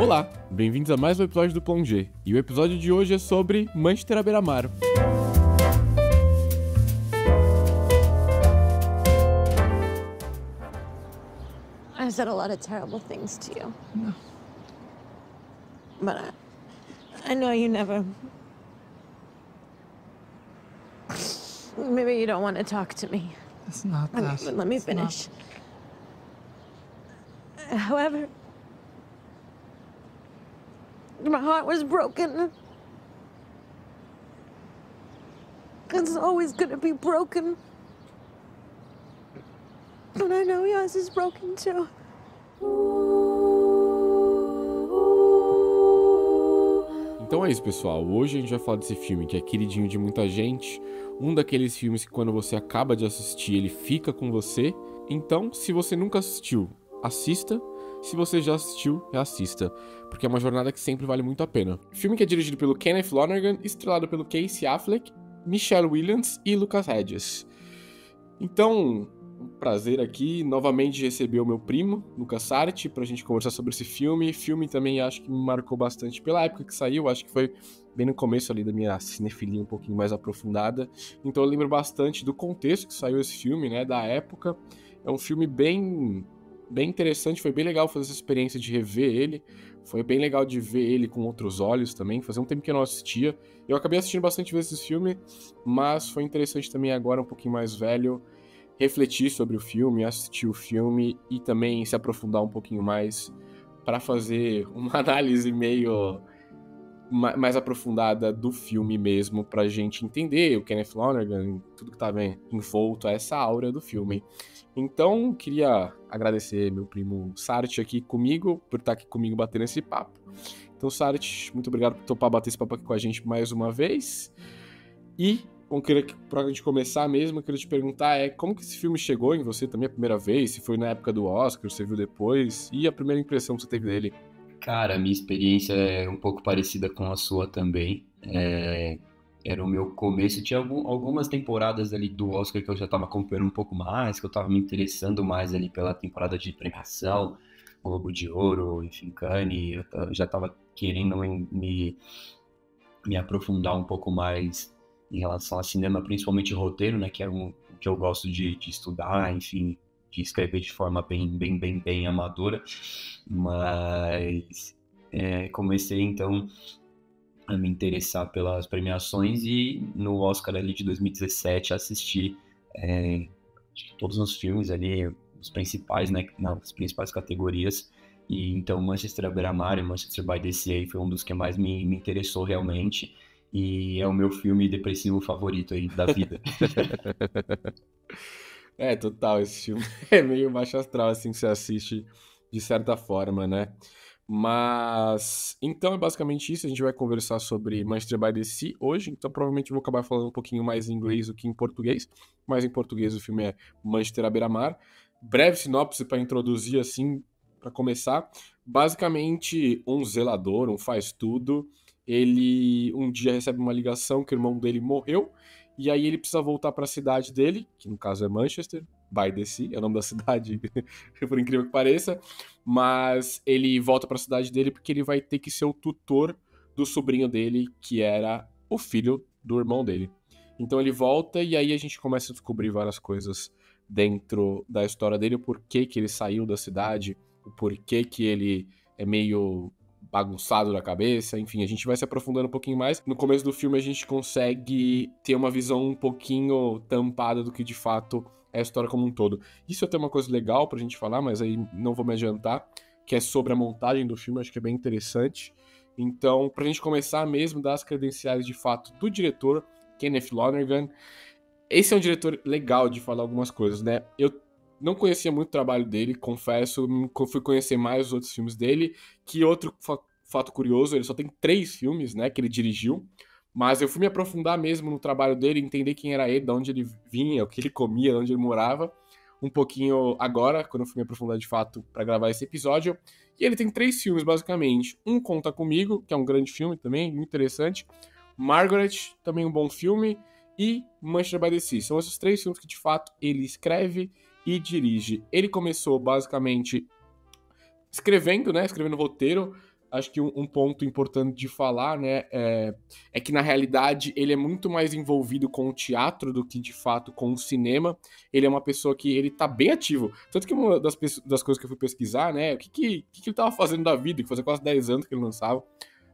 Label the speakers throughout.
Speaker 1: Olá, bem-vindos a mais um episódio do Plongé, e o episódio de hoje é sobre Manchester à beira-mar.
Speaker 2: I've said a lot of terrible things to you.
Speaker 3: No.
Speaker 2: But I know you never... Maybe you don't want to talk to me.
Speaker 3: It's not that.
Speaker 2: Let me
Speaker 3: It's
Speaker 2: finish. However, my heart was broken. It's always gonna be broken. But I know yours is broken too.
Speaker 1: Então é isso, pessoal. Hoje a gente vai falar desse filme que é queridinho de muita gente. Um daqueles filmes que quando você acaba de assistir, ele fica com você. Então, se você nunca assistiu, assista. Se você já assistiu, reassista. Porque é uma jornada que sempre vale muito a pena. O filme que é dirigido pelo Kenneth Lonergan, estrelado pelo Casey Affleck, Michelle Williams e Lucas Hedges. Então, um prazer aqui novamente receber o meu primo, Lucas Sarti, pra gente conversar sobre esse filme. Filme também acho que me marcou bastante pela época que saiu, acho que foi bem no começo ali da minha cinefilia um pouquinho mais aprofundada. Então eu lembro bastante do contexto que saiu esse filme, né, da época. É um filme bem interessante, foi bem legal fazer essa experiência de rever ele. Foi bem legal de ver ele com outros olhos também, fazia um tempo que eu não assistia. Eu acabei assistindo bastante vezes esse filme, mas foi interessante também agora, um pouquinho mais velho, refletir sobre o filme, assistir o filme e também se aprofundar um pouquinho mais para fazer uma análise meio mais aprofundada do filme mesmo, pra gente entender o Kenneth Lonergan, tudo que tá envolto a essa aura do filme. Então, queria agradecer meu primo Sarti aqui comigo, por estar aqui comigo batendo esse papo. Então, Sarti, muito obrigado por topar bater esse papo aqui com a gente mais uma vez. E, pra gente começar mesmo, eu queria te perguntar como que esse filme chegou em você também a primeira vez? Se foi na época do Oscar, você viu depois? E a primeira impressão que você teve dele?
Speaker 4: Cara, a minha experiência é um pouco parecida com a sua também. Era o meu começo. Tinha algumas temporadas ali do Oscar que eu já estava acompanhando um pouco mais, que eu estava me interessando mais ali pela temporada de premiação, Globo de Ouro, enfim, Cannes. Eu já estava querendo me aprofundar um pouco mais em relação a cinema, principalmente roteiro, né, que é um que eu gosto de estudar, enfim, de escrever de forma bem amadora, mas comecei então a me interessar pelas premiações e no Oscar ali de 2017 assisti todos os filmes ali, os principais, né, nas principais categorias, e então Manchester à beira-mar e Manchester by the Sea foi um dos que mais me interessou realmente, e é o meu filme depressivo favorito aí da vida.
Speaker 1: Total, esse filme é meio baixo astral, assim, que você assiste de certa forma, né? Mas, então é basicamente isso, a gente vai conversar sobre Manchester by the Sea hoje, então provavelmente eu vou acabar falando um pouquinho mais em inglês do que em português, mas em português o filme é Manchester à beira-mar. Breve sinopse para introduzir, assim, para começar. Basicamente, um zelador, um faz-tudo, ele um dia recebe uma ligação que o irmão dele morreu, e aí ele precisa voltar para a cidade dele, que no caso é Manchester by the Sea, é o nome da cidade, por incrível que pareça, mas ele volta para a cidade dele porque ele vai ter que ser o tutor do sobrinho dele, que era o filho do irmão dele. Então ele volta e aí a gente começa a descobrir várias coisas dentro da história dele, o porquê que ele saiu da cidade, o porquê que ele é meio bagunçado da cabeça, enfim, a gente vai se aprofundando um pouquinho mais. No começo do filme a gente consegue ter uma visão um pouquinho tampada do que de fato é a história como um todo. Isso é até uma coisa legal pra gente falar, mas aí não vou me adiantar, que é sobre a montagem do filme, acho que é bem interessante. Então, pra gente começar mesmo, dar as credenciais de fato do diretor, Kenneth Lonergan. Esse é um diretor legal de falar algumas coisas, né? Eu não conhecia muito o trabalho dele, confesso, fui conhecer mais os outros filmes dele, que outro fato curioso, ele só tem 3 filmes, né, que ele dirigiu, mas eu fui me aprofundar mesmo no trabalho dele, entender quem era ele, de onde ele vinha, o que ele comia, de onde ele morava, um pouquinho agora, quando eu fui me aprofundar de fato para gravar esse episódio, e ele tem 3 filmes, basicamente. Um Conta Comigo, que é um grande filme também, muito interessante, Margaret, também um bom filme, e Manchester by the Sea. São esses 3 filmes que de fato ele escreve e dirige. Ele começou basicamente escrevendo roteiro, acho que um ponto importante de falar, né, é que na realidade ele é muito mais envolvido com o teatro do que de fato com o cinema. Ele é uma pessoa que ele tá bem ativo. Tanto que uma das coisas que eu fui pesquisar, né, o que ele tava fazendo da vida, que fazia quase 10 anos que ele lançava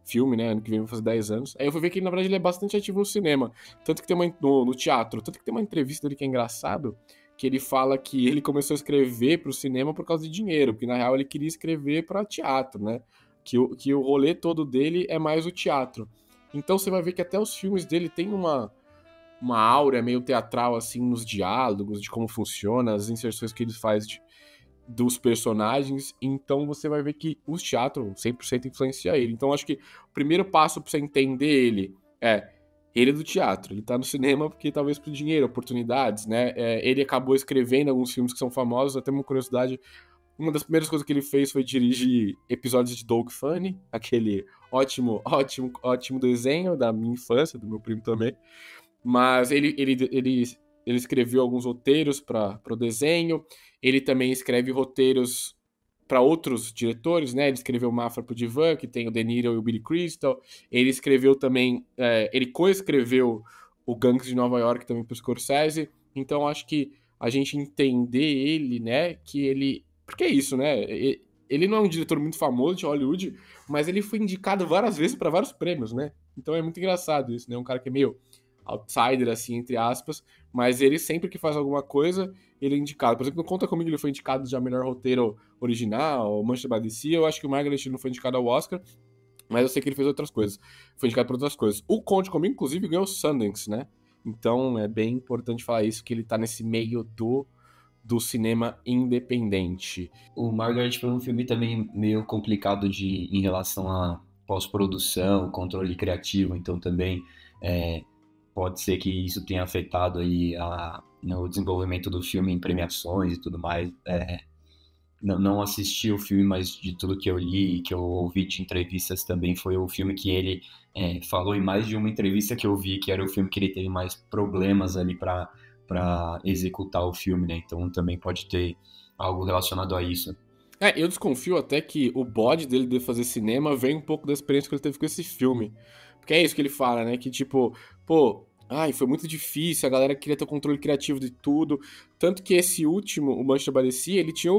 Speaker 1: filme, né, ano que vem vai fazer 10 anos. Aí eu fui ver que na verdade ele é bastante ativo no cinema, tanto que tem no teatro, tanto que tem uma entrevista dele que é engraçado, que ele fala que ele começou a escrever pro cinema por causa de dinheiro, porque na real ele queria escrever para teatro, né? Que o rolê todo dele é mais o teatro. Então você vai ver que até os filmes dele tem uma aura meio teatral, assim, nos diálogos, de como funciona, as inserções que ele faz dos personagens. Então você vai ver que o teatro 100% influencia ele. Então acho que o primeiro passo pra você entender ele é do teatro. Ele tá no cinema porque talvez por dinheiro, oportunidades, né? Ele acabou escrevendo alguns filmes que são famosos. Até uma curiosidade, uma das primeiras coisas que ele fez foi dirigir episódios de Dog Funny, aquele ótimo desenho da minha infância, do meu primo também. Mas ele escreveu alguns roteiros para o desenho. Ele também escreve roteiros para outros diretores, né? Ele escreveu Máfia pro Divan, que tem o De Niro e o Billy Crystal. Ele escreveu também, ele co-escreveu o Gangs de Nova York também pro Scorsese. Então acho que a gente entender ele, né? Que ele, porque é isso, né? Ele não é um diretor muito famoso de Hollywood, mas ele foi indicado várias vezes para vários prêmios, né? Então é muito engraçado isso, né? Um cara que é meio outsider, assim, entre aspas, mas ele sempre que faz alguma coisa, ele é indicado. Por exemplo, no Conta Comigo ele foi indicado já melhor roteiro original, Manchester by the Sea. Eu acho que o Margaret não foi indicado ao Oscar, mas eu sei que ele fez outras coisas. Foi indicado por outras coisas. O Conte Comigo, inclusive, ganhou o Sundance, né? Então é bem importante falar isso, que ele tá nesse meio do cinema independente.
Speaker 4: O Margaret foi um filme também meio complicado em relação a pós-produção, controle criativo, então também pode ser que isso tenha afetado aí no desenvolvimento do filme em premiações e tudo mais. Não assisti o filme, mas de tudo que eu li e que eu ouvi de entrevistas também foi o filme que ele falou em mais de uma entrevista que eu vi, que era o filme que ele teve mais problemas ali para executar o filme, né? Então também pode ter algo relacionado a isso.
Speaker 1: Eu desconfio até que o bode dele de fazer cinema vem um pouco da experiência que ele teve com esse filme. Porque é isso que ele fala, né? Que tipo, pô, foi muito difícil, a galera queria ter o controle criativo de tudo. Tanto que esse último, o Manchester by the Sea, ele tinha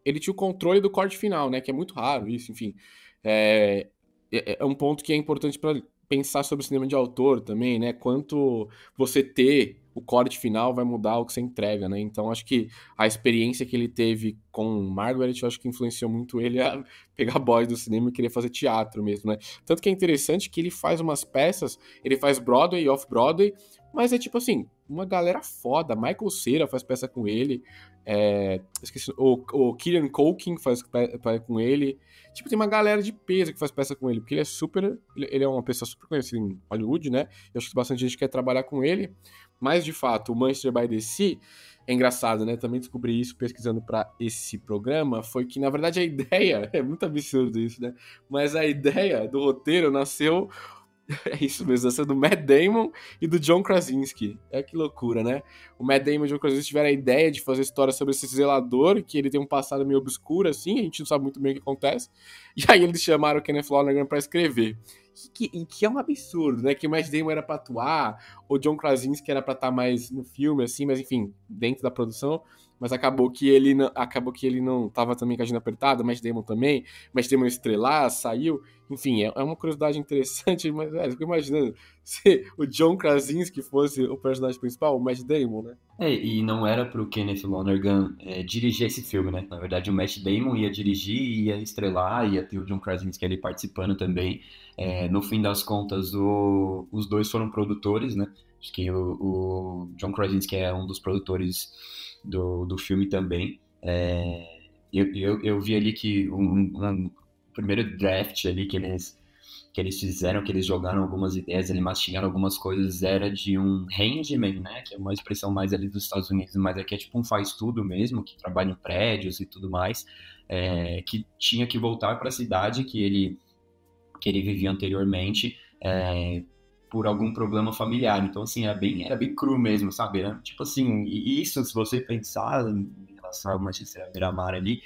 Speaker 1: ele tinha o controle do corte final, né? Que é muito raro isso, enfim. É um ponto que é importante para pensar sobre o cinema de autor também, né? Quanto você ter o corte final vai mudar o que você entrega, né? Então acho que a experiência que ele teve com Margaret, eu acho que influenciou muito ele a pegar boy do cinema e querer fazer teatro mesmo, né? Tanto que é interessante que ele faz umas peças, ele faz Broadway e Off-Broadway, mas é tipo assim, uma galera foda. Michael Cera faz peça com ele, esqueci, o Kieran Culkin faz peça com ele. Tipo, tem uma galera de peso que faz peça com ele, porque ele é uma pessoa super conhecida em Hollywood, né? Eu acho que bastante gente quer trabalhar com ele. Mas, de fato, o Manchester by the Sea é engraçado, né? Também descobri isso pesquisando para esse programa. Foi que, na verdade, a ideia... É muito absurdo isso, né? Mas a ideia do roteiro nasceu... É isso mesmo, nasceu do Matt Damon e do John Krasinski. Que loucura, né? O Matt Damon e o John Krasinski tiveram a ideia de fazer história sobre esse zelador, que ele tem um passado meio obscuro, assim, a gente não sabe muito bem o que acontece. E aí eles chamaram o Kenneth Lonergan pra escrever. Que é um absurdo, né? Que o Matt Damon era pra atuar, o John Krasinski era pra estar mais no filme, assim, mas enfim, dentro da produção. Mas acabou que ele não tava também com a agenda apertada, o Matt Damon também. O Matt Damon estrelar, saiu. Enfim, é uma curiosidade interessante, mas eu fico imaginando se o John Krasinski fosse o personagem principal, o Matt Damon, né?
Speaker 4: E não era pro Kenneth Lonergan dirigir esse filme, né? Na verdade, o Matt Damon ia dirigir, ia estrelar, ia ter o John Krasinski ali participando também. No fim das contas, os dois foram produtores, né? Acho que o John Krasinski é um dos produtores do filme também. Eu vi ali que um primeiro draft ali que eles fizeram, que eles jogaram algumas ideias, eles mastigaram algumas coisas, era de um handyman, né, que é uma expressão mais ali dos Estados Unidos, mas aqui é tipo um faz-tudo mesmo, que trabalha em prédios e tudo mais, que tinha que voltar para a cidade que ele vivia anteriormente, por algum problema familiar. Então, assim, era bem cru mesmo, sabe? Tipo assim, e isso, se você pensar em relação ao Manchester Beira-Mar ali,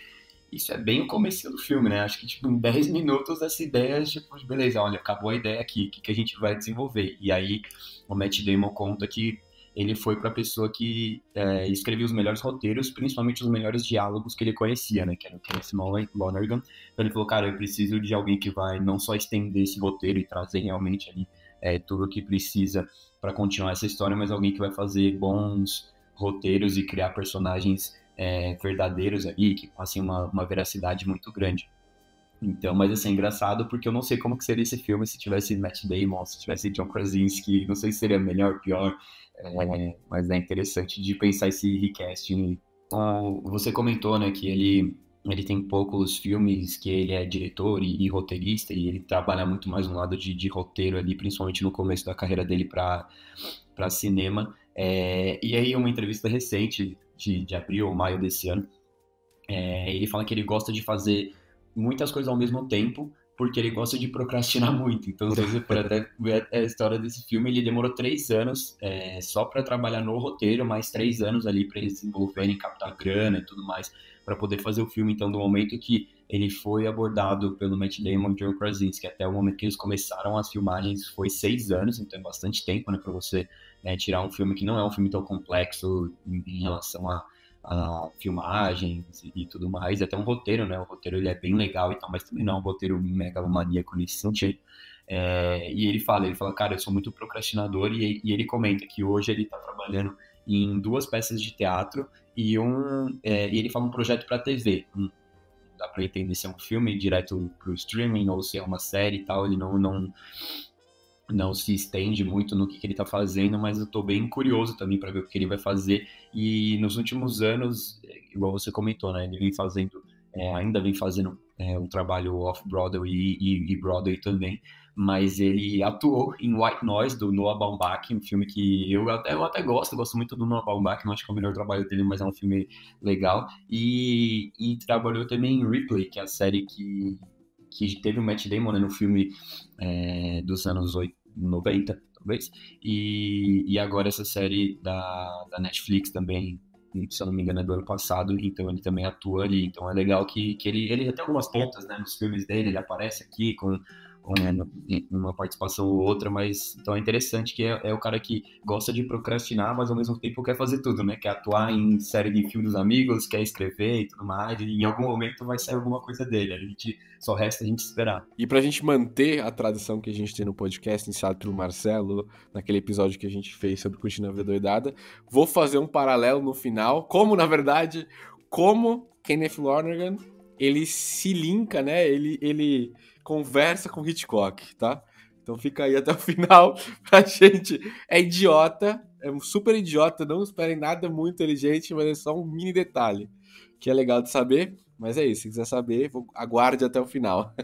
Speaker 4: isso é bem o começo do filme, né? Acho que, tipo, em 10 minutos essa ideia, tipo, beleza, olha, acabou a ideia aqui, o que que a gente vai desenvolver? E aí o Matt Damon conta que ele foi para a pessoa que escrevia os melhores roteiros, principalmente os melhores diálogos que ele conhecia, né? Que era o Kenneth Lonergan. Então ele falou, cara, eu preciso de alguém que vai não só estender esse roteiro e trazer realmente ali tudo o que precisa para continuar essa história, mas alguém que vai fazer bons roteiros e criar personagens verdadeiros ali, que passem uma veracidade muito grande. Então, mas assim, é engraçado porque eu não sei como que seria esse filme se tivesse Matt Damon, se tivesse John Krasinski, não sei se seria melhor, pior, mas é interessante de pensar esse recasting. Então, você comentou, né, que ele tem poucos filmes que ele é diretor e roteirista, e ele trabalha muito mais no lado de roteiro ali, principalmente no começo da carreira dele para cinema. E aí, uma entrevista recente, de abril ou maio desse ano, ele fala que ele gosta de fazer muitas coisas ao mesmo tempo, porque ele gosta de procrastinar muito. Então, se você for até ver a história desse filme, ele demorou 3 anos só para trabalhar no roteiro, mais 3 anos ali para eles desenvolverem, captar grana e tudo mais, para poder fazer o filme. Então, do momento que ele foi abordado pelo Matt Damon e John Krasinski até o momento que eles começaram as filmagens, foi 6 anos, então é bastante tempo, né, para você tirar um filme que não é um filme tão complexo em relação a filmagens e tudo mais, até um roteiro, né? O roteiro ele é bem legal e tal, mas também não é um roteiro megalomaníaco nesse sentido. E ele fala, cara, eu sou muito procrastinador, e ele comenta que hoje ele tá trabalhando em 2 peças de teatro e ele fala um projeto para TV. Dá para entender se é um filme direto pro streaming ou se é uma série e tal, ele não se estende muito no que ele está fazendo, mas eu estou bem curioso também para ver o que ele vai fazer. E nos últimos anos, igual você comentou, né, ele vem fazendo, ainda vem fazendo um trabalho off-Broadway e Broadway também, mas ele atuou em White Noise, do Noah Baumbach, um filme que eu até gosto muito do Noah Baumbach, não acho que é o melhor trabalho dele, mas é um filme legal, e trabalhou também em Ripley, que é a série que teve o Matt Damon, né, no filme dos anos 90, talvez, e agora essa série da Netflix também, se eu não me engano, é do ano passado, então ele também atua ali, então é legal que ele tem algumas pontas, né, nos filmes dele, ele aparece aqui com uma participação ou outra, mas então é interessante que é o cara que gosta de procrastinar, mas ao mesmo tempo quer fazer tudo, né? Quer atuar em série de filmes dos amigos, quer escrever e tudo mais, e em algum momento vai sair alguma coisa dele, só resta a gente esperar.
Speaker 1: E pra gente manter a tradição que a gente tem no podcast, iniciado pelo Marcelo, naquele episódio que a gente fez sobre Curtindo a Vida Doidada, vou fazer um paralelo no final, como Kenneth Lonergan, ele se linka, né? Ele conversa com Hitchcock, tá? Então fica aí até o final pra gente. É idiota, é super idiota, não esperem nada muito inteligente, mas é só um mini detalhe que é legal de saber. Mas é isso, se quiser saber, aguarde até o final.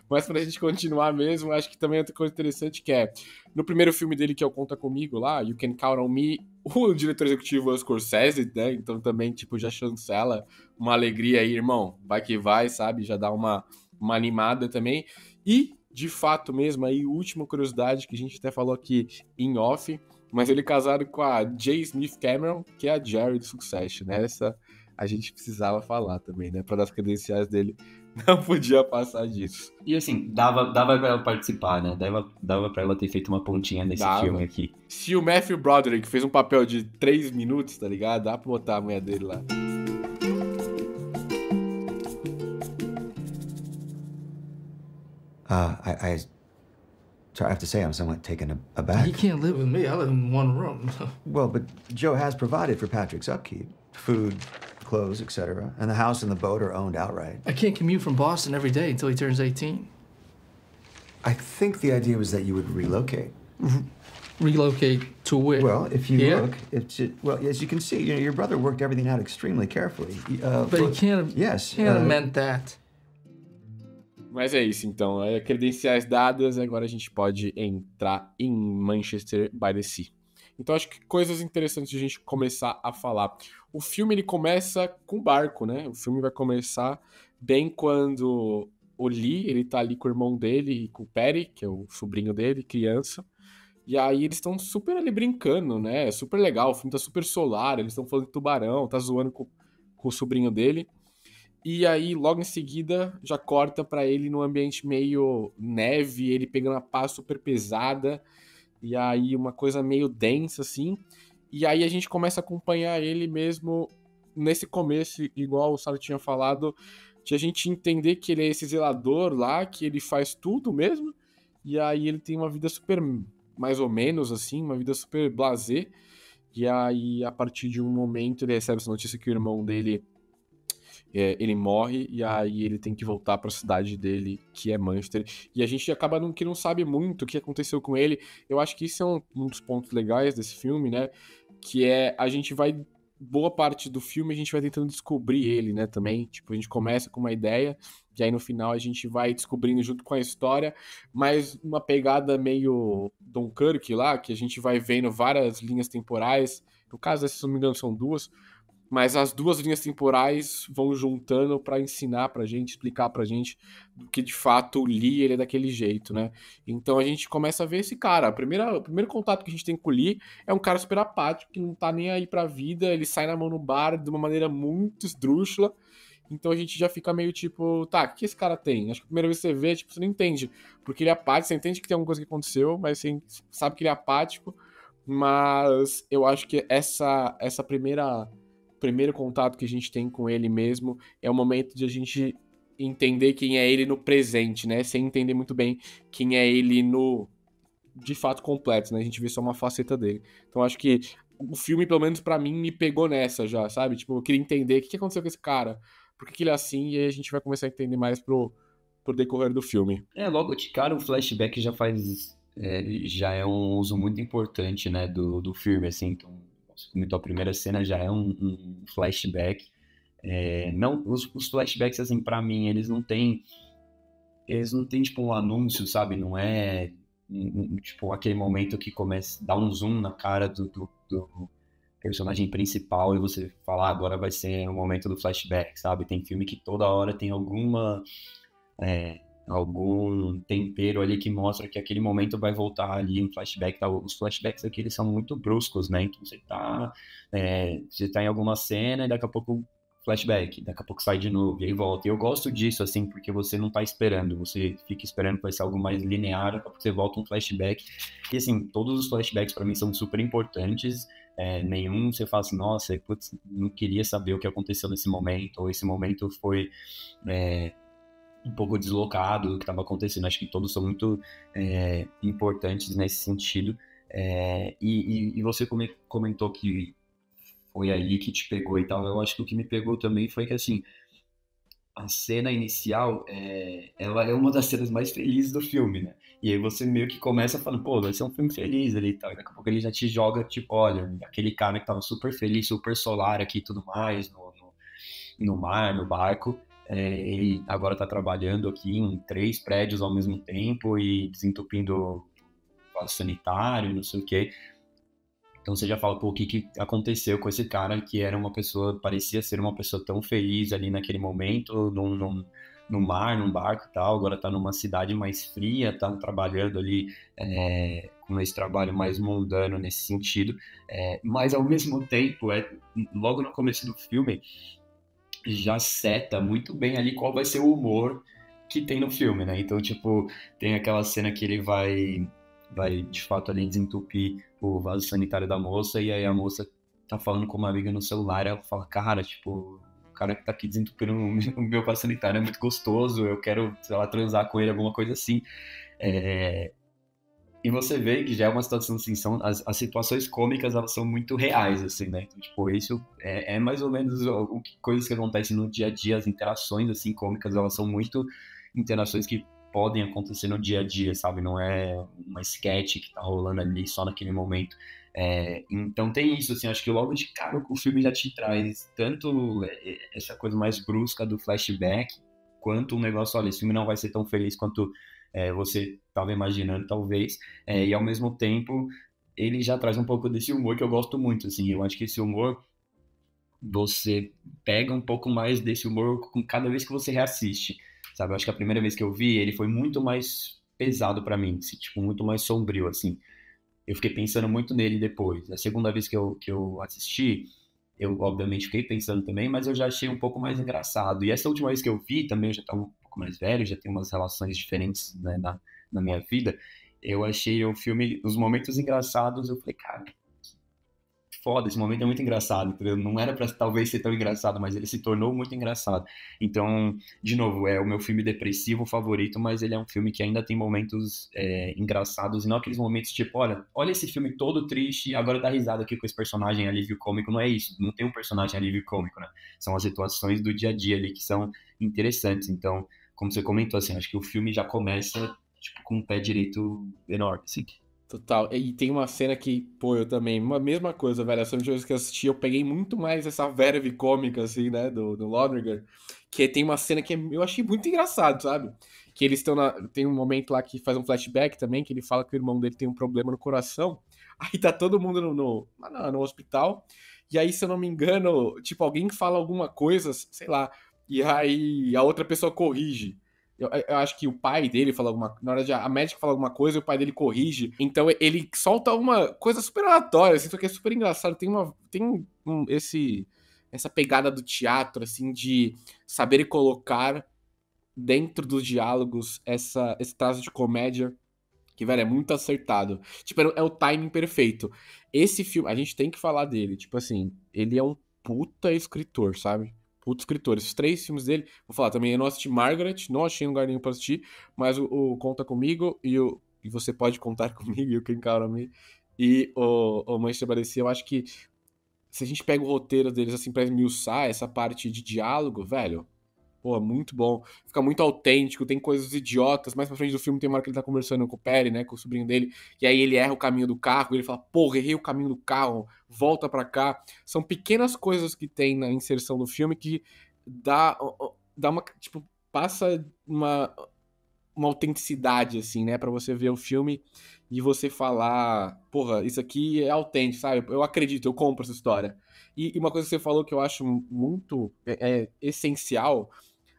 Speaker 1: Mas pra gente continuar mesmo, acho que também outra coisa interessante que é, no primeiro filme dele, que é o Conta Comigo lá, You Can Count On Me, o diretor executivo é o Scorsese, né? Então também, tipo, já chancela uma alegria aí, irmão. Vai que vai, sabe? Já dá uma animada também. E, de fato mesmo, aí, última curiosidade que a gente até falou aqui em off, mas ele é casado com a J. Smith Cameron, que é a Jerry do Succession, né? Essa a gente precisava falar também, né? Para das credenciais dele, não podia passar disso.
Speaker 4: E assim, dava pra ela participar, né? Dava pra ela ter feito uma pontinha nesse filme aqui.
Speaker 1: Se o Matthew Broderick fez um papel de 3 minutos, tá ligado? Dá pra botar a mulher dele lá.
Speaker 3: I have to say I'm somewhat taken aback.
Speaker 5: He can't live with me. I live in one room.
Speaker 3: Well, but Joe has provided for Patrick's upkeep. Food, clothes, etc. And the house and the boat are owned outright.
Speaker 5: I can't commute from Boston every day until he turns 18.
Speaker 3: I think the idea was that you would relocate.
Speaker 5: Relocate to where?
Speaker 3: Well, if you
Speaker 5: Here?
Speaker 3: look, as you can see, your brother worked everything out extremely carefully.
Speaker 5: But he can't have,
Speaker 3: Yes.
Speaker 5: can't have meant that.
Speaker 1: Mas é isso, então. Credenciais dadas, agora a gente pode entrar em Manchester by the Sea. Então acho que coisas interessantes de a gente começar a falar. O filme ele começa com o barco, né? O filme vai começar bem quando o Lee, ele tá ali com o irmão dele e com o Perry, que é o sobrinho dele, criança. E aí eles estão super ali brincando, né? É super legal, o filme tá super solar, eles estão falando de tubarão, tá zoando com o sobrinho dele. E aí, logo em seguida, já corta pra ele num ambiente meio neve, ele pegando a pá super pesada, e aí uma coisa meio densa, assim. E aí a gente começa a acompanhar ele mesmo nesse começo, igual o Sara tinha falado, de a gente entender que ele é esse zelador lá, que ele faz tudo mesmo, e aí ele tem uma vida super, mais ou menos assim, uma vida super blasé. E aí, a partir de um momento, ele recebe essa notícia que o irmão dele ele morre, e aí ele tem que voltar pra cidade dele, que é Manchester. E a gente acaba que não sabe muito o que aconteceu com ele. Eu acho que isso é um dos pontos legais desse filme, né? Que é a gente vai. Boa parte do filme a gente vai tentando descobrir ele, né? Também. Tipo, a gente começa com uma ideia, e aí no final a gente vai descobrindo junto com a história, mas uma pegada meio Dunkirk lá, que a gente vai vendo várias linhas temporais. No caso, se não me engano, são duas, mas as duas linhas temporais vão juntando pra ensinar pra gente, explicar pra gente do que de fato o Lee ele é daquele jeito, né? Então a gente começa a ver esse cara. O primeiro contato que a gente tem com o Lee é um cara super apático, que não tá nem aí pra vida, ele sai na mão no bar de uma maneira muito esdrúxula. Então a gente já fica meio tipo, tá, o que esse cara tem? Acho que a primeira vez que você vê, tipo, você não entende. Porque ele é apático, você entende que tem alguma coisa que aconteceu, mas você sabe que ele é apático. Mas eu acho que essa primeiro contato que a gente tem com ele mesmo é o momento de a gente entender quem é ele no presente, né? Sem entender muito bem quem é ele no de fato completo, né? A gente vê só uma faceta dele. Então acho que o filme, pelo menos pra mim, me pegou nessa já, sabe? Tipo, eu queria entender o que aconteceu com esse cara, por que ele é assim, e aí a gente vai começar a entender mais pro decorrer do filme.
Speaker 4: Logo de cara o flashback já faz. Já é um uso muito importante, né, do filme, assim. Então, comentou a primeira cena já é um flashback. Não, os flashbacks, assim, pra mim, eles não têm, tipo, um anúncio, sabe? Não é, tipo, aquele momento que começa, dá um zoom na cara do personagem principal e você fala, agora vai ser o momento do flashback, sabe? Tem filme que toda hora tem algum tempero ali que mostra que aquele momento vai voltar ali em flashback. Tá? Os flashbacks aqui, eles são muito bruscos, né? Então você tá em alguma cena e daqui a pouco flashback, daqui a pouco sai de novo e aí volta. E eu gosto disso, assim, porque você não tá esperando, você fica esperando que vai ser algo mais linear, daqui a pouco você volta um flashback. E assim, todos os flashbacks pra mim são super importantes. Nenhum você fala assim, nossa, putz, não queria saber o que aconteceu nesse momento, ou esse momento foi um pouco deslocado do que estava acontecendo. Acho que todos são muito importantes nesse sentido. E você comentou que foi ali que te pegou e tal. Eu acho que o que me pegou também foi que, assim, a cena inicial, ela é uma das cenas mais felizes do filme, né? E aí você meio que começa falando, pô, vai ser um filme feliz ali e tal. E daqui a pouco ele já te joga, tipo, olha, aquele cara que tava super feliz, super solar aqui e tudo mais, no mar, no barco, ele agora tá trabalhando aqui em 3 prédios ao mesmo tempo e desentupindo vaso sanitário, não sei o quê. Então você já fala, pô, o que aconteceu com esse cara que era uma pessoa, parecia ser uma pessoa tão feliz ali naquele momento, no mar, num barco e tal, agora tá numa cidade mais fria, tá trabalhando ali com esse trabalho mais mundano nesse sentido, mas ao mesmo tempo, logo no começo do filme, já seta muito bem ali qual vai ser o humor que tem no filme, né? Então, tipo, tem aquela cena que ele vai de fato ali desentupir o vaso sanitário da moça, e aí a moça tá falando com uma amiga no celular, e ela fala, cara, tipo, o cara que tá aqui desentupindo o meu vaso sanitário é muito gostoso, eu quero, sei lá, transar com ele, alguma coisa assim. E você vê que já é uma situação assim, as situações cômicas, elas são muito reais, assim, né? Então, tipo, isso é mais ou menos coisas que acontecem no dia a dia, as interações, assim, cômicas, elas são muito interações que podem acontecer no dia a dia, sabe? Não é uma sketch que tá rolando ali só naquele momento. Então tem isso, assim, acho que logo de cara o filme já te traz tanto essa coisa mais brusca do flashback, quanto um negócio, olha, esse filme não vai ser tão feliz quanto você estava imaginando, talvez, e ao mesmo tempo ele já traz um pouco desse humor que eu gosto muito, assim, eu acho que esse humor, você pega um pouco mais desse humor com cada vez que você reassiste, sabe, eu acho que a primeira vez que eu vi, ele foi muito mais pesado pra mim, assim, tipo, muito mais sombrio, assim, eu fiquei pensando muito nele depois, a segunda vez que eu assisti, eu obviamente fiquei pensando também, mas eu já achei um pouco mais engraçado. E essa última vez que eu vi, também eu já estava um pouco mais velho, já tenho umas relações diferentes, né, na minha vida, eu achei o filme, os momentos engraçados, eu falei, cara, foda, esse momento é muito engraçado, entendeu? Não era pra talvez ser tão engraçado, mas ele se tornou muito engraçado. Então, de novo, é o meu filme depressivo favorito, mas ele é um filme que ainda tem momentos engraçados, e não aqueles momentos tipo, olha esse filme todo triste, agora dá risada aqui com esse personagem alívio cômico. Não é isso, não tem um personagem alívio cômico, né? São as situações do dia a dia ali que são interessantes. Então, como você comentou, assim, acho que o filme já começa, tipo, com o pé direito enorme, assim.
Speaker 1: Total. E tem uma cena que, pô, eu também, uma mesma coisa, velho. Essa última vez que eu assisti, eu peguei muito mais essa verve cômica, assim, né, do Lonergan. Que tem uma cena que eu achei muito engraçado, sabe? Que eles estão na. Tem um momento lá que faz um flashback também, que ele fala que o irmão dele tem um problema no coração. Aí tá todo mundo no hospital. E aí, se eu não me engano, tipo, alguém fala alguma coisa, sei lá. E aí a outra pessoa corrige. Eu acho que o pai dele fala alguma. Na hora de a médica fala alguma coisa e o pai dele corrige. Então ele solta uma coisa super aleatória, assim, só que é super engraçado. Essa pegada do teatro, assim, de saber colocar dentro dos diálogos esse traço de comédia. Que, velho, é muito acertado. Tipo, é o timing perfeito. Esse filme, a gente tem que falar dele. Tipo assim, ele é um puta escritor, sabe? Puta escritor. Esses 3 filmes dele, vou falar também, eu não assisti Margaret, não achei um lugar nenhum pra assistir, mas o Conta Comigo e Você Pode Contar Comigo, e o Quem Cara Me, e o Manchester by the Sea, eu acho que se a gente pega o roteiro deles, assim, pra esmiuçar essa parte de diálogo, velho, pô, muito bom. Fica muito autêntico, tem coisas idiotas. Mais pra frente do filme tem uma hora que ele tá conversando com o Perry, né, com o sobrinho dele, e aí ele erra o caminho do carro, e ele fala, porra, errei o caminho do carro, volta pra cá. São pequenas coisas que tem na inserção do filme que dá uma, tipo, passa uma autenticidade, assim, né, pra você ver o filme e você falar, porra, isso aqui é autêntico, sabe? Eu acredito, eu compro essa história. E uma coisa que você falou que eu acho muito essencial,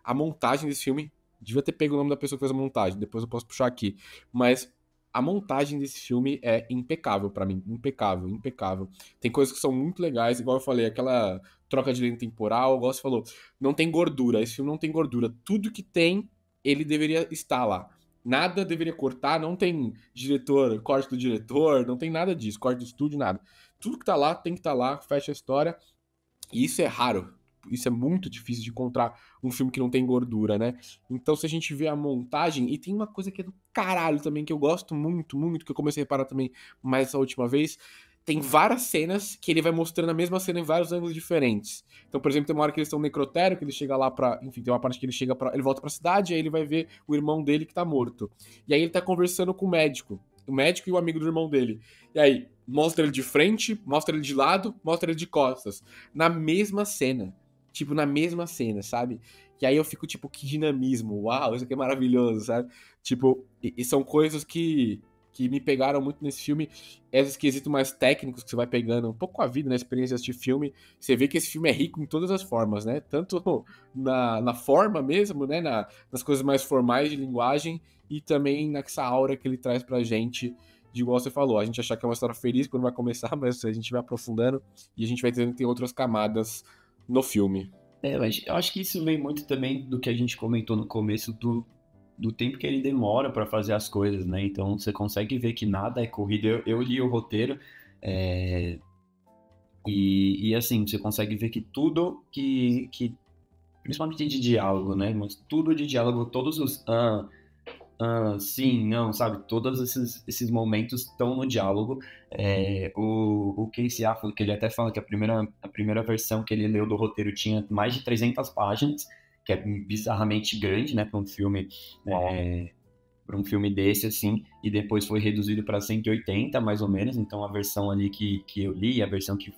Speaker 1: a montagem desse filme, devia ter pego o nome da pessoa que fez a montagem, depois eu posso puxar aqui, mas a montagem desse filme é impecável pra mim, impecável, impecável. Tem coisas que são muito legais, igual eu falei, aquela troca de linha temporal, igual você falou, não tem gordura, esse filme não tem gordura, tudo que tem, ele deveria estar lá. Nada deveria cortar, não tem diretor, corte do diretor, não tem nada disso, corte do estúdio, nada. Tudo que tá lá tem que estar lá, fecha a história, e isso é raro. Isso é muito difícil de encontrar um filme que não tem gordura, né? Então, se a gente vê a montagem, e tem uma coisa que é do caralho também, que eu gosto muito, muito, que eu comecei a reparar também mais essa última vez, tem várias cenas que ele vai mostrando a mesma cena em vários ângulos diferentes. Então, por exemplo, tem uma hora que eles estão no necrotério, que ele chega lá pra... Enfim, tem uma parte que ele chega pra... Ele volta pra cidade, aí ele vai ver o irmão dele que tá morto. E aí ele tá conversando com o médico e o amigo do irmão dele. E aí, mostra ele de frente, mostra ele de lado, mostra ele de costas. Na mesma cena. Tipo, na mesma cena, sabe? E aí eu fico, tipo, que dinamismo. Uau, isso aqui é maravilhoso, sabe? Tipo, e são coisas que me pegaram muito nesse filme. Esses quesitos mais técnicos que você vai pegando um pouco com a vida, na experiência de assistir filme. Você vê que esse filme é rico em todas as formas, né? Tanto na forma mesmo, né? Nas coisas mais formais de linguagem e também nessa aura que ele traz pra gente, de igual você falou. A gente achar que é uma história feliz quando vai começar, mas a gente vai aprofundando e a gente vai entendendo que tem outras camadas no filme.
Speaker 4: Mas eu acho que isso vem muito também do que a gente comentou no começo do tempo que ele demora para fazer as coisas, né? Então você consegue ver que nada é corrido. Eu li o roteiro e assim, você consegue ver que tudo que principalmente de diálogo, né? Mas tudo de diálogo, todos os sim, não, sabe? Todos esses momentos estão no diálogo. O Casey Affleck, ele até fala que a primeira versão que ele leu do roteiro tinha mais de 300 páginas, que é bizarramente grande, né, para um filme desse, assim, e depois foi reduzido para 180, mais ou menos. Então a versão ali que eu li, a versão que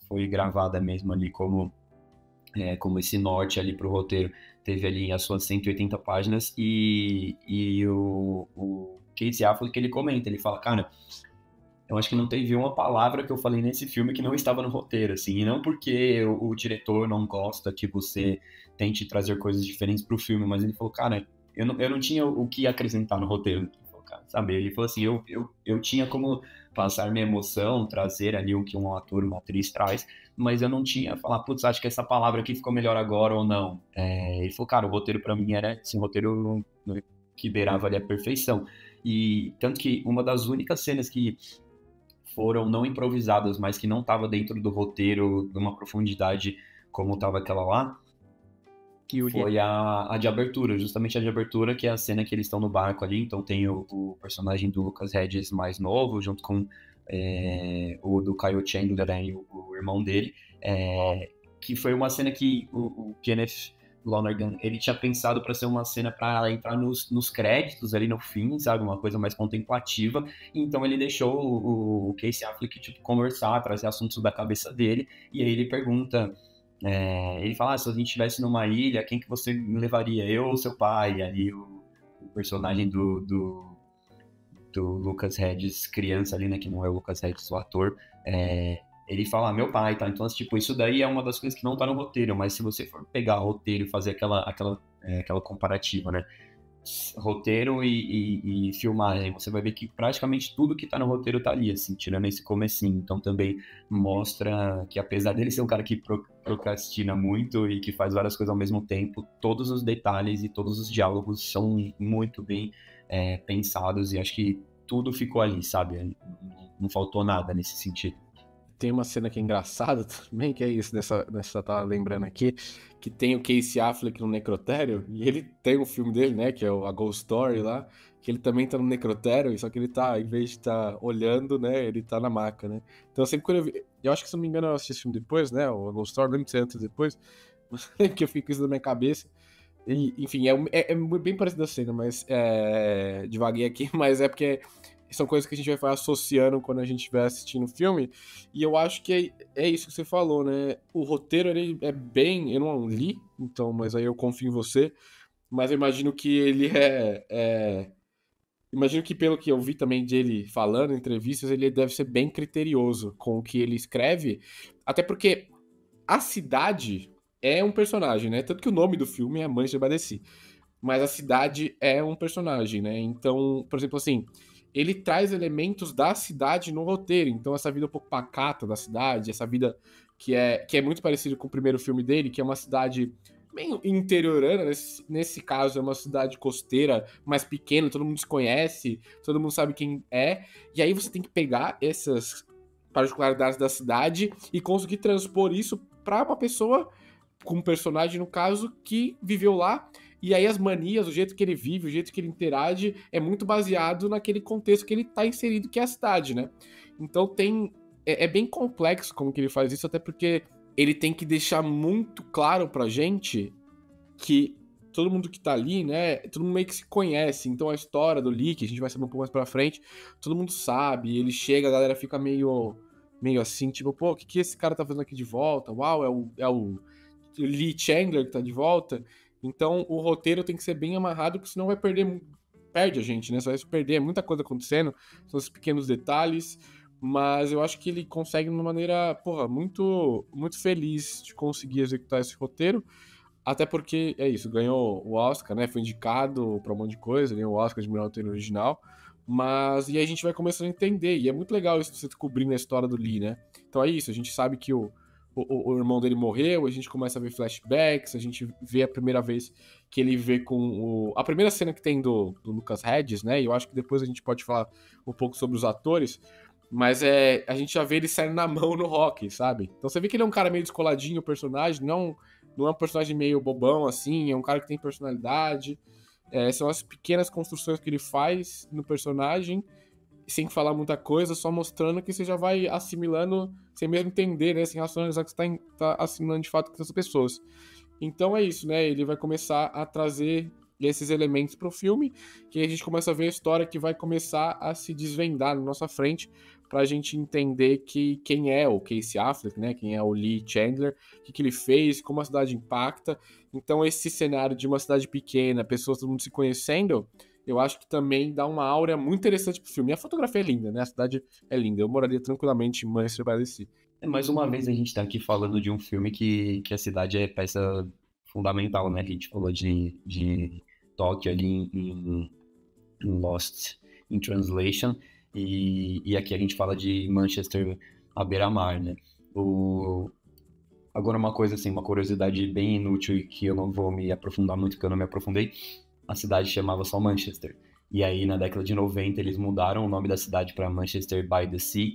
Speaker 4: foi gravada mesmo ali como esse norte ali pro roteiro, teve ali as suas 180 páginas, e o Casey Affleck, ele comenta, ele fala, cara, eu acho que não teve uma palavra que eu falei nesse filme que não estava no roteiro, assim, e não porque o diretor não gosta que você tente trazer coisas diferentes pro filme, mas ele falou, cara, eu não tinha o que acrescentar no roteiro, sabe? Ele falou assim, eu tinha como passar minha emoção, trazer ali o que um ator, uma atriz traz, mas eu não tinha falar, putz, acho que essa palavra aqui ficou melhor agora ou não. Ele falou, cara, o roteiro pra mim era assim, um roteiro que beirava ali a perfeição. E tanto que uma das únicas cenas que foram não improvisadas, mas que não estava dentro do roteiro de uma profundidade como estava aquela lá, que foi a de abertura, justamente a de abertura, que é a cena que eles estão no barco ali, então tem o personagem do Lucas Hedges mais novo, junto com o do Kyle Chandler, né, e o irmão dele, que foi uma cena que o Kenneth Lonergan, ele tinha pensado para ser uma cena para entrar nos créditos ali no fim, sabe, uma coisa mais contemplativa, então ele deixou o Casey Affleck, tipo, conversar, trazer assuntos da cabeça dele, e aí ele pergunta, ele fala, se a gente estivesse numa ilha, quem que você me levaria, eu ou seu pai? E ali o personagem do Lucas Hedges, criança ali, né, que não é o Lucas Hedges, o ator, ele fala, meu pai, tá? Então, tipo, isso daí é uma das coisas que não tá no roteiro, mas se você for pegar o roteiro e fazer aquela comparativa, né? Roteiro e filmagem, você vai ver que praticamente tudo que tá no roteiro tá ali, assim, tirando esse comecinho. Então também mostra que, apesar dele ser um cara que procrastina muito e que faz várias coisas ao mesmo tempo, todos os detalhes e todos os diálogos são muito bem pensados, e acho que tudo ficou ali, sabe? Não faltou nada nesse sentido.
Speaker 1: Tem uma cena que é engraçada também, que é isso, nessa tá lembrando aqui, que tem o Casey Affleck no necrotério, e ele tem um filme dele, né, que é a Ghost Story lá, que ele também tá no necrotério, só que ele tá, em vez de estar olhando, né, ele tá na maca, né. Então sempre quando eu acho que, se não me engano, eu assisti esse filme depois, né, o Ghost Story, não lembro se é antes ou depois, mas que eu fico com isso na minha cabeça. E, enfim, é bem parecido a cena, mas devaguei aqui, mas é porque são coisas que a gente vai associando quando a gente estiver assistindo o filme, e eu acho que é isso que você falou, né? O roteiro, ele é bem... Eu não li, então, mas aí eu confio em você, mas eu imagino que ele imagino que, pelo que eu vi também dele falando em entrevistas, ele deve ser bem criterioso com o que ele escreve, até porque a cidade é um personagem, né? Tanto que o nome do filme é Manchester by the Sea, mas a cidade é um personagem, né? Então, por exemplo, assim, ele traz elementos da cidade no roteiro. Então, essa vida um pouco pacata da cidade, essa vida que é muito parecida com o primeiro filme dele, que é uma cidade bem interiorana, nesse caso é uma cidade costeira, mais pequena, todo mundo se conhece, todo mundo sabe quem é, e aí você tem que pegar essas particularidades da cidade e conseguir transpor isso para uma pessoa, com um personagem, no caso, que viveu lá. E aí as manias, o jeito que ele vive, o jeito que ele interage, é muito baseado naquele contexto que ele tá inserido, que é a cidade, né? Então é bem complexo como que ele faz isso, até porque ele tem que deixar muito claro pra gente que todo mundo que tá ali, né, todo mundo meio que se conhece. Então a história do Lee, que a gente vai saber um pouco mais pra frente, todo mundo sabe, ele chega, a galera fica meio assim, tipo, pô, o que esse cara tá fazendo aqui de volta? Uau, é o Lee Chandler que tá de volta. Então o roteiro tem que ser bem amarrado, porque senão perde a gente, né? Só vai se perder, é muita coisa acontecendo, são esses pequenos detalhes, mas eu acho que ele consegue de uma maneira, porra, muito, muito feliz de conseguir executar esse roteiro, até porque, é isso, ganhou o Oscar, né? Foi indicado pra um monte de coisa, ganhou o Oscar de melhor roteiro original, mas e aí a gente vai começando a entender, e é muito legal isso, você descobrindo a história do Lee, né? Então é isso, a gente sabe que o irmão dele morreu, a gente começa a ver flashbacks, a gente vê a primeira vez que ele vê com a primeira cena que tem do Lucas Hedges, né? E eu acho que depois a gente pode falar um pouco sobre os atores, mas a gente já vê ele saindo na mão no Rocky, sabe? Então você vê que ele é um cara meio descoladinho, o personagem, não é um personagem meio bobão, assim, é um cara que tem personalidade, são as pequenas construções que ele faz no personagem, sem falar muita coisa, só mostrando que você já vai assimilando, sem mesmo entender, né? Sem racionalizar que você tá assimilando de fato com essas pessoas. Então é isso, né? Ele vai começar a trazer esses elementos pro filme, que a gente começa a ver a história que vai começar a se desvendar na nossa frente, pra gente entender quem é o Casey Affleck, né? Quem é o Lee Chandler, o que ele fez, como a cidade impacta. Então esse cenário de uma cidade pequena, pessoas todo mundo se conhecendo, eu acho que também dá uma áurea muito interessante pro filme. E a fotografia é linda, né? A cidade é linda. Eu moraria tranquilamente em Manchester by the Sea.
Speaker 4: Mais uma vez a gente tá aqui falando de um filme que a cidade é peça fundamental, né? A gente falou de Tóquio ali em Lost in Translation. E aqui a gente fala de Manchester à beira-mar, né? Agora uma coisa assim, uma curiosidade bem inútil e que eu não vou me aprofundar muito, porque eu não me aprofundei, a cidade chamava só Manchester. E aí na década de 90 eles mudaram o nome da cidade para Manchester by the Sea,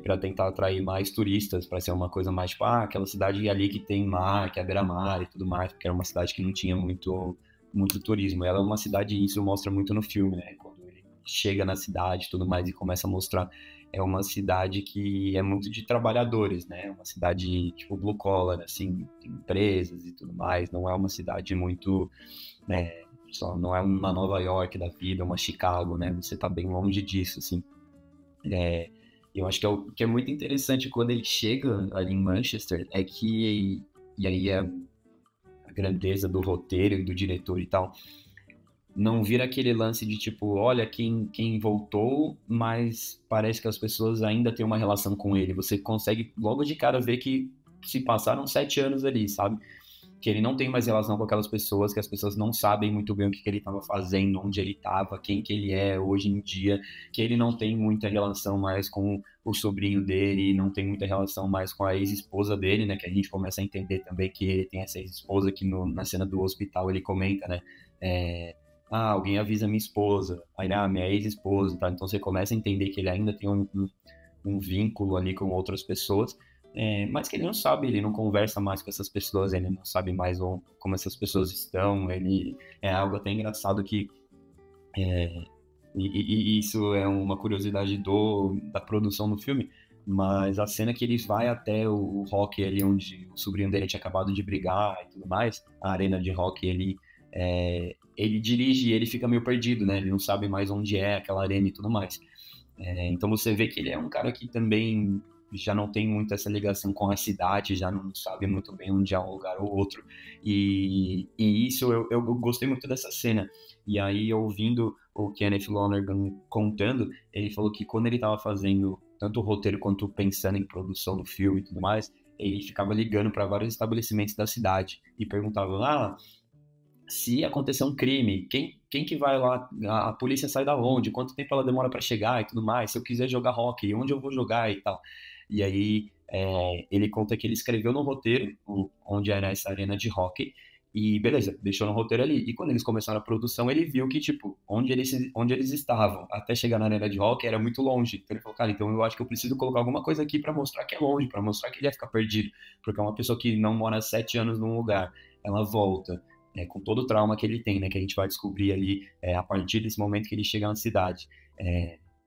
Speaker 4: para tentar atrair mais turistas, para ser uma coisa mais tipo, aquela cidade ali que tem mar, que é beira-mar e tudo mais, porque era uma cidade que não tinha muito turismo. Ela é uma cidade, e isso mostra muito no filme, né? Quando ele chega na cidade e tudo mais e começa a mostrar, é uma cidade que é muito de trabalhadores, né? É uma cidade tipo blue collar, assim, tem empresas e tudo mais. Não é uma cidade muito, né? Só não é uma Nova York da vida, uma Chicago, né? Você tá bem longe disso, assim. Eu acho que o que é muito interessante quando ele chega ali em Manchester é que, e aí é a grandeza do roteiro e do diretor e tal, não vira aquele lance de tipo, olha quem voltou, mas parece que as pessoas ainda têm uma relação com ele. Você consegue logo de cara ver que se passaram 7 anos ali, sabe? Que ele não tem mais relação com aquelas pessoas, que as pessoas não sabem muito bem o que ele estava fazendo, onde ele estava, quem que ele é hoje em dia, que ele não tem muita relação mais com o sobrinho dele, não tem muita relação mais com a ex-esposa dele, né, que a gente começa a entender também que ele tem essa ex-esposa que na cena do hospital ele comenta, né, alguém avisa minha esposa, aí, minha ex-esposa, tá? Então você começa a entender que ele ainda tem um vínculo ali com outras pessoas, mas que ele não sabe, ele não conversa mais com essas pessoas, ele não sabe mais como essas pessoas estão, ele é algo até engraçado que e isso é uma curiosidade da produção do filme, mas a cena que eles vai até o hockey ali onde o sobrinho dele tinha acabado de brigar e tudo mais, a arena de hockey ele dirige e ele fica meio perdido, né? Ele não sabe mais onde é aquela arena e tudo mais. Então você vê que ele é um cara que também já não tem muito essa ligação com a cidade, já não sabe muito bem onde é um lugar ou outro. E isso eu gostei muito dessa cena. E aí, ouvindo o Kenneth Lonergan contando, ele falou que quando ele estava fazendo tanto o roteiro quanto pensando em produção do filme e tudo mais, ele ficava ligando para vários estabelecimentos da cidade e perguntava, se acontecer um crime, quem que vai lá? A polícia sai da onde? Quanto tempo ela demora para chegar e tudo mais? Se eu quiser jogar hockey, onde eu vou jogar e tal? E aí ele conta que ele escreveu no roteiro onde era essa arena de hockey e beleza, deixou no roteiro ali. E quando eles começaram a produção, ele viu que, tipo, onde eles estavam até chegar na arena de hockey era muito longe. Então ele falou, cara, então eu acho que eu preciso colocar alguma coisa aqui para mostrar que é longe, para mostrar que ele ia ficar perdido. Porque é uma pessoa que não mora 7 anos num lugar, ela volta. Com todo o trauma que ele tem, né, que a gente vai descobrir ali a partir desse momento que ele chega na cidade.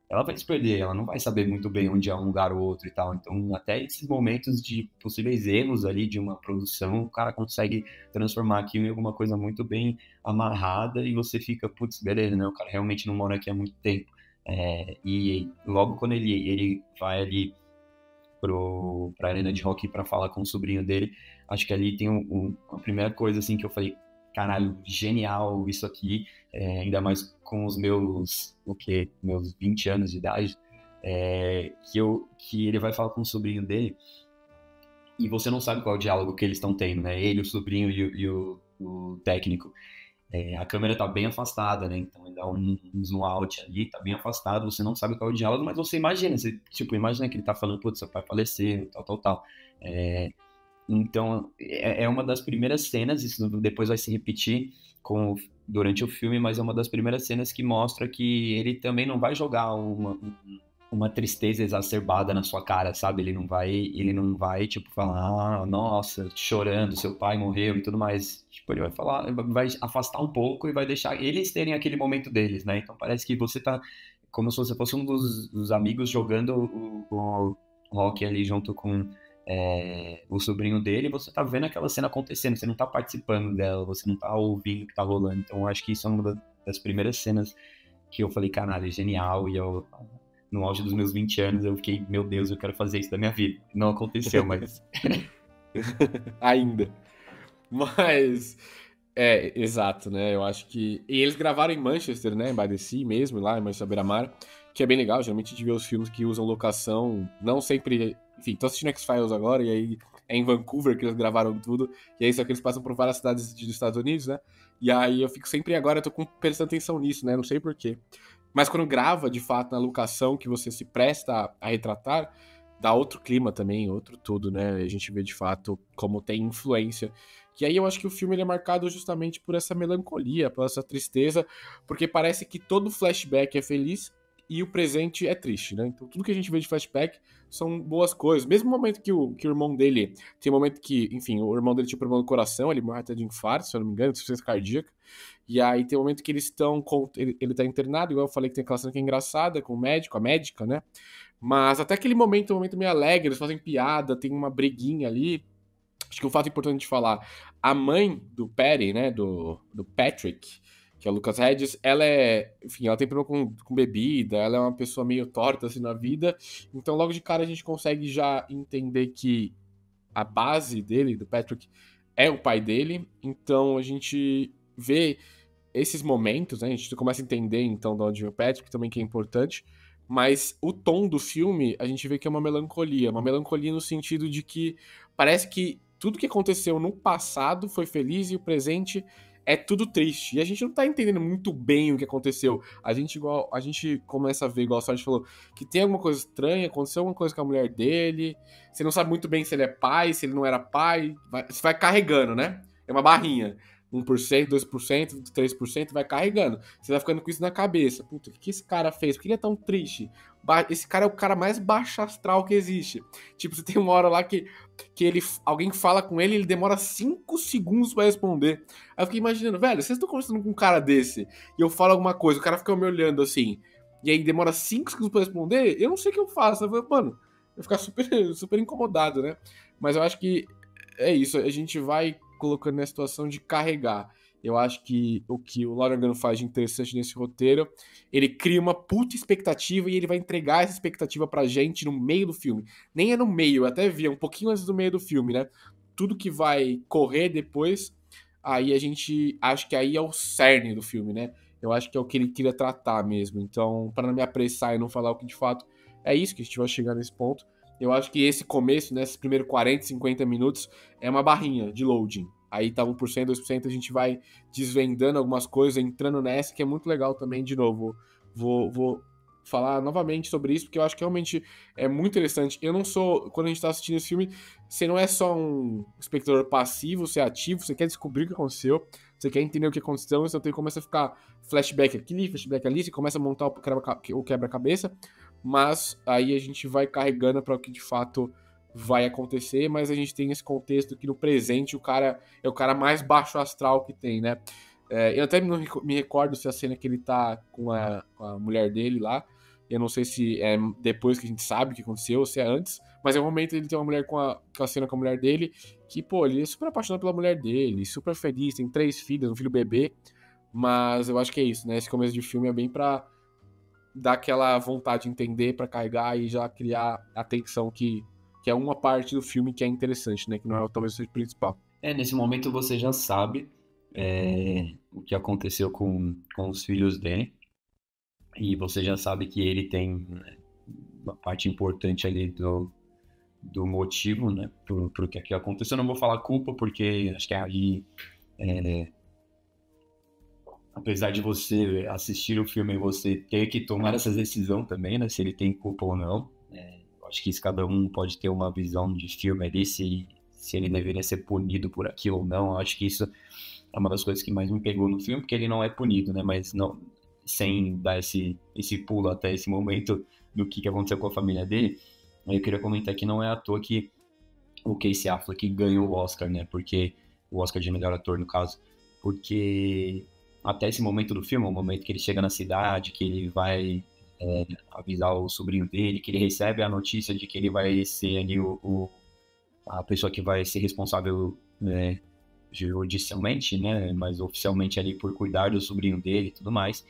Speaker 4: Ela vai se perder, ela não vai saber muito bem onde é um lugar ou outro e tal. Então, até esses momentos de possíveis erros ali de uma produção, o cara consegue transformar aquilo em alguma coisa muito bem amarrada e você fica, putz, beleza, né? O cara realmente não mora aqui há muito tempo. E logo quando ele vai ali pra arena de hockey para falar com o sobrinho dele, acho que ali tem a primeira coisa assim que eu falei, caralho, genial isso aqui, ainda mais com os meus 20 anos de idade, que ele vai falar com o sobrinho dele e você não sabe qual é o diálogo que eles estão tendo, né? Ele, o sobrinho e o técnico. A câmera tá bem afastada, né? Então ele dá um zoom out ali, tá bem afastado, você não sabe qual é o diálogo, mas você imagina, imagina que ele tá falando, putz, seu pai faleceu, tal. Então, é uma das primeiras cenas, isso depois vai se repetir durante o filme, mas é uma das primeiras cenas que mostra que ele também não vai jogar uma tristeza exacerbada na sua cara, sabe? Ele não vai tipo, falar, nossa, chorando, seu pai morreu e tudo mais. Tipo, ele vai falar, vai afastar um pouco e vai deixar eles terem aquele momento deles, né? Então parece que você tá como se você fosse um dos amigos jogando o hockey ali junto com o sobrinho dele, você tá vendo aquela cena acontecendo, você não tá participando dela, você não tá ouvindo o que tá rolando. Então eu acho que isso é uma das primeiras cenas que eu falei, caralho, é genial, e eu, no auge dos meus 20 anos, eu fiquei, meu Deus, eu quero fazer isso da minha vida. Não aconteceu, mas...
Speaker 1: Ainda. Mas... exato, né? Eu acho que... E eles gravaram em Manchester, né? Em by the Sea mesmo, lá em Manchester beira-mar, que é bem legal. Geralmente a gente vê os filmes que usam locação, não sempre... Enfim, tô assistindo X-Files agora, e aí é em Vancouver que eles gravaram tudo, e aí só que eles passam por várias cidades dos Estados Unidos, né? E aí eu fico sempre agora, eu tô prestando atenção nisso, né? Não sei porquê. Mas quando grava, de fato, na locação que você se presta a retratar, dá outro clima também, outro tudo, né? A gente vê, de fato, como tem influência. Que aí eu acho que o filme ele é marcado justamente por essa melancolia, por essa tristeza, porque parece que todo flashback é feliz e o presente é triste, né? Então tudo que a gente vê de flashback são boas coisas. Mesmo o momento que o irmão dele... Tem um momento que, enfim, o irmão dele tinha um problema no coração, ele morre até de infarto, se eu não me engano, insuficiência cardíaca. E aí tem um momento que eles estão... Ele tá internado, igual eu falei que tem aquela cena que é engraçada com o médico, a médica, né? Mas até aquele momento é um momento meio alegre, eles fazem piada, tem uma briguinha ali. Acho que um fato importante de falar, a mãe do Patty, né, do Patrick, que é o Lucas Hedges, ela é, enfim, ela tem problema com bebida, ela é uma pessoa meio torta assim na vida, então logo de cara a gente consegue já entender que a base dele, do Patrick, é o pai dele, então a gente vê esses momentos, né, a gente começa a entender então de onde vem o Patrick, também que é importante, mas o tom do filme a gente vê que é uma melancolia no sentido de que parece que tudo que aconteceu no passado foi feliz e o presente é tudo triste. E a gente não tá entendendo muito bem o que aconteceu. A gente começa a ver, igual a Sarge falou, que tem alguma coisa estranha, aconteceu alguma coisa com a mulher dele. Você não sabe muito bem se ele é pai, se ele não era pai. Você vai carregando, né? É uma barrinha. 1%, 2%, 3%, vai carregando. Você vai ficando com isso na cabeça. Puta, o que esse cara fez? Por que ele é tão triste? Esse cara é o cara mais baixo astral que existe. Tipo, você tem uma hora lá que alguém fala com ele e ele demora 5 segundos pra responder. Aí eu fiquei imaginando, velho, vocês estão conversando com um cara desse e eu falo alguma coisa, o cara fica me olhando assim, e aí demora 5 segundos pra responder, eu não sei o que eu faço. Eu falo, mano, eu vou ficar super, super incomodado, né? Mas eu acho que é isso, a gente vai colocando na situação de carregar. Eu acho que o Lonergan faz de interessante nesse roteiro, ele cria uma puta expectativa e ele vai entregar essa expectativa pra gente no meio do filme. Nem é no meio, eu até vi, um pouquinho antes do meio do filme, né? Tudo que vai correr depois, aí a gente acha que aí é o cerne do filme, né? Eu acho que é o que ele queria tratar mesmo. Então, para não me apressar e não falar o que de fato é isso, que a gente vai chegar nesse ponto. Eu acho que esse começo, né, esses primeiros 40, 50 minutos, é uma barrinha de loading. Aí tá 1%, 2%, a gente vai desvendando algumas coisas, entrando nessa, que é muito legal também, de novo. Vou falar novamente sobre isso, porque eu acho que realmente é muito interessante. Eu não sou, quando a gente tá assistindo esse filme, você não é só um espectador passivo, você é ativo, você quer descobrir o que aconteceu, você quer entender o que aconteceu, então começa a ficar flashback aqui, flashback ali, você começa a montar o quebra-cabeça, mas aí a gente vai carregando para o que de fato vai acontecer, mas a gente tem esse contexto que no presente o cara é o cara mais baixo astral que tem, né? Eu até não me recordo se a cena que ele tá com a mulher dele lá, eu não sei se é depois que a gente sabe o que aconteceu ou se é antes, mas é o momento ele tem uma mulher com a cena com a mulher dele, que, pô, ele é super apaixonado pela mulher dele, super feliz, tem 3 filhos, um filho bebê, mas eu acho que é isso, né? Esse começo de filme é bem pra dar aquela vontade de entender, pra carregar e já criar a tensão que é uma parte do filme que é interessante, né? Que não é talvez o principal.
Speaker 4: Nesse momento você já sabe o que aconteceu com os filhos dele. E você já sabe que ele tem, né, uma parte importante ali do motivo, né? Pro que aqui aconteceu. Eu não vou falar culpa, porque acho que ali... apesar de você assistir o filme e você ter que tomar essa decisão também, né? Se ele tem culpa ou não. Acho que isso, cada um pode ter uma visão de filme ali, se ele deveria ser punido por aquilo ou não. Acho que isso é uma das coisas que mais me pegou no filme, porque ele não é punido, né? Mas não, sem dar esse pulo até esse momento do que aconteceu com a família dele, eu queria comentar que não é à toa que o Casey Affleck ganhou o Oscar, né? Porque o Oscar de melhor ator, no caso. Porque até esse momento do filme, o momento que ele chega na cidade, que ele vai... avisar o sobrinho dele, que ele recebe a notícia de que ele vai ser ali a pessoa que vai ser responsável, né, judicialmente, né, mas oficialmente ali por cuidar do sobrinho dele e tudo mais.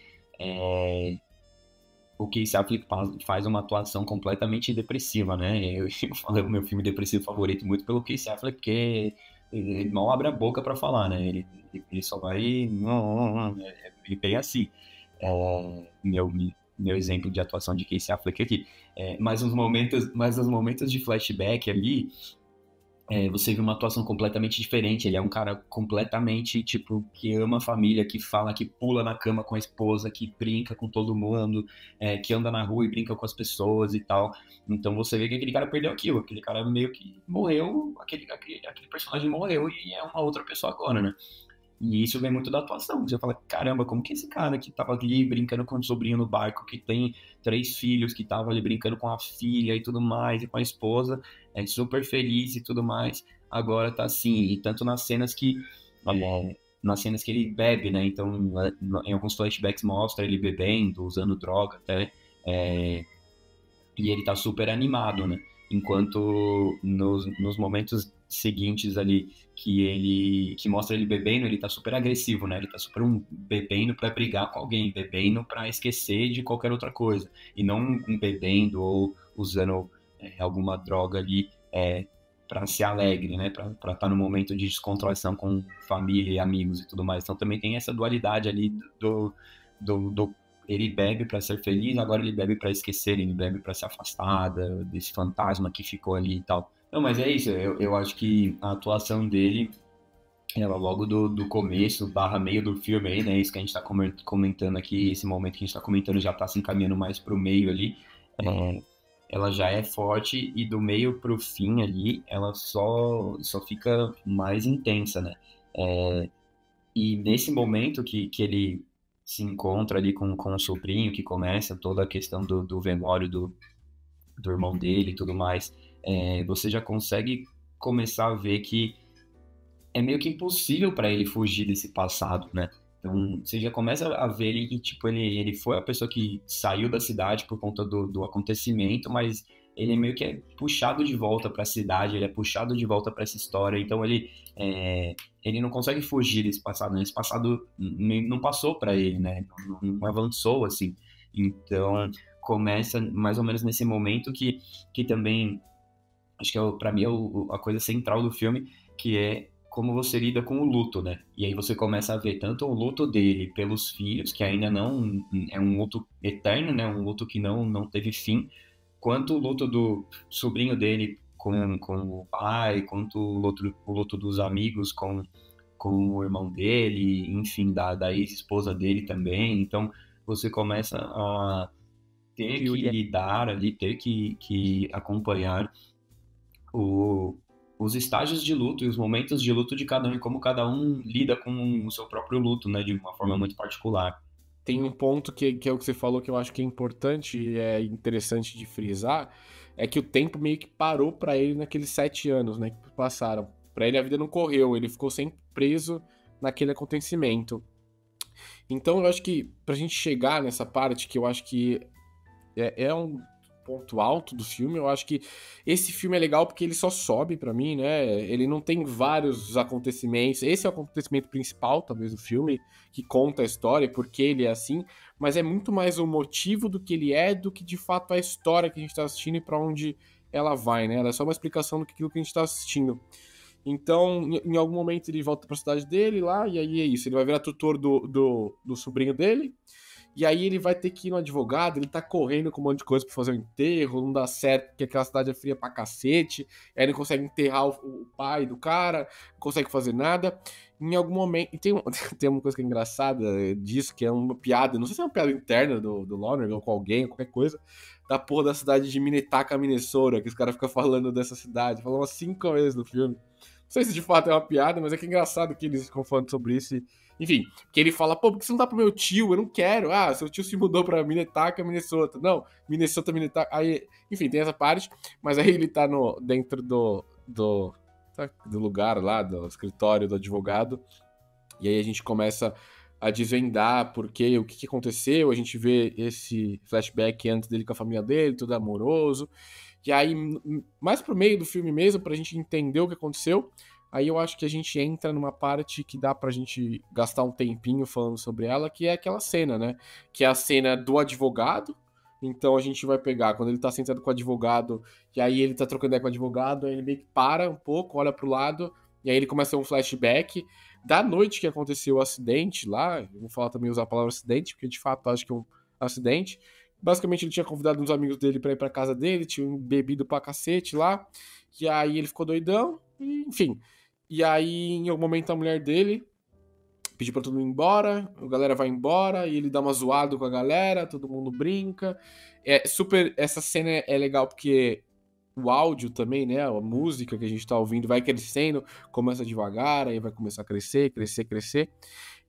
Speaker 4: O Casey Affleck faz uma atuação completamente depressiva, né? Eu falei o meu filme depressivo favorito muito pelo Casey Affleck, porque ele mal abre a boca pra falar, né? Ele só vai... Ele pega assim. Meu exemplo de atuação de Casey Affleck aqui. Mas os momentos de flashback ali, você vê uma atuação completamente diferente. Ele é um cara completamente, tipo, que ama a família, que fala, que pula na cama com a esposa, que brinca com todo mundo, que anda na rua e brinca com as pessoas e tal. Então você vê que aquele cara perdeu aquilo, aquele cara meio que morreu, aquele personagem morreu e é uma outra pessoa agora, né? E isso vem muito da atuação. Você fala, caramba, como que esse cara que tava ali brincando com o sobrinho no barco, que tem 3 filhos, que tava ali brincando com a filha e tudo mais, e com a esposa, é super feliz e tudo mais, agora tá assim. E tanto nas cenas que ele bebe, né? Então, em alguns flashbacks mostra ele bebendo, usando droga até, é, e ele tá super animado, né? Enquanto nos momentos seguintes ali que mostra ele bebendo, ele tá super agressivo, né? Ele tá super bebendo pra brigar com alguém, bebendo pra esquecer de qualquer outra coisa, e não bebendo ou usando alguma droga ali para ser alegre, né? Pra estar no momento de descontração com família e amigos e tudo mais. Então também tem essa dualidade ali do ele bebe para ser feliz, agora ele bebe para esquecer, ele bebe para se afastar desse fantasma que ficou ali e tal. Não, mas é isso, eu acho que a atuação dele, ela logo do começo, barra meio do filme aí, né, isso que a gente tá comentando aqui, esse momento que a gente tá comentando já tá se encaminhando mais pro meio ali, ela já é forte e do meio pro fim ali, ela só fica mais intensa, né? E nesse momento que ele se encontra ali com o sobrinho, que começa toda a questão do velório do irmão dele e tudo mais, você já consegue começar a ver que é meio que impossível para ele fugir desse passado, né? Então, você já começa a ver ele que, tipo, ele foi a pessoa que saiu da cidade por conta do acontecimento, mas ele meio que é puxado de volta para a cidade, ele é puxado de volta para essa história, então ele não consegue fugir desse passado, né? Esse passado não passou para ele, né? Não avançou, assim. Então, começa mais ou menos nesse momento que também, acho que para mim é a coisa central do filme, que é como você lida com o luto, né? E aí você começa a ver tanto o luto dele pelos filhos, que ainda não é um luto eterno, né? Um luto que não teve fim, quanto o luto do sobrinho dele com o pai, quanto o luto dos amigos com o irmão dele, enfim, da ex-esposa dele também. Então você começa a ter que lidar ali, ter que acompanhar os estágios de luto e os momentos de luto de cada um e como cada um lida com o seu próprio luto, né, de uma forma muito particular.
Speaker 1: Tem um ponto que é o que você falou que eu acho que é importante e é interessante de frisar, é que o tempo meio que parou pra ele naqueles 7 anos, né, que passaram. Pra ele a vida não correu, ele ficou sempre preso naquele acontecimento. Então eu acho que pra gente chegar nessa parte, que eu acho que é um ponto alto do filme, eu acho que esse filme é legal porque ele só sobe pra mim, né? Ele não tem vários acontecimentos. Esse é o acontecimento principal, talvez, do filme, que conta a história, porque ele é assim, mas é muito mais o motivo do que ele é do que de fato a história que a gente tá assistindo e pra onde ela vai, né? Ela é só uma explicação do que aquilo que a gente tá assistindo. Então, em algum momento ele volta pra cidade dele lá, e aí é isso. Ele vai virar tutor do sobrinho dele. E aí ele vai ter que ir no advogado, ele tá correndo com um monte de coisa pra fazer o enterro, não dá certo, porque aquela cidade é fria pra cacete, aí ele não consegue enterrar o pai do cara, não consegue fazer nada. Em algum momento. E tem uma coisa que é engraçada disso, que é uma piada, não sei se é uma piada interna do Lonergan ou com alguém, qualquer coisa, da porra da cidade de Minnetonka, Minnesota, que os caras ficam falando dessa cidade, falam umas 5 vezes no filme. Não sei se de fato é uma piada, mas é que é engraçado que eles ficam falando sobre isso. Enfim, que ele fala, pô, por que você não dá pro meu tio? Eu não quero. Ah, seu tio se mudou pra Minnetonka, Minnesota. Não, Minnesota, Minnetonka. Aí, enfim, tem essa parte, mas aí ele tá dentro do lugar lá, do escritório do advogado, e aí a gente começa a desvendar o que aconteceu, a gente vê esse flashback antes dele com a família dele, tudo amoroso, e aí, mais pro meio do filme mesmo, pra gente entender o que aconteceu, aí eu acho que a gente entra numa parte que dá pra gente gastar um tempinho falando sobre ela, que é aquela cena, né? Que é a cena do advogado. Então a gente vai pegar, quando ele tá sentado com o advogado, e aí ele tá trocando ideia com o advogado, aí ele meio que para um pouco, olha pro lado, e aí ele começa um flashback da noite que aconteceu o acidente lá. Eu vou falar também, usar a palavra acidente, porque de fato acho que é um acidente. Basicamente ele tinha convidado uns amigos dele pra ir pra casa dele, tinha bebido pra cacete lá, e aí ele ficou doidão, Enfim. E aí, em algum momento, a mulher dele pediu pra todo mundo ir embora, a galera vai embora, e ele dá uma zoada com a galera, todo mundo brinca. Essa cena é legal porque o áudio também, né, a música que a gente tá ouvindo vai crescendo, começa devagar, aí vai começar a crescer, crescer, crescer.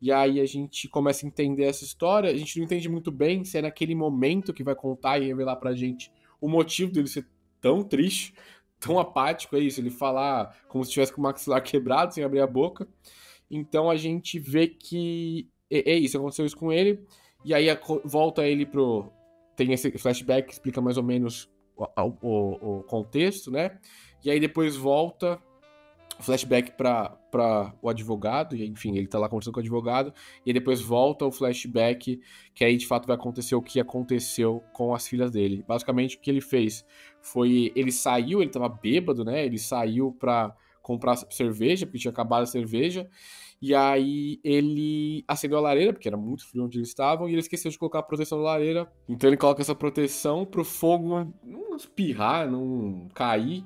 Speaker 1: E aí a gente começa a entender essa história, a gente não entende muito bem se é naquele momento que vai contar e revelar pra gente o motivo dele ser tão triste, tão apático, é isso, ele falar como se tivesse com o maxilar quebrado, sem abrir a boca. Então a gente vê que é isso, aconteceu isso com ele, e aí volta ele pro... Tem esse flashback que explica mais ou menos o contexto, né? E aí depois volta flashback pra o advogado, e enfim, ele tá lá conversando com o advogado, e aí depois volta o flashback, que aí de fato vai acontecer o que aconteceu com as filhas dele. Basicamente o que ele fez foi, ele saiu, ele tava bêbado, né? Ele saiu pra comprar cerveja, porque tinha acabado a cerveja, e aí ele acendeu a lareira, porque era muito frio onde eles estavam, e ele esqueceu de colocar a proteção na lareira. Então ele coloca essa proteção pro fogo não espirrar, não cair,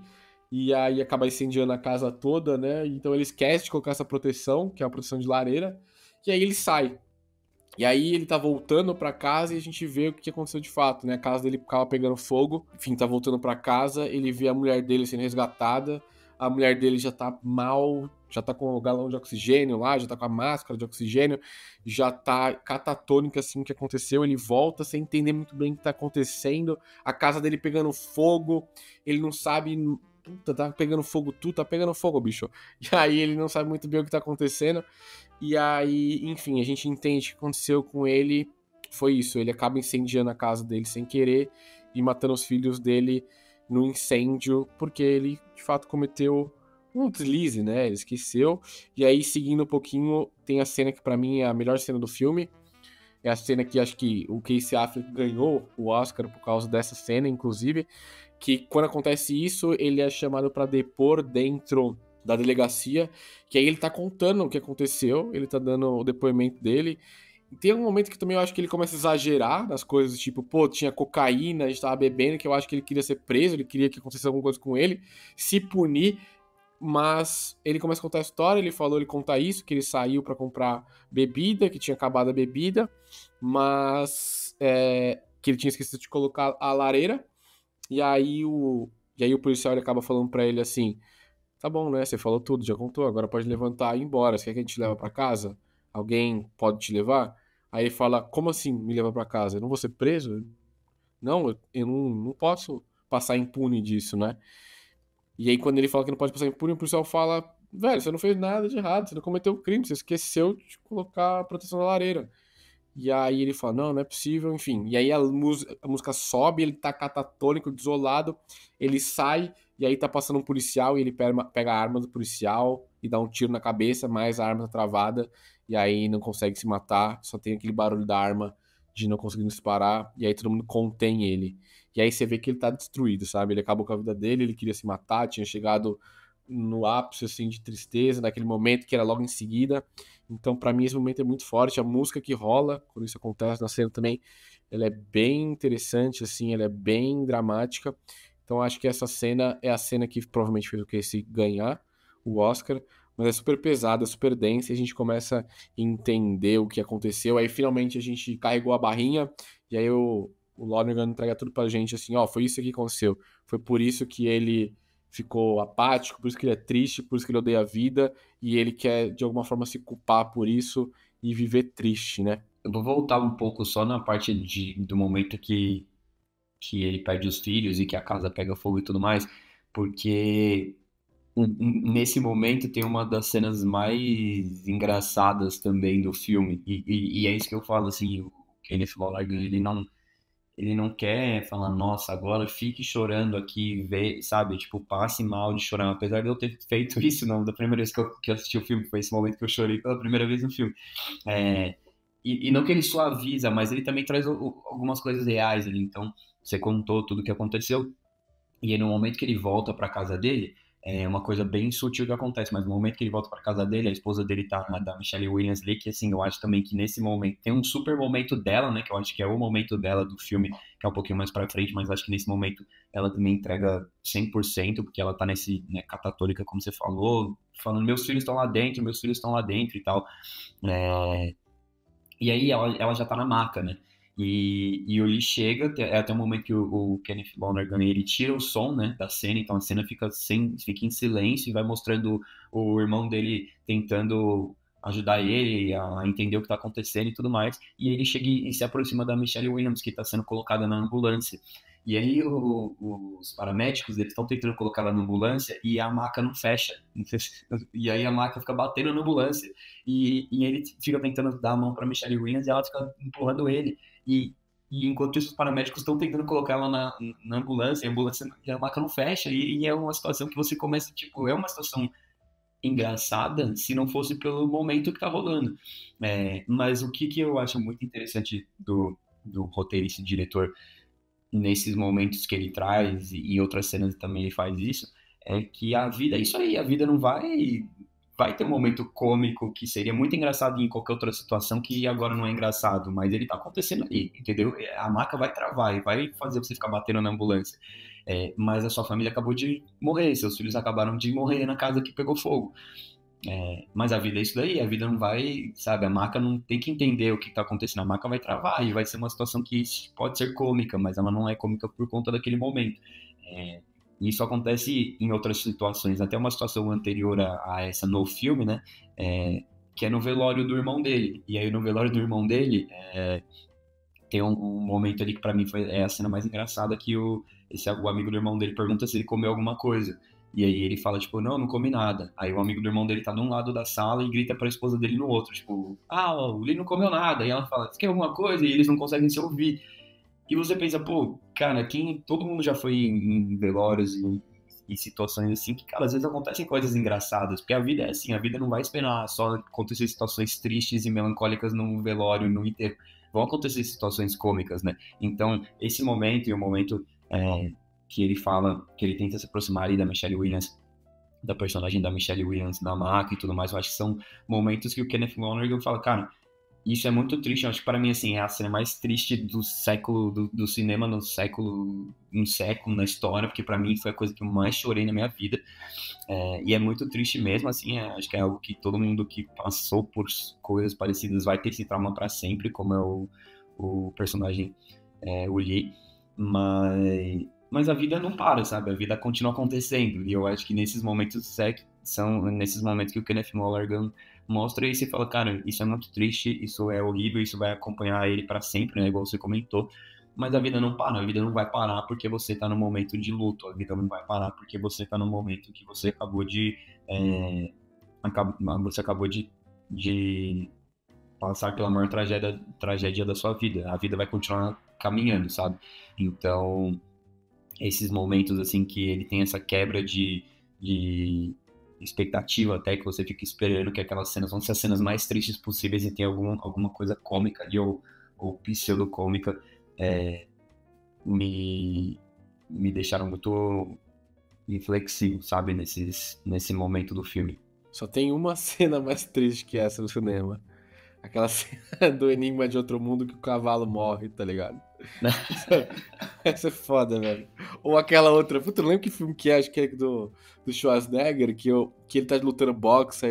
Speaker 1: e aí acaba incendiando a casa toda, né? Então ele esquece de colocar essa proteção, que é a proteção de lareira, e aí ele sai. E aí ele tá voltando pra casa e a gente vê o que aconteceu de fato, né? A casa dele ficava pegando fogo, enfim, tá voltando pra casa, ele vê a mulher dele sendo resgatada, a mulher dele já tá mal, já tá com o galão de oxigênio lá, já tá com a máscara de oxigênio, já tá catatônica assim o que aconteceu, ele volta sem entender muito bem o que tá acontecendo, a casa dele pegando fogo, ele não sabe, puta, tá pegando fogo tudo, tá pegando fogo, bicho. E aí ele não sabe muito bem o que tá acontecendo, e aí, enfim, a gente entende o que aconteceu com ele, foi isso, ele acaba incendiando a casa dele sem querer e matando os filhos dele no incêndio, porque ele, de fato, cometeu um deslize, né? Ele esqueceu. E aí, seguindo um pouquinho, tem a cena que pra mim é a melhor cena do filme. É a cena que acho que o Casey Affleck ganhou o Oscar por causa dessa cena, inclusive. Que quando acontece isso, ele é chamado pra depor dentro da delegacia. Que aí ele tá contando o que aconteceu, ele tá dando o depoimento dele. Tem um momento que também eu acho que ele começa a exagerar nas coisas, tipo, pô, tinha cocaína, a gente tava bebendo, que eu acho que ele queria ser preso, ele queria que acontecesse alguma coisa com ele, se punir, mas ele começa a contar a história, ele falou, ele conta isso, que ele saiu pra comprar bebida, que tinha acabado a bebida, mas que ele tinha esquecido de colocar a lareira, e aí o policial ele acaba falando pra ele assim, tá bom, né, você falou tudo, já contou, agora pode levantar e ir embora, você quer que a gente leve pra casa? Alguém pode te levar? Aí ele fala, como assim me levar pra casa? Eu não vou ser preso? Não, eu não posso passar impune disso, né? E aí quando ele fala que não pode passar impune, o policial fala, velho, você não fez nada de errado, você não cometeu crime, você esqueceu de colocar a proteção na lareira. E aí ele fala, não é possível, enfim. E aí a música sobe, ele tá catatônico, desolado, ele sai, e aí tá passando um policial, e ele pega a arma do policial e dá um tiro na cabeça, mas a arma tá travada, e aí não consegue se matar, só tem aquele barulho da arma de não conseguindo disparar, e aí todo mundo contém ele. E aí você vê que ele tá destruído, sabe? Ele acabou com a vida dele, ele queria se matar, tinha chegado no ápice, assim, de tristeza, naquele momento que era logo em seguida. Então, pra mim, esse momento é muito forte. A música que rola, quando isso acontece na cena também, ela é bem interessante, assim, ela é bem dramática. Então, acho que essa cena é a cena que provavelmente fez o Casey ganhar o Oscar, mas é super pesada, super densa, e a gente começa a entender o que aconteceu. Aí, finalmente, a gente carregou a barrinha, e aí o Lonergan entrega tudo pra gente, assim, ó, foi isso que aconteceu. Foi por isso que ele ficou apático, por isso que ele é triste, por isso que ele odeia a vida, e ele quer, de alguma forma, se culpar por isso e viver triste, né?
Speaker 4: Eu vou voltar um pouco só na parte do momento que ele perde os filhos e que a casa pega fogo e tudo mais, porque nesse momento tem uma das cenas mais engraçadas também do filme, e é isso que eu falo, assim, o Kenneth Lonergan, ele não quer falar, nossa, agora fique chorando aqui, vê, sabe, tipo, passe mal de chorar, apesar de eu ter feito isso, não, da primeira vez que eu assisti o filme, foi esse momento que eu chorei pela primeira vez no filme, e não que ele suaviza, mas ele também traz algumas coisas reais ali, então, você contou tudo o que aconteceu, e aí no momento que ele volta pra casa dele, É uma coisa bem sutil que acontece, mas no momento que ele volta pra casa dele, a esposa dele tá da Michelle Williams ali, que assim, eu acho também que nesse momento, tem um super momento dela, né, que eu acho que é o momento dela do filme, que é um pouquinho mais pra frente, mas acho que nesse momento ela também entrega 100%, porque ela tá nesse, né, catatônica, como você falou, falando, meus filhos estão lá dentro, meus filhos estão lá dentro e tal. É, e aí ela já tá na maca, né? E o Lee chega, até o momento que o Kenneth Lonergan, ele tira o som, né, da cena, então a cena fica em silêncio e vai mostrando o irmão dele tentando ajudar ele a entender o que tá acontecendo e tudo mais. E ele chega e se aproxima da Michelle Williams, que tá sendo colocada na ambulância. E aí os paramédicos, eles estão tentando colocar ela na ambulância e a maca não fecha. E aí a maca fica batendo na ambulância. E ele fica tentando dar a mão pra Michelle Williams e ela fica empurrando ele. E, e enquanto isso, os paramédicos estão tentando colocar ela na ambulância, e a maca não fecha. E é uma situação que você começa, tipo, é uma situação engraçada se não fosse pelo momento que tá rolando. Mas o que eu acho muito interessante do roteirista e diretor nesses momentos que ele traz, e em outras cenas também ele faz isso, é que a vida é isso aí, a vida não vai ter um momento cômico que seria muito engraçado em qualquer outra situação que agora não é engraçado, mas ele tá acontecendo ali, entendeu? A maca vai travar e vai fazer você ficar batendo na ambulância. Mas a sua família acabou de morrer, seus filhos acabaram de morrer na casa que pegou fogo. Mas a vida é isso daí, a vida não vai, sabe, a maca não tem que entender o que tá acontecendo, a maca vai travar e vai ser uma situação que pode ser cômica, mas ela não é cômica por conta daquele momento. E isso acontece em outras situações, até uma situação anterior a essa no filme, né, que é no velório do irmão dele, e aí no velório do irmão dele, tem um momento ali que pra mim é a cena mais engraçada, que o amigo do irmão dele pergunta se ele comeu alguma coisa. E aí ele fala, tipo, não comi nada. Aí o amigo do irmão dele tá num lado da sala e grita pra esposa dele no outro, tipo, o Lee não comeu nada. E ela fala, você quer alguma coisa? E eles não conseguem se ouvir. E você pensa, pô, cara, todo mundo já foi em velórios e situações assim, que, cara, às vezes acontecem coisas engraçadas, porque a vida é assim, a vida não vai esperar só acontecer situações tristes e melancólicas num velório, no enterro. Vão acontecer situações cômicas, né? Então, esse momento e o momento que ele fala, que ele tenta se aproximar ali da Michelle Williams, da personagem da Michelle Williams, da maca e tudo mais, eu acho que são momentos que o Kenneth Lonergan fala, cara, isso é muito triste, eu acho que para mim, assim, é a cena mais triste do século, do cinema no século, na história, porque para mim foi a coisa que eu mais chorei na minha vida, e é muito triste mesmo, assim, acho que é algo que todo mundo que passou por coisas parecidas vai ter esse trauma para sempre, como é o personagem, o Lee, mas a vida não para, sabe? A vida continua acontecendo. E eu acho que nesses momentos são nesses momentos que o Kenneth Lonergan mostra e você fala, cara, isso é muito triste, isso é horrível, isso vai acompanhar ele para sempre, né? Igual você comentou. Mas a vida não para, a vida não vai parar porque você tá num momento de luto, a vida não vai parar porque você tá num momento que você acabou de de passar pela maior tragédia da sua vida. A vida vai continuar caminhando, sabe? Então, esses momentos assim que ele tem essa quebra de expectativa, até que você fica esperando que aquelas cenas vão ser as cenas mais tristes possíveis e tem alguma coisa cômica ali, ou pseudo-cômica, me deixaram muito reflexivo, sabe, nesse momento do filme.
Speaker 1: Só tem uma cena mais triste que essa no cinema. Aquela cena do Enigma de Outro Mundo que o cavalo morre, tá ligado? Essa é foda, velho. Ou aquela outra. Puta, eu não lembro que filme que é, acho que é do Schwarzenegger, que ele tá lutando boxe,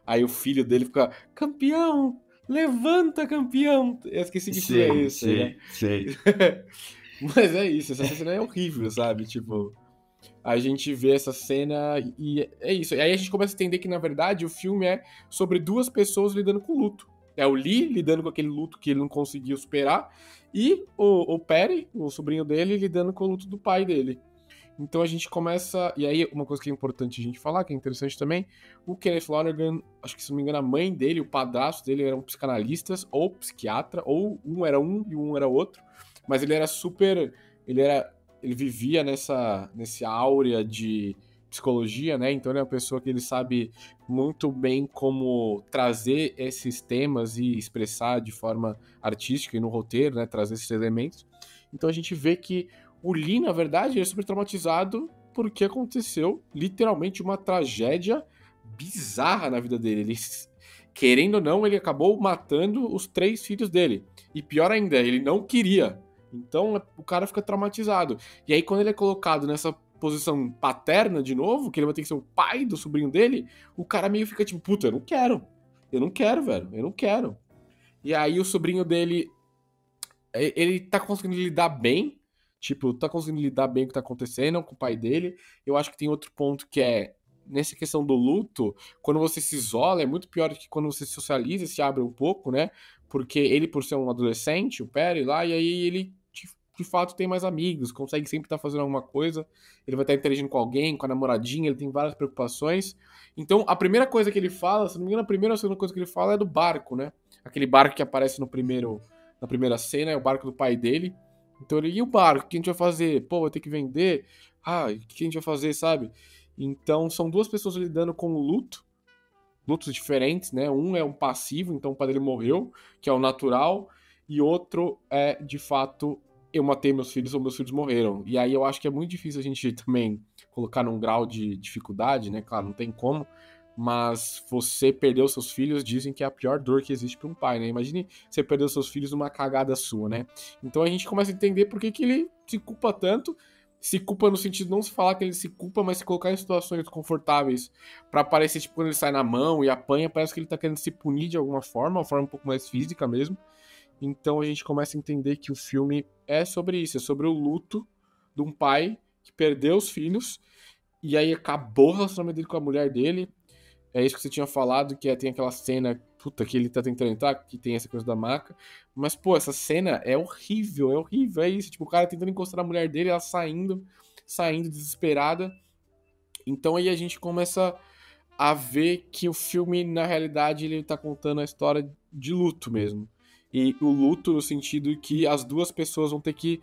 Speaker 1: aí o filho dele fica, campeão! Levanta, campeão! Eu esqueci que filme é esse, né?
Speaker 4: Sei.
Speaker 1: Mas é isso, essa cena é horrível, sabe? Tipo, a gente vê essa cena e é isso. E aí a gente começa a entender que, na verdade, o filme é sobre duas pessoas lidando com luto. É o Lee lidando com aquele luto que ele não conseguiu superar e o Perry, o sobrinho dele, lidando com o luto do pai dele. Então a gente começa... E aí, uma coisa que é importante a gente falar, que é interessante também, o Kenneth Lonergan, acho que se não me engano, a mãe dele, o padrasto dele eram psicanalistas ou psiquiatra, ou um era um e um era outro, mas ele era super... Ele vivia nessa áurea de psicologia, né? Então ele é uma pessoa que ele sabe muito bem como trazer esses temas e expressar de forma artística e no roteiro, né? Trazer esses elementos. Então a gente vê que o Lee, na verdade, ele é super traumatizado porque aconteceu literalmente uma tragédia bizarra na vida dele. Ele, querendo ou não, ele acabou matando os 3 filhos dele. E pior ainda, ele não queria. Então o cara fica traumatizado. E aí quando ele é colocado nessa posição paterna de novo, que ele vai ter que ser o pai do sobrinho dele, o cara meio fica tipo, puta, eu não quero, velho, eu não quero. E aí o sobrinho dele, ele tá conseguindo lidar bem, tipo, tá conseguindo lidar bem com o que tá acontecendo com o pai dele. Eu acho que tem outro ponto que é, nessa questão do luto, quando você se isola, é muito pior do que quando você se socializa e se abre um pouco, né? Porque ele, por ser um adolescente, o Perry lá, e aí ele de fato tem mais amigos, consegue sempre estar fazendo alguma coisa, ele vai estar interagindo com alguém, com a namoradinha, ele tem várias preocupações. Então, a primeira coisa que ele fala, se não me engano, a primeira ou a segunda coisa que ele fala é do barco, né? Aquele barco que aparece na primeira cena, é o barco do pai dele. Então ele, e o barco? O que a gente vai fazer? Pô, vai ter que vender? Ah, o que a gente vai fazer, sabe? Então, são 2 pessoas lidando com o lutos diferentes, né? Um é um passivo, então o pai dele morreu, que é o natural, e outro é, de fato, eu matei meus filhos ou meus filhos morreram. E aí eu acho que é muito difícil a gente também colocar num grau de dificuldade, né? Claro, não tem como, mas você perder os seus filhos, dizem que é a pior dor que existe para um pai, né? Imagine você perder os seus filhos numa cagada sua, né? Então a gente começa a entender por que ele se culpa tanto. Se culpa no sentido de não se falar que ele se culpa, mas se colocar em situações desconfortáveis pra parecer, tipo, quando ele sai na mão e apanha, parece que ele tá querendo se punir de alguma forma, uma forma um pouco mais física mesmo. Então a gente começa a entender que o filme é sobre isso, é sobre o luto de um pai que perdeu os filhos e aí acabou o relacionamento dele com a mulher dele. É isso que você tinha falado, que tem aquela cena, puta, que ele tá tentando entrar, que tem essa coisa da maca. Mas, pô, essa cena é horrível, é isso. Tipo, o cara tentando encostar na mulher dele, ela saindo desesperada. Então aí a gente começa a ver que o filme, na realidade, ele tá contando a história de luto mesmo. E o luto no sentido que as 2 pessoas vão ter que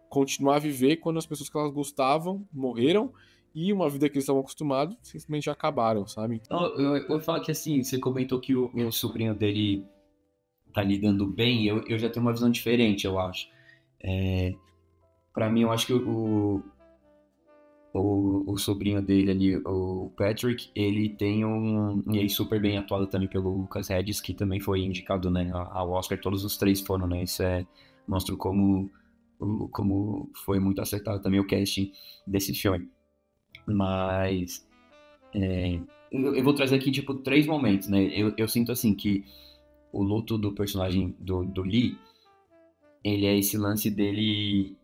Speaker 1: continuar a viver quando as pessoas que elas gostavam morreram e uma vida que eles estavam acostumados simplesmente acabaram, sabe?
Speaker 4: Não, eu falo que assim, você comentou que o meu sobrinho dele tá lidando bem, eu já tenho uma visão diferente, eu acho. Pra mim, eu acho que o sobrinho dele ali, o Patrick, ele tem e aí super bem atuado também pelo Lucas Hedges, que também foi indicado, né, ao Oscar, todos os 3 foram, né, isso mostra como foi muito acertado também o casting desse filme. Mas eu vou trazer aqui, tipo, 3 momentos, né, eu sinto assim que o luto do personagem do Lee, ele é esse lance dele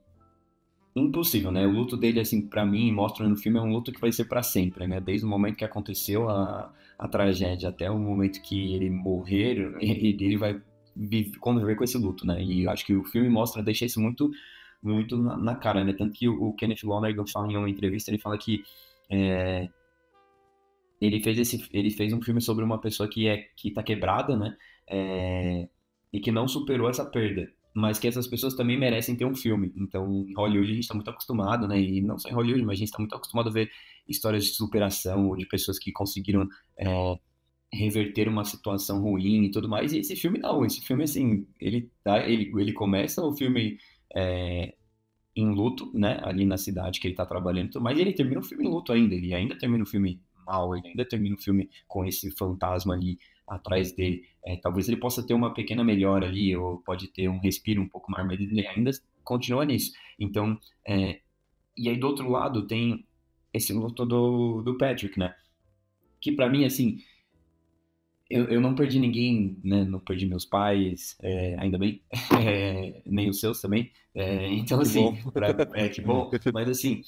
Speaker 4: impossível, né? O luto dele, assim, pra mim, mostra no filme, é um luto que vai ser pra sempre, né? Desde o momento que aconteceu a tragédia até o momento que ele morrer, ele vai conviver com esse luto, né? E eu acho que o filme deixa isso muito, muito na cara, né? Tanto que o Kenneth Lonergan fala em uma entrevista, ele fala que ele fez um filme sobre uma pessoa que tá quebrada, né? E que não superou essa perda, mas que essas pessoas também merecem ter um filme. Então, em Hollywood a gente está muito acostumado, né? E não só em Hollywood, mas a gente está muito acostumado a ver histórias de superação ou de pessoas que conseguiram reverter uma situação ruim e tudo mais. E esse filme não, esse filme assim, ele começa o filme em luto, né? Ali na cidade que ele está trabalhando, mas ele termina o filme em luto ainda. Ele ainda termina o filme mal, ele ainda termina o filme com esse fantasma ali atrás dele. Talvez ele possa ter uma pequena melhora ali, ou pode ter um respiro um pouco mais, mas ele ainda continua nisso. Então, e aí do outro lado tem esse luto do Patrick, né? Que pra mim, assim, eu não perdi ninguém, né? Não perdi meus pais, ainda bem, nem os seus também. Então, assim, que bom, mas assim,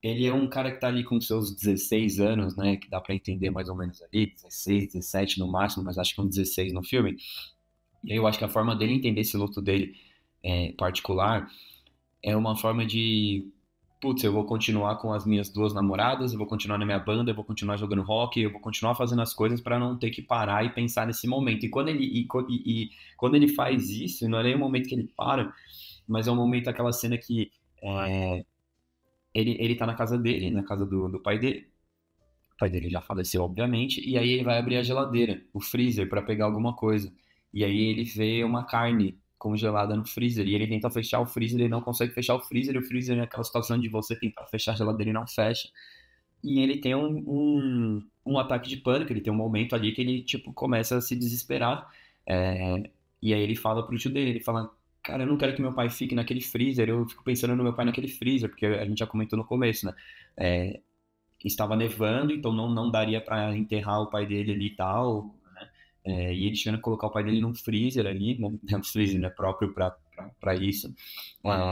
Speaker 4: ele é um cara que tá ali com seus 16 anos, né? Que dá pra entender mais ou menos ali, 16, 17 no máximo, mas acho que uns 16 no filme. E aí eu acho que a forma dele entender esse luto dele particular é uma forma de, putz, eu vou continuar com as minhas 2 namoradas, eu vou continuar na minha banda, eu vou continuar jogando rock, eu vou continuar fazendo as coisas pra não ter que parar e pensar nesse momento. E quando ele faz isso, não é nem o momento que ele para, mas é o momento, aquela cena que ele tá na casa dele, na casa do pai dele. O pai dele já faleceu, obviamente, e aí ele vai abrir a geladeira, o freezer, pra pegar alguma coisa. E aí ele vê uma carne congelada no freezer, e ele tenta fechar o freezer, ele não consegue fechar o freezer é aquela situação de você tentar fechar a geladeira e não fecha, e ele tem um ataque de pânico, ele tem um momento ali que ele, tipo, começa a se desesperar, e aí ele fala pro tio dele, ele fala, cara, eu não quero que meu pai fique naquele freezer, eu fico pensando no meu pai naquele freezer, porque a gente já comentou no começo, né, estava nevando, então não daria para enterrar o pai dele ali e tal, né? E eles tiveram que colocar o pai dele num freezer ali, né? Um freezer, né, próprio para isso,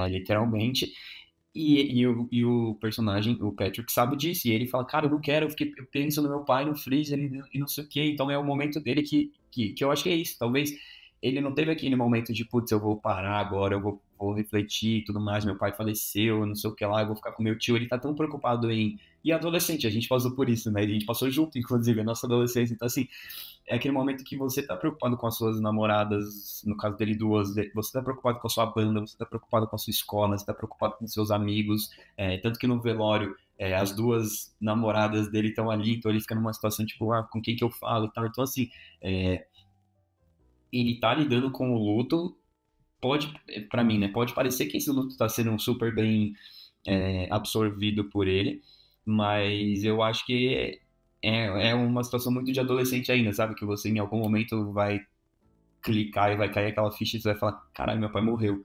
Speaker 4: literalmente. E o personagem, o Patrick, sabe disso, e ele fala, cara, eu não quero, eu penso no meu pai no freezer e não sei o quê, então é o momento dele que eu acho que é isso, talvez ele não teve aquele momento de, putz, eu vou parar agora, eu vou refletir e tudo mais, meu pai faleceu, não sei o que lá, eu vou ficar com meu tio, ele tá tão preocupado em... E adolescente, a gente passou por isso, né, a gente passou junto, inclusive, a nossa adolescência, então assim, é aquele momento que você tá preocupado com as suas namoradas, no caso dele duas, você tá preocupado com a sua banda, você tá preocupado com a sua escola, você tá preocupado com seus amigos, tanto que no velório, as duas namoradas dele estão ali, então ele fica numa situação tipo, com quem que eu falo e tal, então assim, ele tá lidando com o luto, pra mim, né, pode parecer que esse luto tá sendo super bem absorvido por ele, mas eu acho que é uma situação muito de adolescente ainda, sabe? Que você em algum momento vai clicar e vai cair aquela ficha e você vai falar, caralho, meu pai morreu.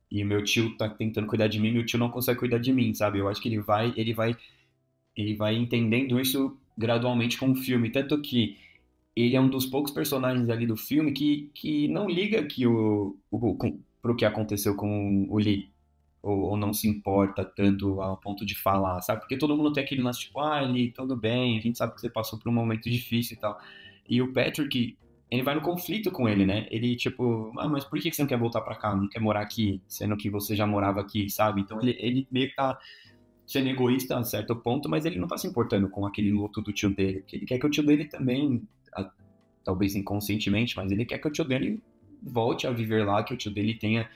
Speaker 4: E meu tio tá tentando cuidar de mim, meu tio não consegue cuidar de mim, sabe? Eu acho que ele vai entendendo isso gradualmente com o filme. Tanto que ele é um dos poucos personagens ali do filme que não liga pro que aconteceu com o Lee. Ou não se importa tanto ao ponto de falar, sabe? Porque todo mundo tem aquele lance, tipo, Lee, tudo bem, a gente sabe que você passou por um momento difícil e tal. E o Patrick, ele vai no conflito com ele, né? Ele, tipo, mas por que você não quer voltar pra cá? Não quer morar aqui, sendo que você já morava aqui, sabe? Então ele meio que tá sendo egoísta a certo ponto, mas ele não tá se importando com aquele luto do tio dele. Porque ele quer que o tio dele também, talvez inconscientemente, mas ele quer que o tio dele volte a viver lá, que o tio dele tenha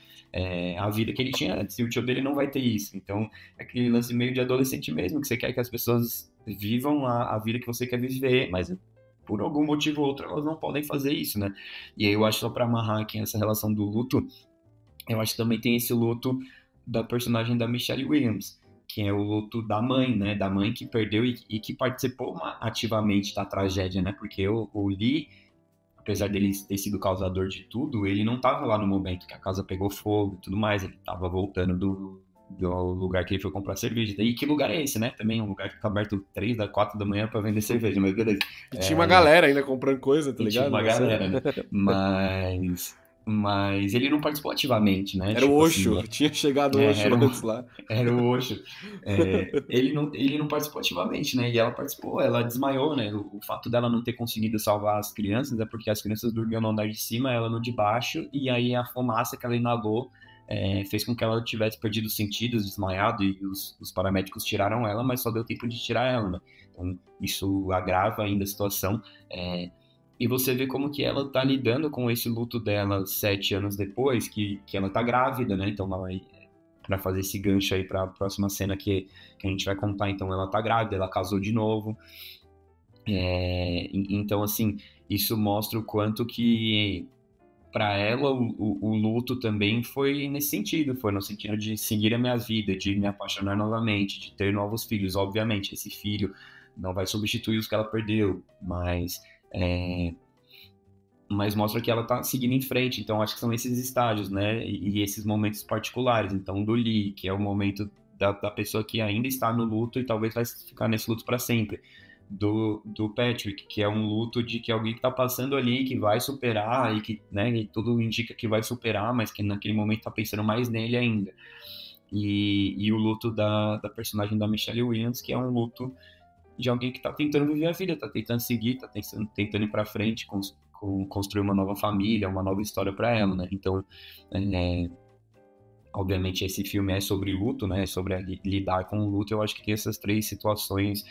Speaker 4: a vida que ele tinha antes, e o tio dele não vai ter isso. Então, é aquele lance meio de adolescente mesmo, que você quer que as pessoas vivam a vida que você quer viver, mas por algum motivo ou outro elas não podem fazer isso, né? E aí eu acho, só pra amarrar aqui essa relação do luto, eu acho que também tem esse luto da personagem da Michelle Williams, que é o luto da mãe, né? Da mãe que perdeu e que participou ativamente da tragédia, né? Porque o Lee, apesar dele ter sido causador de tudo, ele não estava lá no momento que a casa pegou fogo e tudo mais, ele estava voltando do lugar que ele foi comprar cerveja. E que lugar é esse, né? Também é um lugar que fica aberto 3 da 4 da manhã para vender cerveja, mas beleza.
Speaker 1: E tinha uma galera ainda comprando coisa, tá ligado?
Speaker 4: Tinha uma galera, né? Mas ele não participou ativamente, né?
Speaker 1: Era
Speaker 4: tipo
Speaker 1: o Osho,
Speaker 4: assim,
Speaker 1: tinha chegado o Osho antes lá.
Speaker 4: Era o Osho. Ele não participou ativamente, né? E ela participou, ela desmaiou, né? O fato dela não ter conseguido salvar as crianças é porque as crianças dormiam no andar de cima, ela no de baixo, e aí a fumaça que ela inalou fez com que ela tivesse perdido os sentidos, desmaiado, e os paramédicos tiraram ela, mas só deu tempo de tirar ela, né? Então isso agrava ainda a situação. E você vê como que ela tá lidando com esse luto dela 7 anos depois, que ela tá grávida, né? Então, pra fazer esse gancho aí pra próxima cena que a gente vai contar, então ela tá grávida, ela casou de novo. Então, assim, isso mostra o quanto que para ela o luto também foi nesse sentido, foi no sentido de seguir a minha vida, de me apaixonar novamente, de ter novos filhos. Obviamente, esse filho não vai substituir os que ela perdeu, mas mostra que ela tá seguindo em frente. Então acho que são esses estágios, né, e esses momentos particulares. Então do Lee, que é o momento da pessoa que ainda está no luto e talvez vai ficar nesse luto para sempre. Do Patrick, que é um luto de que alguém que tá passando ali, que vai superar e que, né, e tudo indica que vai superar, mas que naquele momento tá pensando mais nele ainda. E o luto da personagem da Michelle Williams, que é um luto de alguém que tá tentando viver a vida, tá tentando seguir, tá tentando ir pra frente, construir uma nova família, uma nova história para ela, né? Então, obviamente esse filme é sobre luto, né? Sobre lidar com o luto. Eu acho que tem essas 3 situações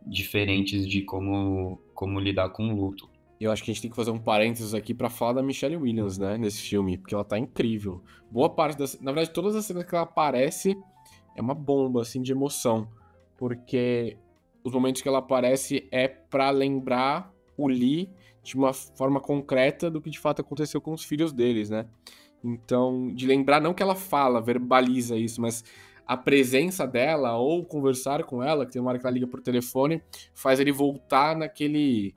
Speaker 4: diferentes de como lidar com o luto.
Speaker 1: Eu acho que a gente tem que fazer um parênteses aqui pra falar da Michelle Williams, né, nesse filme, porque ela tá incrível. Boa parte na verdade, todas as cenas que ela aparece é uma bomba, assim, de emoção, porque os momentos que ela aparece é pra lembrar o Lee de uma forma concreta do que de fato aconteceu com os filhos deles, né? Então, de lembrar, não que ela fala, verbaliza isso, mas a presença dela ou conversar com ela, que tem uma hora que ela liga por telefone, faz ele voltar naquele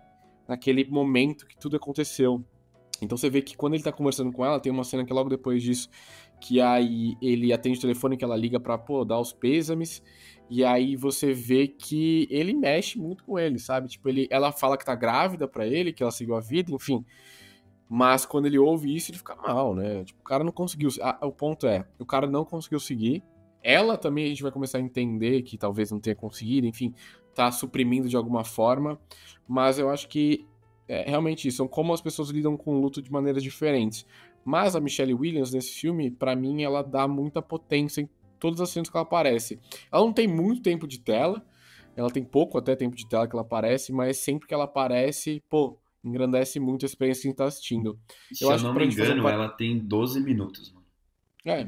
Speaker 1: momento que tudo aconteceu. Então você vê que quando ele tá conversando com ela, tem uma cena que é logo depois disso, que aí ele atende o telefone que ela liga pra, dar os pêsames, e aí você vê que ele mexe muito com ele, sabe? Tipo, ela fala que tá grávida pra ele, que ela seguiu a vida, enfim. Mas quando ele ouve isso, ele fica mal, né? Tipo, o cara não conseguiu. O ponto é, o cara não conseguiu seguir. Ela também a gente vai começar a entender que talvez não tenha conseguido, enfim, tá suprimindo de alguma forma. Mas eu acho que é realmente isso, são como as pessoas lidam com o luto de maneiras diferentes. Mas a Michelle Williams, nesse filme, pra mim, ela dá muita potência em todas as cenas que ela aparece. Ela não tem muito tempo de tela, ela tem pouco até tempo de tela que ela aparece, mas sempre que ela aparece, engrandece muito a experiência que a gente tá assistindo.
Speaker 4: Se
Speaker 1: Eu
Speaker 4: eu
Speaker 1: acho que
Speaker 4: não
Speaker 1: pra
Speaker 4: me
Speaker 1: gente fazer
Speaker 4: engano, ela tem 12 minutos, mano,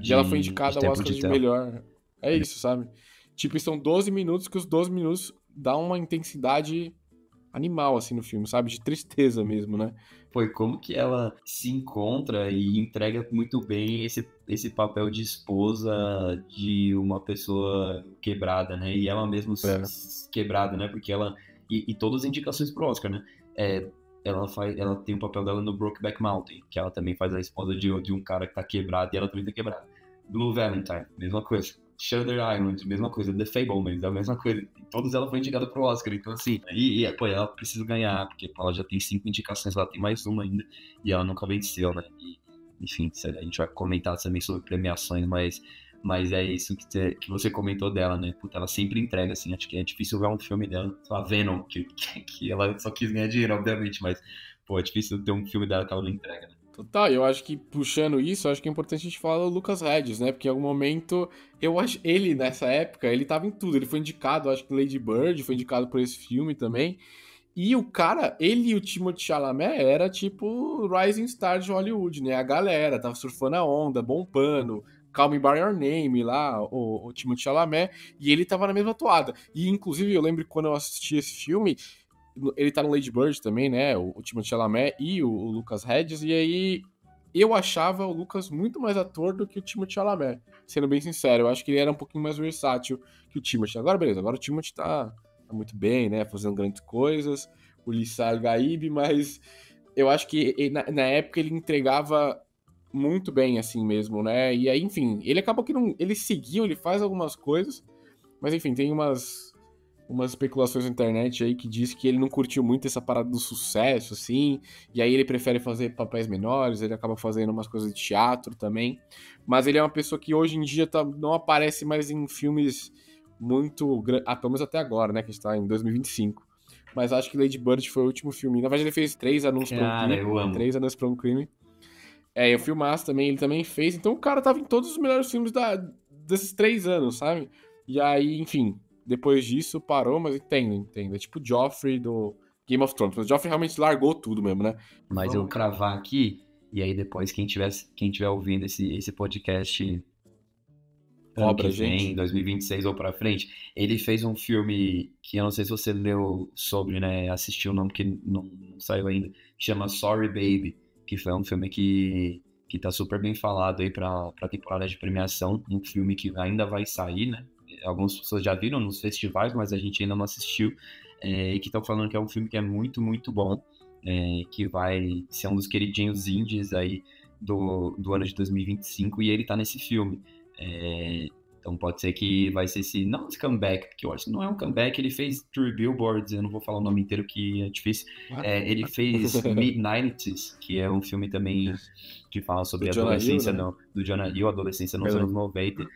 Speaker 1: E ela foi
Speaker 4: de
Speaker 1: indicada ao
Speaker 4: tempo
Speaker 1: Oscar
Speaker 4: de
Speaker 1: de
Speaker 4: tela.
Speaker 1: melhor. É isso, sabe? Tipo, são 12 minutos que os 12 minutos dão uma intensidade animal, assim, no filme, sabe? De tristeza mesmo, né?
Speaker 4: Foi como que ela se encontra e entrega muito bem esse papel de esposa de uma pessoa quebrada, né? E ela mesmo
Speaker 1: É.
Speaker 4: quebrada, né? Porque ela... E todas as indicações pro Oscar, né? Ela tem o papel dela no Brokeback Mountain, que ela também faz a esposa de um cara que tá quebrado e ela também tá quebrada. Blue Valentine, mesma coisa. Shutter Island, mesma coisa. The Fablemans, a mesma coisa. E todas elas foram indicadas pro Oscar, então assim. Pô, ela precisa ganhar, porque ela já tem 5 indicações, ela tem mais uma ainda, e ela nunca venceu, né? Enfim, a gente vai comentar também sobre premiações, mas é isso que você comentou dela, né? Puta, ela sempre entrega, assim. Acho que é difícil ver um filme dela, a Venom, que ela só quis ganhar dinheiro, obviamente, mas, pô, é difícil ter um filme dela que ela não entrega, né?
Speaker 1: Total, eu acho que puxando isso, eu acho que é importante a gente falar do Lucas Hedges, né? Porque em algum momento, eu acho ele nessa época, ele tava em tudo. Ele foi indicado, acho que Lady Bird foi indicado por esse filme também. E o cara, ele e o Timothée Chalamet era tipo o Rising Star de Hollywood, né? A galera tava surfando a onda, bombando, Call Me By Your Name lá, o Timothée Chalamet, e ele tava na mesma toada. E inclusive eu lembro que quando eu assisti esse filme, ele tá no Lady Bird também, né? O Timothée Chalamet e o Lucas Hedges, e aí eu achava o Lucas muito mais ator do que o Timothée Chalamet, sendo bem sincero. Eu acho que ele era um pouquinho mais versátil que o Timothée. Agora, beleza, agora o Timothée tá muito bem, né? Fazendo grandes coisas. O Lissar Gaib, mas eu acho que na época ele entregava muito bem, assim mesmo, né? E aí, enfim, ele acaba que não. Ele seguiu, ele faz algumas coisas, mas enfim, tem umas especulações na internet aí que diz que ele não curtiu muito essa parada do sucesso, assim, e aí ele prefere fazer papéis menores, ele acaba fazendo umas coisas de teatro também, mas ele é uma pessoa que hoje em dia não aparece mais em filmes muito grandes, pelo menos até agora, né, que a gente tá em 2025. Mas acho que Lady Bird foi o último filme. Na verdade, ele fez 3 anúncios para um
Speaker 4: Cara,
Speaker 1: crime.
Speaker 4: eu amo.
Speaker 1: 3 anúncios para um crime. E o filmaço também, ele também fez. Então o cara tava em todos os melhores filmes desses 3 anos, sabe? E aí, enfim, depois disso parou, mas entendo. É tipo o Joffrey do Game of Thrones. Mas o Joffrey realmente largou tudo mesmo, né?
Speaker 4: Mas eu cravar aqui, e aí depois quem tiver ouvindo esse podcast ano
Speaker 1: Cobra,
Speaker 4: que vem,
Speaker 1: gente.
Speaker 4: 2026 ou pra frente, ele fez um filme que eu não sei se você leu sobre, né, assistiu, não, porque não saiu ainda, que chama Sorry Baby, que foi um filme que tá super bem falado aí pra temporada de premiação, um filme que ainda vai sair, né, algumas pessoas já viram nos festivais, mas a gente ainda não assistiu, e que estão falando que é um filme que é muito, muito bom, que vai ser um dos queridinhos indies aí do ano de 2025, e ele tá nesse filme. Então pode ser que vai ser não esse comeback, porque eu acho que não é um comeback, ele fez Three Billboards, eu não vou falar o nome inteiro que é difícil, ele fez Mid-90s, que é um filme também que fala sobre a adolescência,
Speaker 1: Hill, né?
Speaker 4: do Jonah Hill, adolescência nos anos 90.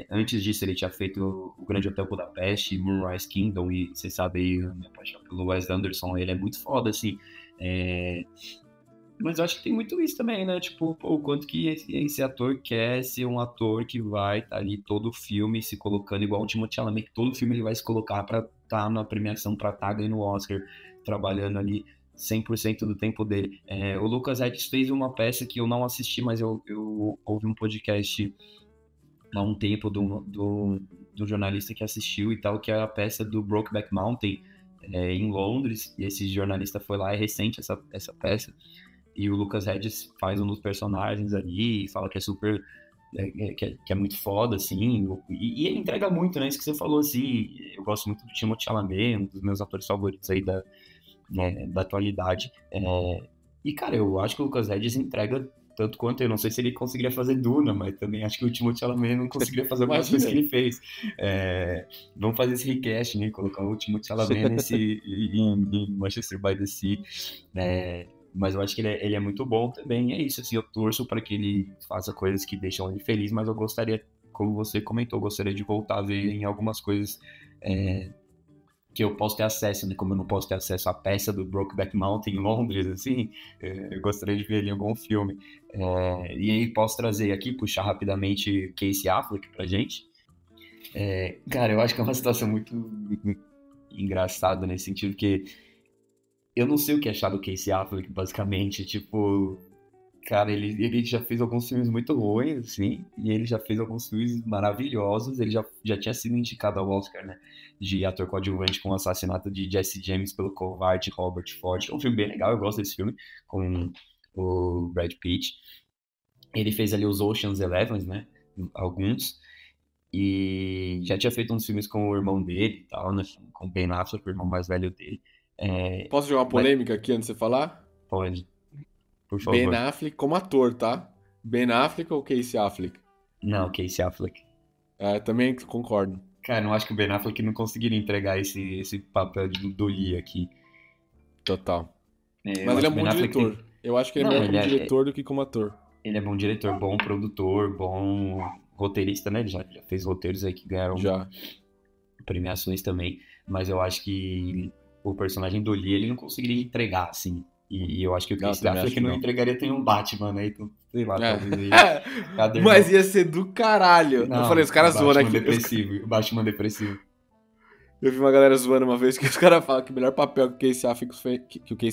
Speaker 4: Antes disso ele tinha feito o Grande Hotel Budapeste, Moonrise Kingdom, e você sabe aí, a minha paixão pelo Wes Anderson, ele é muito foda, assim, mas eu acho que tem muito isso também, né? Tipo, o quanto que esse ator quer ser um ator que vai estar ali todo o filme se colocando, igual o Timothée Chalamet, que todo filme ele vai se colocar pra estar na premiação, pra estar ganhando o Oscar, trabalhando ali 100% do tempo dele. O Lucas Hedges fez uma peça que eu não assisti, mas eu ouvi um podcast há um tempo do jornalista que assistiu e tal, que é a peça do Brokeback Mountain, em Londres, e esse jornalista foi lá, é recente essa peça. E o Lucas Hedges faz um dos personagens ali, fala que é super... que é muito foda, assim, e ele entrega muito, né? Isso que você falou, assim, eu gosto muito do Timothée Chalamet, um dos meus atores favoritos aí da atualidade. E, cara, eu acho que o Lucas Hedges entrega tanto quanto eu. Não sei se ele conseguiria fazer Duna, mas também acho que o Timothée Chalamet não conseguiria fazer algumas coisas que ele fez. Vamos fazer esse recast, né? Colocar o Timothée Chalamet em Manchester by the Sea. Mas eu acho que ele é muito bom também. É isso, assim, eu torço para que ele faça coisas que deixam ele feliz, mas eu gostaria, como você comentou, eu gostaria de voltar a ver em algumas coisas que eu posso ter acesso, né? Como eu não posso ter acesso à peça do Brokeback Mountain em Londres, assim, eu gostaria de ver ele em algum filme. E aí posso trazer aqui, puxar rapidamente Casey Affleck pra gente. Cara, eu acho que é uma situação muito engraçada nesse sentido, porque eu não sei o que achar do Casey Affleck, basicamente, tipo... Cara, ele já fez alguns filmes muito ruins, assim, e ele já fez alguns filmes maravilhosos. Ele já tinha sido indicado ao Oscar, né, de ator coadjuvante com o assassinato de Jesse James pelo covarde Robert Ford. É um filme bem legal, eu gosto desse filme, com o Brad Pitt. Ele fez ali os Ocean's Elevens, né, alguns, e já tinha feito uns filmes com o irmão dele e tal, né, com o Ben Affleck, o irmão mais velho dele.
Speaker 1: Posso jogar uma polêmica aqui antes de você falar?
Speaker 4: Pode. Por
Speaker 1: Ben
Speaker 4: favor.
Speaker 1: Affleck como ator, tá? Ben Affleck ou Casey Affleck?
Speaker 4: Não, Casey Affleck.
Speaker 1: Também concordo.
Speaker 4: Cara, não acho que o Ben Affleck não conseguiria entregar esse papel do Lee aqui.
Speaker 1: Total. Mas ele é um bom diretor. Eu acho que ele é melhor como diretor do que como ator.
Speaker 4: Ele é bom diretor, bom produtor, bom roteirista, né? Ele já fez roteiros aí que ganharam premiações também. Mas eu acho que o personagem do Lee, ele não conseguiria entregar, assim. E eu acho que o Casey Affleck não entregaria tem um Batman, né? Então, sei lá, talvez aí...
Speaker 1: Mas ia ser do caralho.
Speaker 4: Não,
Speaker 1: eu falei, os caras zoando aqui.
Speaker 4: O Batman depressivo.
Speaker 1: Eu vi uma galera zoando uma vez que os caras falam que o melhor papel que o Casey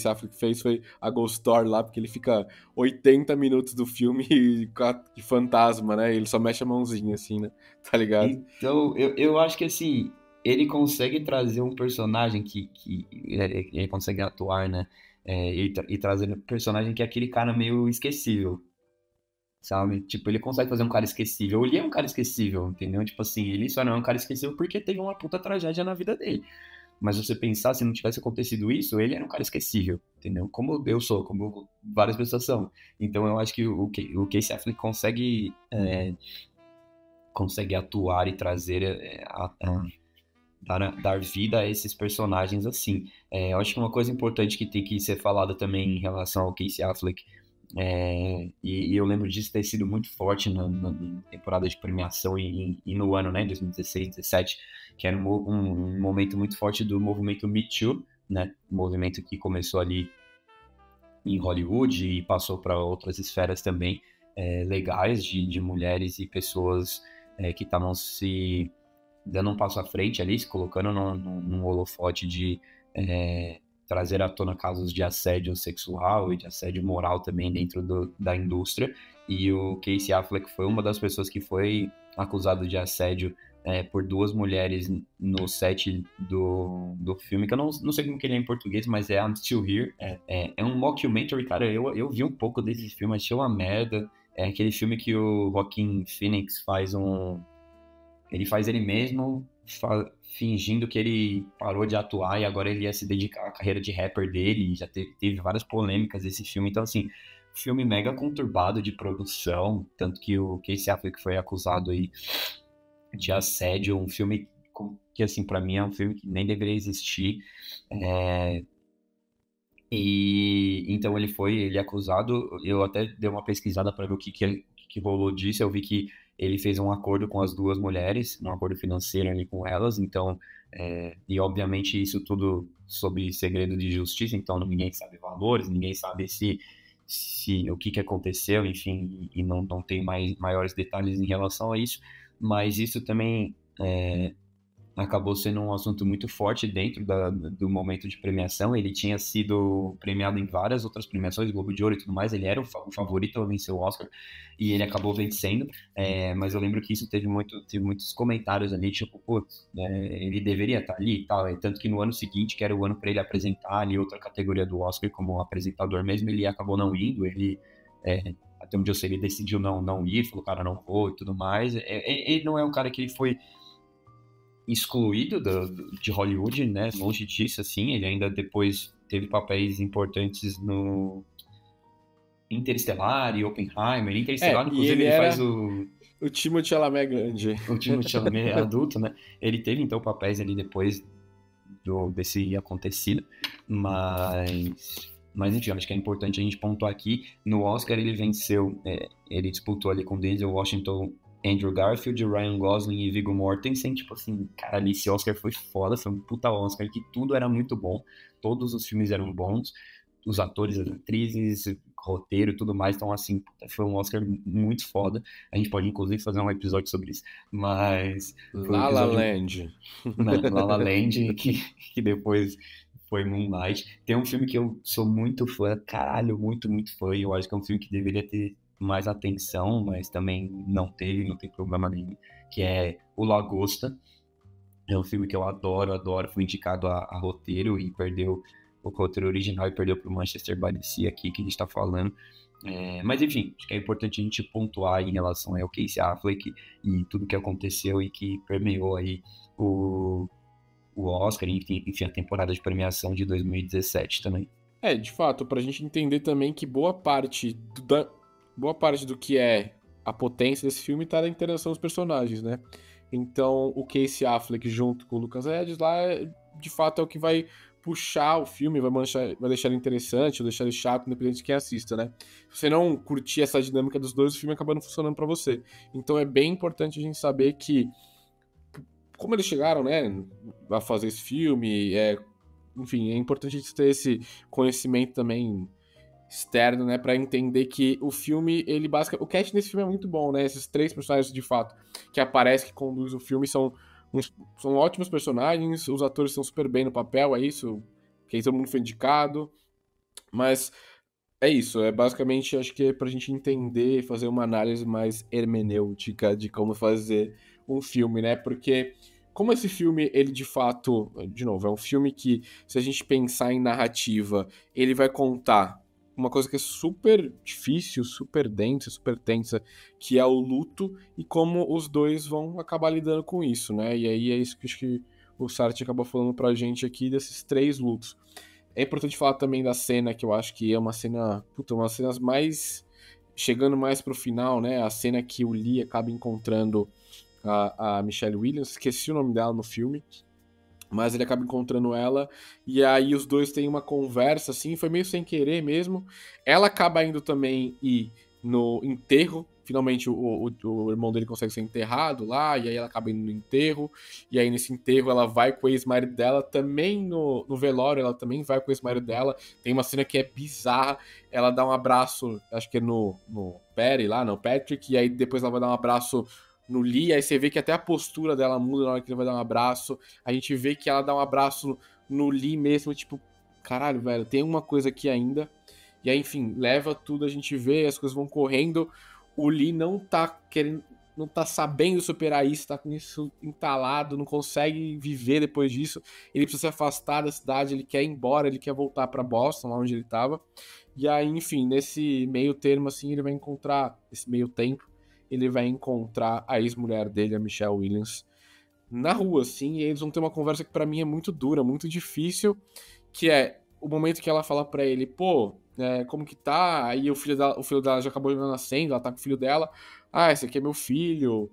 Speaker 1: Affleck fez foi a Ghost Story lá, porque ele fica 80 minutos do filme de fantasma, né? E ele só mexe a mãozinha, assim, né? Tá ligado?
Speaker 4: Então, eu acho que, assim, ele consegue trazer um personagem que ele consegue atuar, né? E trazer um personagem que é aquele cara meio esquecível, sabe? Tipo, ele consegue fazer um cara esquecível. Ele é um cara esquecível, entendeu? Tipo assim, ele só não é um cara esquecível porque teve uma puta tragédia na vida dele. Mas se você pensar, se não tivesse acontecido isso, ele era um cara esquecível, entendeu? Como eu sou, como várias pessoas são. Então eu acho que o Casey Affleck consegue atuar e trazer dar vida a esses personagens assim. Eu acho que uma coisa importante que tem que ser falada também em relação ao Casey Affleck, e eu lembro disso ter sido muito forte na temporada de premiação e no ano, né, 2016, 2017, que era um momento muito forte do movimento Me Too, né, um movimento que começou ali em Hollywood e passou para outras esferas também legais de mulheres e pessoas que estavam se dando um passo à frente ali, se colocando num holofote de trazer à tona casos de assédio sexual e de assédio moral também dentro da indústria. E o Casey Affleck foi uma das pessoas que foi acusado de assédio por duas mulheres no set do filme, que eu não sei como que ele é em português, mas é I'm Still Here. É um mockumentary, cara, eu vi um pouco desse filme, achei uma merda. É aquele filme que o Joaquin Phoenix faz ele faz ele mesmo, fingindo que ele parou de atuar e agora ele ia se dedicar à carreira de rapper dele, e já teve várias polêmicas esse filme. Então, assim, filme mega conturbado de produção, tanto que o Casey Affleck foi acusado aí de assédio, um filme que, assim, pra mim é um filme que nem deveria existir. E então ele é acusado. Eu até dei uma pesquisada para ver o que rolou disso. Eu vi que ele fez um acordo com as duas mulheres, um acordo financeiro ali com elas. Então, e obviamente isso tudo sob segredo de justiça. Então ninguém sabe valores, ninguém sabe se o que aconteceu, enfim, e não tem maiores detalhes em relação a isso. Mas isso também acabou sendo um assunto muito forte dentro do momento de premiação. Ele tinha sido premiado em várias outras premiações, Globo de Ouro e tudo mais. Ele era o favorito a vencer o Oscar e ele acabou vencendo. Mas eu lembro que isso teve muitos comentários ali, tipo, putz, ele deveria estar ali e tal. Tanto que no ano seguinte, que era o ano para ele apresentar ali outra categoria do Oscar como apresentador mesmo, ele acabou não indo. Ele, até onde eu sei, ele decidiu não ir, falou, cara, não vou e tudo mais. Ele não é um cara que ele foi excluído de Hollywood, né? Longe disso, assim. Ele ainda depois teve papéis importantes no Interestelar e Oppenheimer. Interestelar, inclusive, ele faz
Speaker 1: o Timothée Chalamet grande.
Speaker 4: O Timothée Chalamet adulto, né? Ele teve, então, papéis ali depois desse acontecido. Mas, enfim, acho que é importante a gente pontuar aqui. No Oscar, ele venceu, ele disputou ali com Denzel Washington, Andrew Garfield, Ryan Gosling e Viggo Mortensen. Tipo assim, cara, ali esse Oscar foi foda, foi um puta Oscar, que tudo era muito bom, todos os filmes eram bons, os atores, as atrizes, roteiro e tudo mais. Então, assim, foi um Oscar muito foda. A gente pode, inclusive, fazer um episódio sobre isso. Mas...
Speaker 1: La La Land.
Speaker 4: La La Land, que depois foi Moonlight. Tem um filme que eu sou muito fã, caralho, muito, muito fã. E eu acho que é um filme que deveria ter mais atenção, mas também não tem problema nenhum, que é O Lagosta. É um filme que eu adoro, foi indicado a roteiro e perdeu o roteiro original e perdeu para o Manchester by the Sea aqui, que a gente está falando. Mas enfim, acho que é importante a gente pontuar em relação ao Casey Affleck e tudo que aconteceu e que permeou aí o Oscar, enfim, a temporada de premiação de 2017 também.
Speaker 1: De fato, pra gente entender também que boa parte do que é a potência desse filme tá na interação dos personagens, né? Então, o Casey Affleck junto com o Lucas Hedges lá, de fato, é o que vai puxar o filme, vai deixar ele interessante, ou deixar ele chato, independente de quem assista, né? Se você não curtir essa dinâmica dos dois, o filme acaba não funcionando pra você. Então, é bem importante a gente saber que como eles chegaram, né, a fazer esse filme, enfim, é importante a gente ter esse conhecimento também externo, né, pra entender que o filme, o cast nesse filme é muito bom, né, esses 3 personagens, de fato, que aparecem, que conduzem o filme, são ótimos personagens, os atores estão super bem no papel, é isso, que todo mundo foi indicado, mas é isso, basicamente, acho que é pra gente entender, fazer uma análise mais hermenêutica de como fazer um filme, né, porque como esse filme, ele de fato, de novo, é um filme que, se a gente pensar em narrativa, ele vai contar uma coisa que é super difícil, super densa, super tensa, que é o luto e como os dois vão acabar lidando com isso, né? E aí é isso que acho que o Sartre acabou falando pra gente aqui, desses 3 lutos. É importante falar também da cena, que eu acho que é uma cena, uma das cenas mais... chegando mais pro final, né? A cena que o Lee acaba encontrando a Michelle Williams, esqueci o nome dela no filme, mas ele acaba encontrando ela, e aí os dois têm uma conversa, assim, foi meio sem querer mesmo. Ela acaba indo também no enterro, finalmente o irmão dele consegue ser enterrado lá, e aí ela acaba indo no enterro, e aí nesse enterro ela vai com o ex-marido dela, também no velório ela também vai com o ex-marido dela. Tem uma cena que é bizarra, ela dá um abraço, acho que é no Patrick, e aí depois ela vai dar um abraço no Lee, aí você vê que até a postura dela muda na hora que ele vai dar um abraço. A gente vê que ela dá um abraço no Lee mesmo, tipo, caralho, velho, tem uma coisa aqui ainda. E aí, enfim, leva tudo, a gente vê, as coisas vão correndo. O Lee não tá sabendo superar isso, tá com isso entalado, não consegue viver depois disso. Ele precisa se afastar da cidade, ele quer ir embora, ele quer voltar pra Boston, lá onde ele tava. E aí, enfim, nesse meio termo, assim, ele vai encontrar, esse meio tempo, ele vai encontrar a ex-mulher dele, a Michelle Williams, na rua, assim, e eles vão ter uma conversa que pra mim é muito dura, muito difícil, que é o momento que ela fala pra ele, pô, como que tá? Aí o filho dela já acabou nascendo, ela tá com o filho dela, esse aqui é meu filho,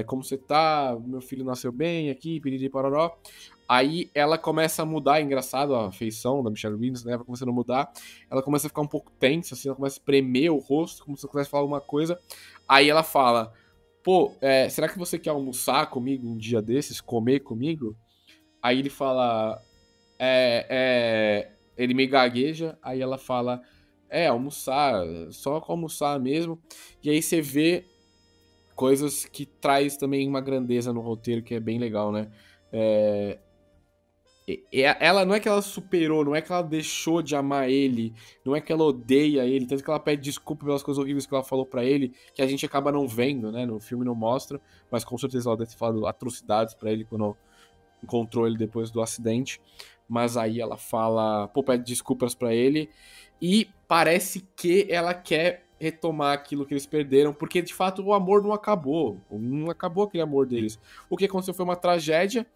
Speaker 1: como você tá? Meu filho nasceu bem aqui, piriri pororó. Aí ela começa a mudar, é engraçado a feição da Michelle Williams, né? Ela começa a mudar, ela começa a ficar um pouco tensa, assim, ela começa a premer o rosto, como se ela quisesse falar alguma coisa. Aí ela fala, pô, será que você quer almoçar comigo um dia desses, comer comigo? Aí ele fala, ele me gagueja, aí ela fala, almoçar, só almoçar mesmo. E aí você vê coisas que traz também uma grandeza no roteiro que é bem legal, né? Ela não é que ela superou, não é que ela deixou de amar ele, não é que ela odeia ele, tanto que ela pede desculpa pelas coisas horríveis que ela falou pra ele, que a gente acaba não vendo, né? No filme não mostra, mas com certeza ela deve ter falado atrocidades pra ele quando encontrou ele depois do acidente. Mas aí ela fala, pô, pede desculpas pra ele e parece que ela quer retomar aquilo que eles perderam, porque de fato o amor não acabou, aquele amor deles. O que aconteceu foi uma tragédia,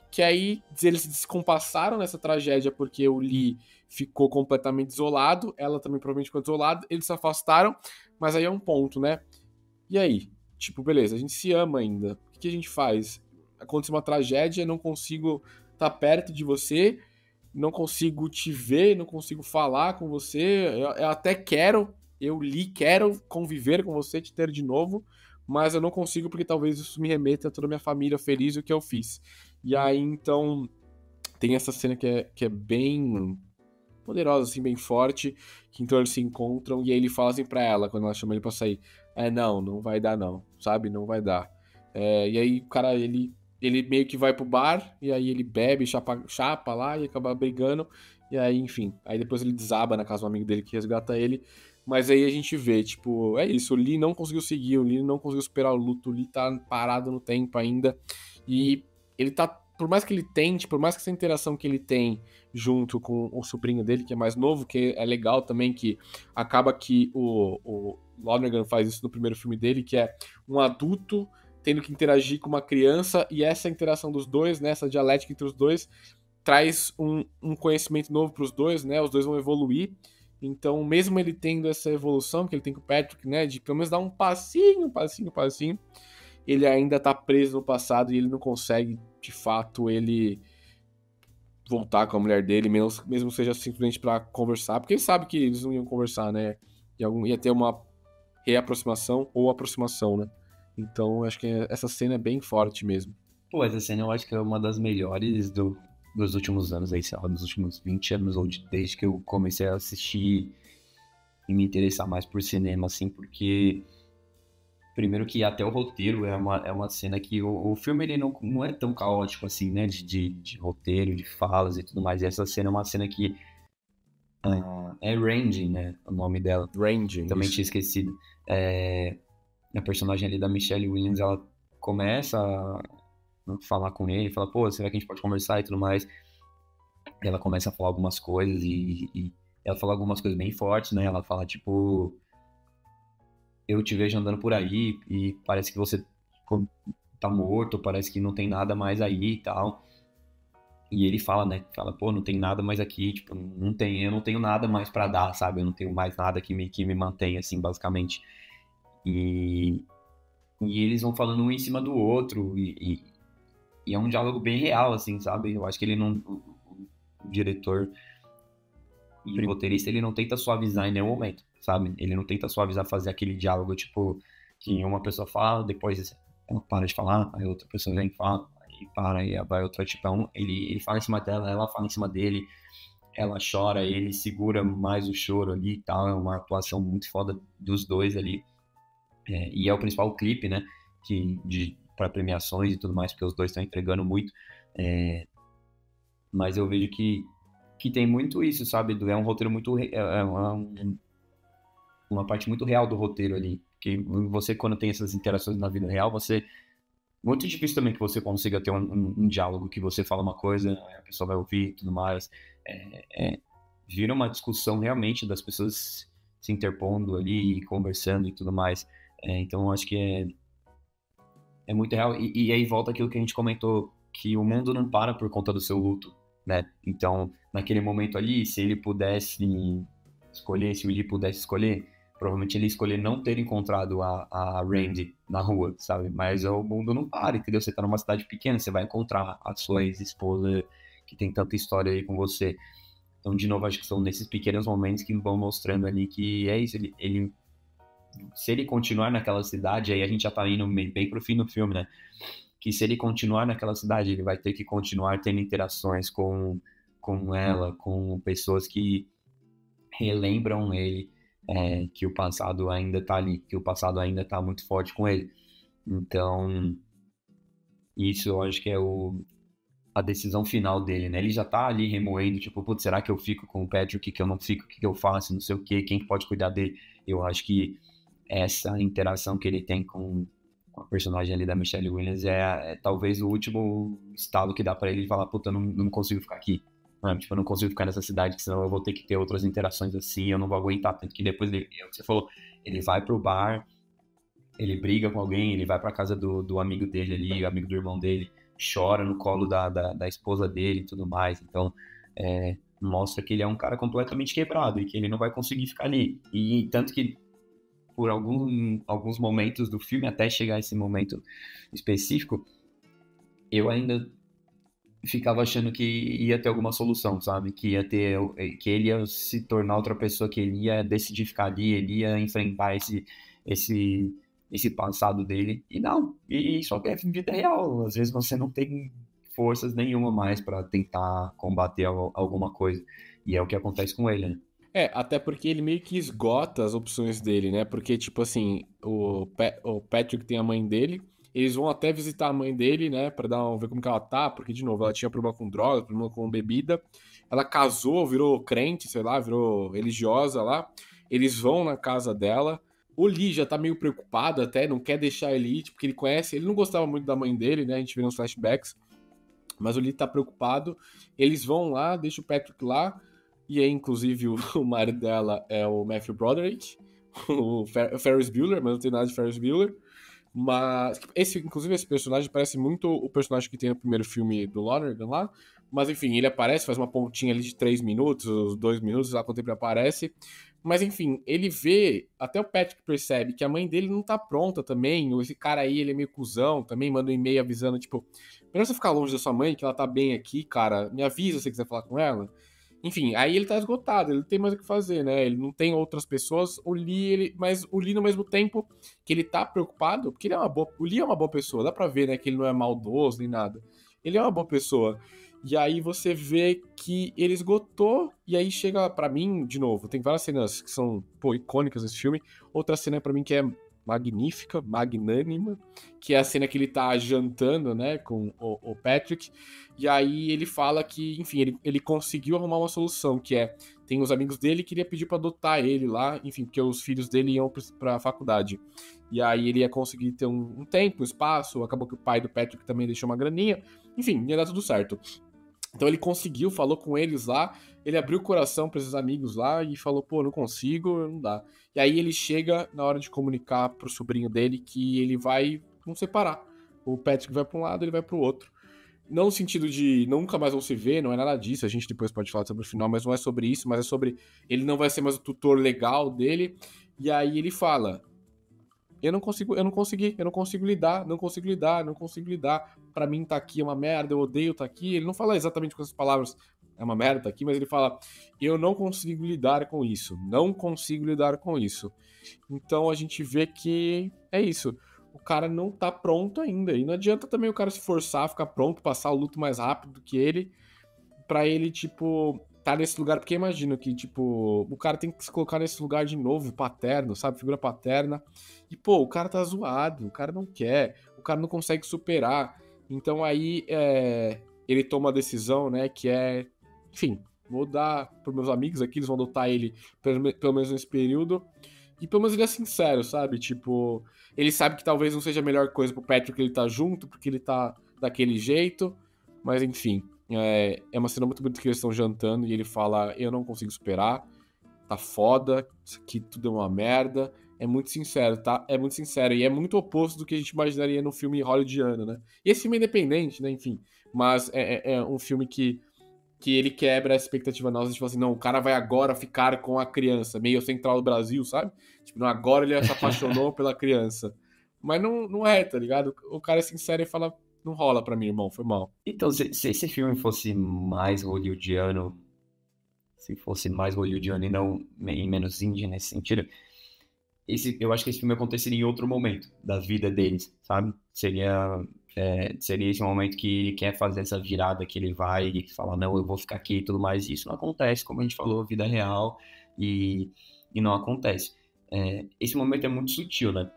Speaker 1: que aí eles se descompassaram nessa tragédia porque o Lee ficou completamente isolado, ela também provavelmente ficou isolada, eles se afastaram, mas aí é um ponto, né? E aí? Tipo, beleza, a gente se ama ainda, o que a gente faz? Aconteceu uma tragédia, não consigo estar perto de você, não consigo te ver, não consigo falar com você, eu até quero, eu Lee quero conviver com você, te ter de novo, mas eu não consigo porque talvez isso me remeta a toda a minha família feliz e o que eu fiz. E aí, então, tem essa cena que é bem poderosa, assim, bem forte, que então eles se encontram e aí ele fala assim pra ela, quando ela chama ele pra sair, não vai dar não, sabe? Não vai dar. E aí o cara, ele meio que vai pro bar, e aí ele bebe, chapa lá e acaba brigando, e aí, enfim, aí depois ele desaba na casa do amigo dele que resgata ele, mas aí a gente vê, tipo, é isso, o Lee não conseguiu seguir, o Lee não conseguiu superar o luto, o Lee tá parado no tempo ainda, e ele tá, por mais que ele tente, por mais que essa interação que ele tem junto com o sobrinho dele, que é mais novo, que é legal também, que acaba que o Lonergan faz isso no primeiro filme dele, que é um adulto tendo que interagir com uma criança, e essa interação dos dois, né, essa dialética entre os dois, traz um conhecimento novo para os dois, né, os dois vão evoluir, então mesmo ele tendo essa evolução que ele tem com o Patrick, né, de pelo menos dar um passinho, ele ainda tá preso no passado e ele não consegue, de fato, ele voltar com a mulher dele, mesmo seja simplesmente pra conversar, porque ele sabe que eles não iam conversar, né, ia ter uma reaproximação ou aproximação, né. Então, eu acho que essa cena é bem forte mesmo.
Speaker 4: Pô, essa cena eu acho que é uma das melhores dos últimos anos aí, sei lá, dos últimos 20 anos, ou desde que eu comecei a assistir e me interessar mais por cinema, assim, porque primeiro que até o roteiro é uma cena que o filme ele não é tão caótico assim, né, de roteiro, de falas e tudo mais, e essa cena é uma cena que é Randy, né, o nome dela.
Speaker 1: Randy.
Speaker 4: Também
Speaker 1: isso.
Speaker 4: tinha esquecido. A personagem ali da Michelle Williams, ela começa a falar com ele, fala, pô, será que a gente pode conversar e tudo mais? Ela começa a falar algumas coisas e ela fala algumas coisas bem fortes, né? Ela fala, tipo, eu te vejo andando por aí e parece que você tá morto, parece que não tem nada mais aí e tal. E ele fala, né? Fala, pô, não tem nada mais aqui, tipo, eu não tenho nada mais pra dar, sabe? Eu não tenho mais nada que me mantenha, assim, basicamente. E eles vão falando um em cima do outro e é um diálogo bem real, assim, sabe? Eu acho que ele não... O diretor e o roteirista, ele não tenta suavizar em nenhum momento, sabe? Ele não tenta suavizar, fazer aquele diálogo, tipo, que uma pessoa fala, depois ela para de falar, aí outra pessoa vem e fala, aí para, aí vai outra, tipo, ele fala em cima dela, ela fala em cima dele, ela chora, ele segura mais o choro ali e tal, é uma atuação muito foda dos dois ali. E é o principal clipe, né, para premiações e tudo mais, porque os dois estão entregando muito. Mas eu vejo que tem muito isso, sabe? É um roteiro muito... uma parte muito real do roteiro ali. Porque você, quando tem essas interações na vida real, muito difícil também que você consiga ter um diálogo que você fala uma coisa, a pessoa vai ouvir e tudo mais. Vira uma discussão realmente das pessoas se interpondo ali e conversando e tudo mais. Então, eu acho que é muito real. E aí volta aquilo que a gente comentou, que o mundo não para por conta do seu luto, né? Então, naquele momento ali, se ele pudesse escolher, se o Lee pudesse escolher, provavelmente ele ia escolher não ter encontrado a Randy na rua, sabe? Mas o mundo não para, entendeu? Você tá numa cidade pequena, você vai encontrar a sua ex-esposa que tem tanta história aí com você. Então, de novo, acho que são nesses pequenos momentos que vão mostrando ali que é isso, se ele continuar naquela cidade, aí a gente já tá indo bem pro fim do filme, né? Que se ele continuar naquela cidade, ele vai ter que continuar tendo interações com ela, com pessoas que relembram ele, que o passado ainda tá ali, que o passado ainda tá muito forte com ele. Então, isso eu acho que é a decisão final dele, né? Ele já tá ali remoendo, tipo, putz, será que eu fico com o Patrick, que eu não fico, o que eu faço, não sei o quê, quem que pode cuidar dele? Eu acho que essa interação que ele tem com a personagem ali da Michelle Williams é talvez o último estalo que dá pra ele falar, puta, eu não consigo ficar aqui. Né? Tipo, eu não consigo ficar nessa cidade, que senão eu vou ter que ter outras interações assim, eu não vou aguentar. Tanto que depois, você falou, ele vai pro bar, ele briga com alguém, ele vai pra casa do amigo dele ali, amigo do irmão dele, chora no colo da esposa dele e tudo mais. Então, mostra que ele é um cara completamente quebrado e que ele não vai conseguir ficar ali. E tanto que por alguns momentos do filme, até chegar esse momento específico, eu ainda ficava achando que ia ter alguma solução, sabe? Que ele ia se tornar outra pessoa, que ele ia decidir ficar ali, ele ia enfrentar esse passado dele. E não, e só que é vida real. Às vezes você não tem forças nenhuma mais pra tentar combater alguma coisa. E é o que acontece com ele, né?
Speaker 1: Até porque ele meio que esgota as opções dele, né? Porque, tipo assim, o Patrick tem a mãe dele, eles vão até visitar a mãe dele, né? Pra ver como que ela tá, porque, de novo, ela tinha problema com drogas, problema com bebida. Ela casou, virou crente, sei lá, virou religiosa lá. Eles vão na casa dela. O Lee já tá meio preocupado até, não quer deixar ele ir, porque ele conhece, ele não gostava muito da mãe dele, né? A gente vê nos flashbacks. Mas o Lee tá preocupado. Eles vão lá, deixa o Patrick lá. E aí, inclusive, o marido dela é o Matthew Broderick, o Ferris Bueller, mas não tem nada de Ferris Bueller. Mas, inclusive, esse personagem parece muito o personagem que tem no primeiro filme do Lonergan lá. Mas, enfim, ele aparece, faz uma pontinha ali de 3 minutos, 2 minutos, lá quanto tempo ele aparece. Mas, enfim, ele vê, até o Patrick percebe que a mãe dele não tá pronta também. Ou esse cara aí, ele é meio cuzão também, manda um e-mail avisando, tipo, melhor você ficar longe da sua mãe, que ela tá bem aqui, cara. Me avisa se você quiser falar com ela. Enfim, aí ele tá esgotado, ele não tem mais o que fazer, né? Ele não tem outras pessoas. Mas o Lee, no mesmo tempo que ele tá preocupado, porque o Lee é uma boa pessoa, dá pra ver, né, que ele não é maldoso nem nada. Ele é uma boa pessoa. E aí você vê que ele esgotou, e aí chega pra mim, de novo, tem várias cenas que são, pô, icônicas nesse filme. Outra cena pra mim que é magnífica, magnânima, que é a cena que ele tá jantando, né, com o Patrick, e aí ele fala que, enfim, ele conseguiu arrumar uma solução, que tem os amigos dele que queria pedir pra adotar ele lá, enfim, porque os filhos dele iam pra faculdade. E aí ele ia conseguir ter um tempo, um espaço, acabou que o pai do Patrick também deixou uma graninha, enfim, ia dar tudo certo. Então ele conseguiu, falou com eles lá, ele abriu o coração para esses amigos lá e falou, pô, não consigo, não dá. E aí ele chega na hora de comunicar pro sobrinho dele que ele vai não separar. O Patrick vai para um lado, ele vai pro outro. Não no sentido de nunca mais vão se ver, não é nada disso, a gente depois pode falar sobre o final, mas não é sobre isso, mas é sobre ele não vai ser mais o tutor legal dele. E aí ele fala, eu não consigo lidar. Pra mim tá aqui é uma merda, eu odeio tá aqui. Ele não fala exatamente com essas palavras, é uma merda tá aqui, mas ele fala, eu não consigo lidar com isso, não consigo lidar com isso. Então a gente vê que é isso. O cara não tá pronto ainda. E não adianta também o cara se forçar a ficar pronto, passar o luto mais rápido que ele, pra ele, tipo, tá nesse lugar. Porque imagino que, tipo, o cara tem que se colocar nesse lugar de novo, paterno, sabe? Figura paterna. E, pô, o cara tá zoado, o cara não quer, o cara não consegue superar. Então aí ele toma a decisão, né, que é, enfim, vou dar pros meus amigos aqui, eles vão adotar ele pelo menos nesse período. E pelo menos ele é sincero, sabe? Tipo, ele sabe que talvez não seja a melhor coisa pro Patrick ele tá junto, porque ele tá daquele jeito. Mas enfim, é uma cena muito bonita que eles estão jantando e ele fala, eu não consigo superar, tá foda, isso aqui tudo é uma merda. É muito sincero, tá? É muito sincero. E é muito oposto do que a gente imaginaria no filme hollywoodiano, né? E esse filme é independente, né? Enfim. Mas é um filme que ele quebra a expectativa nossa. Tipo assim, não, o cara vai agora ficar com a criança. Meio Central do Brasil, sabe? Tipo, não, agora ele se apaixonou pela criança. Mas não é, tá ligado? O cara é sincero e fala, não rola pra mim, irmão, foi mal.
Speaker 4: Então, se esse filme fosse mais hollywoodiano, e não e menos indie nesse sentido, eu acho que esse filme aconteceria em outro momento da vida deles, sabe? Seria esse momento que ele quer fazer essa virada, que ele vai e fala, não, eu vou ficar aqui e tudo mais. Isso não acontece, como a gente falou, vida real, e não acontece. Esse momento é muito sutil, né?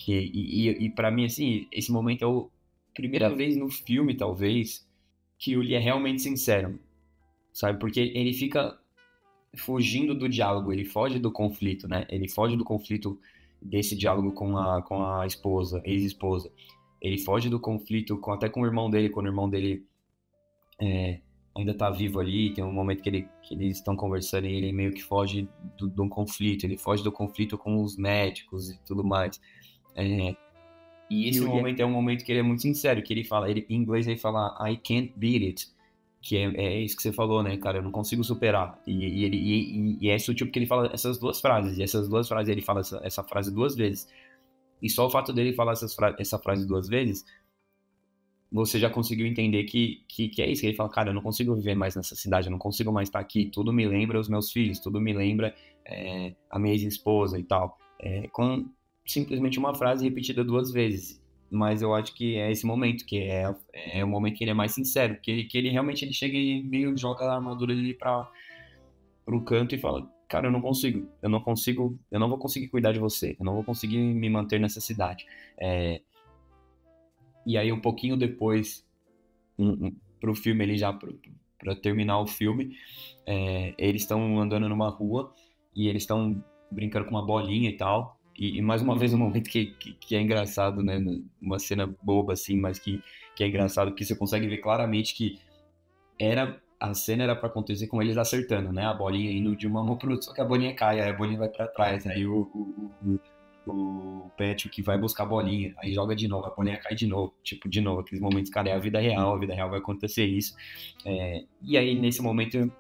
Speaker 4: E para mim, assim, esse momento é a primeira vez no filme, talvez, que o Lee é realmente sincero, sabe? Porque ele fica fugindo do diálogo, ele foge do conflito, né? Ele foge do conflito desse diálogo com a esposa, ex-esposa. Ele foge do conflito até com o irmão dele, quando o irmão dele ainda tá vivo ali, tem um momento que eles estão conversando e ele meio que foge de um conflito, ele foge do conflito com os médicos e tudo mais. E esse momento é um momento que ele é muito sincero, que ele fala, em inglês ele fala, I can't beat it, que é isso que você falou, né, cara, eu não consigo superar. E é sutil porque ele fala essas duas frases, e essas duas frases ele fala essa frase duas vezes. E só o fato dele falar essa frase duas vezes, você já conseguiu entender que é isso, que ele fala, cara, eu não consigo viver mais nessa cidade, eu não consigo mais estar aqui, tudo me lembra os meus filhos, tudo me lembra a minha ex-esposa e tal. Com simplesmente uma frase repetida duas vezes. Mas eu acho que é esse momento, que é o momento que ele é mais sincero, que ele realmente ele chega e meio joga a armadura dele pro canto e fala, cara, eu não vou conseguir cuidar de você, eu não vou conseguir me manter nessa cidade. E aí um pouquinho depois, pro filme, ele já pra terminar o filme, eles estão andando numa rua e eles estão brincando com uma bolinha e tal. E mais uma vez um momento que é engraçado, né? Uma cena boba, assim, mas que é engraçado, porque você consegue ver claramente que a cena era pra acontecer com eles acertando, né? A bolinha indo de uma mão pro outro, só que a bolinha cai, aí a bolinha vai pra trás, aí o Patrick vai buscar a bolinha, aí joga de novo, a bolinha cai de novo, tipo, de novo, aqueles momentos, cara, é a vida real vai acontecer isso. E aí, nesse momento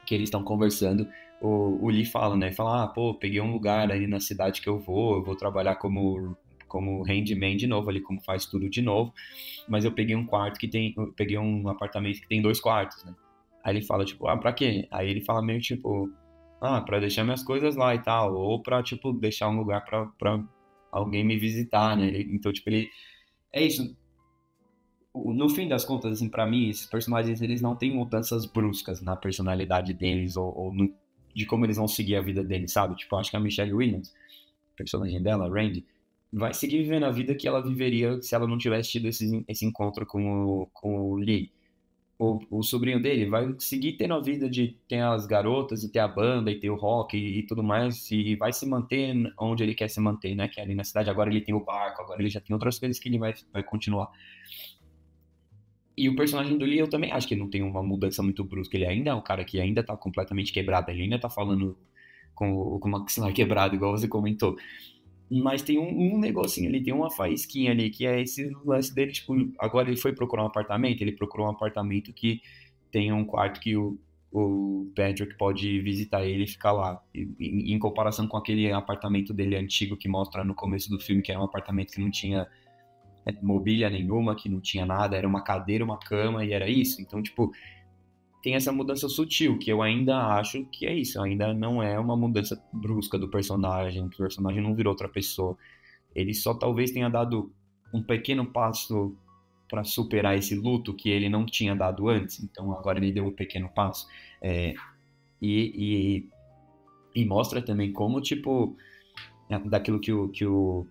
Speaker 4: que eles estão conversando, o Lee fala, né? Fala, pô, peguei um lugar ali na cidade que eu vou trabalhar como handyman de novo ali, como faz tudo de novo, mas eu peguei peguei um apartamento que tem 2 quartos, né? Aí ele fala, tipo, pra quê? Aí ele fala meio tipo, pra deixar minhas coisas lá e tal, ou pra, tipo, deixar um lugar pra alguém me visitar, né? Então, tipo, é isso. No fim das contas, assim, pra mim, esses personagens, eles não têm mudanças bruscas na personalidade deles, ou de como eles vão seguir a vida deles, sabe? Tipo, eu acho que a Michelle Williams, personagem dela, a Randy, vai seguir vivendo a vida que ela viveria se ela não tivesse tido esse encontro com o Lee. O sobrinho dele vai seguir tendo a vida de ter as garotas e ter a banda e ter o rock e tudo mais, e vai se manter onde ele quer se manter, né? Que é ali na cidade. Agora ele tem o barco, agora ele já tem outras coisas que ele vai continuar. E o personagem do Lee, eu também acho que ele não tem uma mudança muito brusca. Ele ainda é um cara que ainda tá completamente quebrado. Ele ainda tá falando com o maxilar quebrado, igual você comentou. Mas tem um negocinho ali, tem uma faísquinha ali, que é esse lance dele, tipo, agora ele foi procurar um apartamento, ele procurou um apartamento que tem um quarto que o Patrick pode visitar ele e ficar lá. Em comparação com aquele apartamento dele antigo que mostra no começo do filme, que era um apartamento que não tinha mobília nenhuma, que não tinha nada, era uma cadeira, uma cama e era isso. Então, tipo, tem essa mudança sutil, que eu ainda acho que é isso, ainda não é uma mudança brusca do personagem, que o personagem não virou outra pessoa. Ele só talvez tenha dado um pequeno passo para superar esse luto que ele não tinha dado antes, então agora ele deu um pequeno passo. E mostra também como, tipo, daquilo que o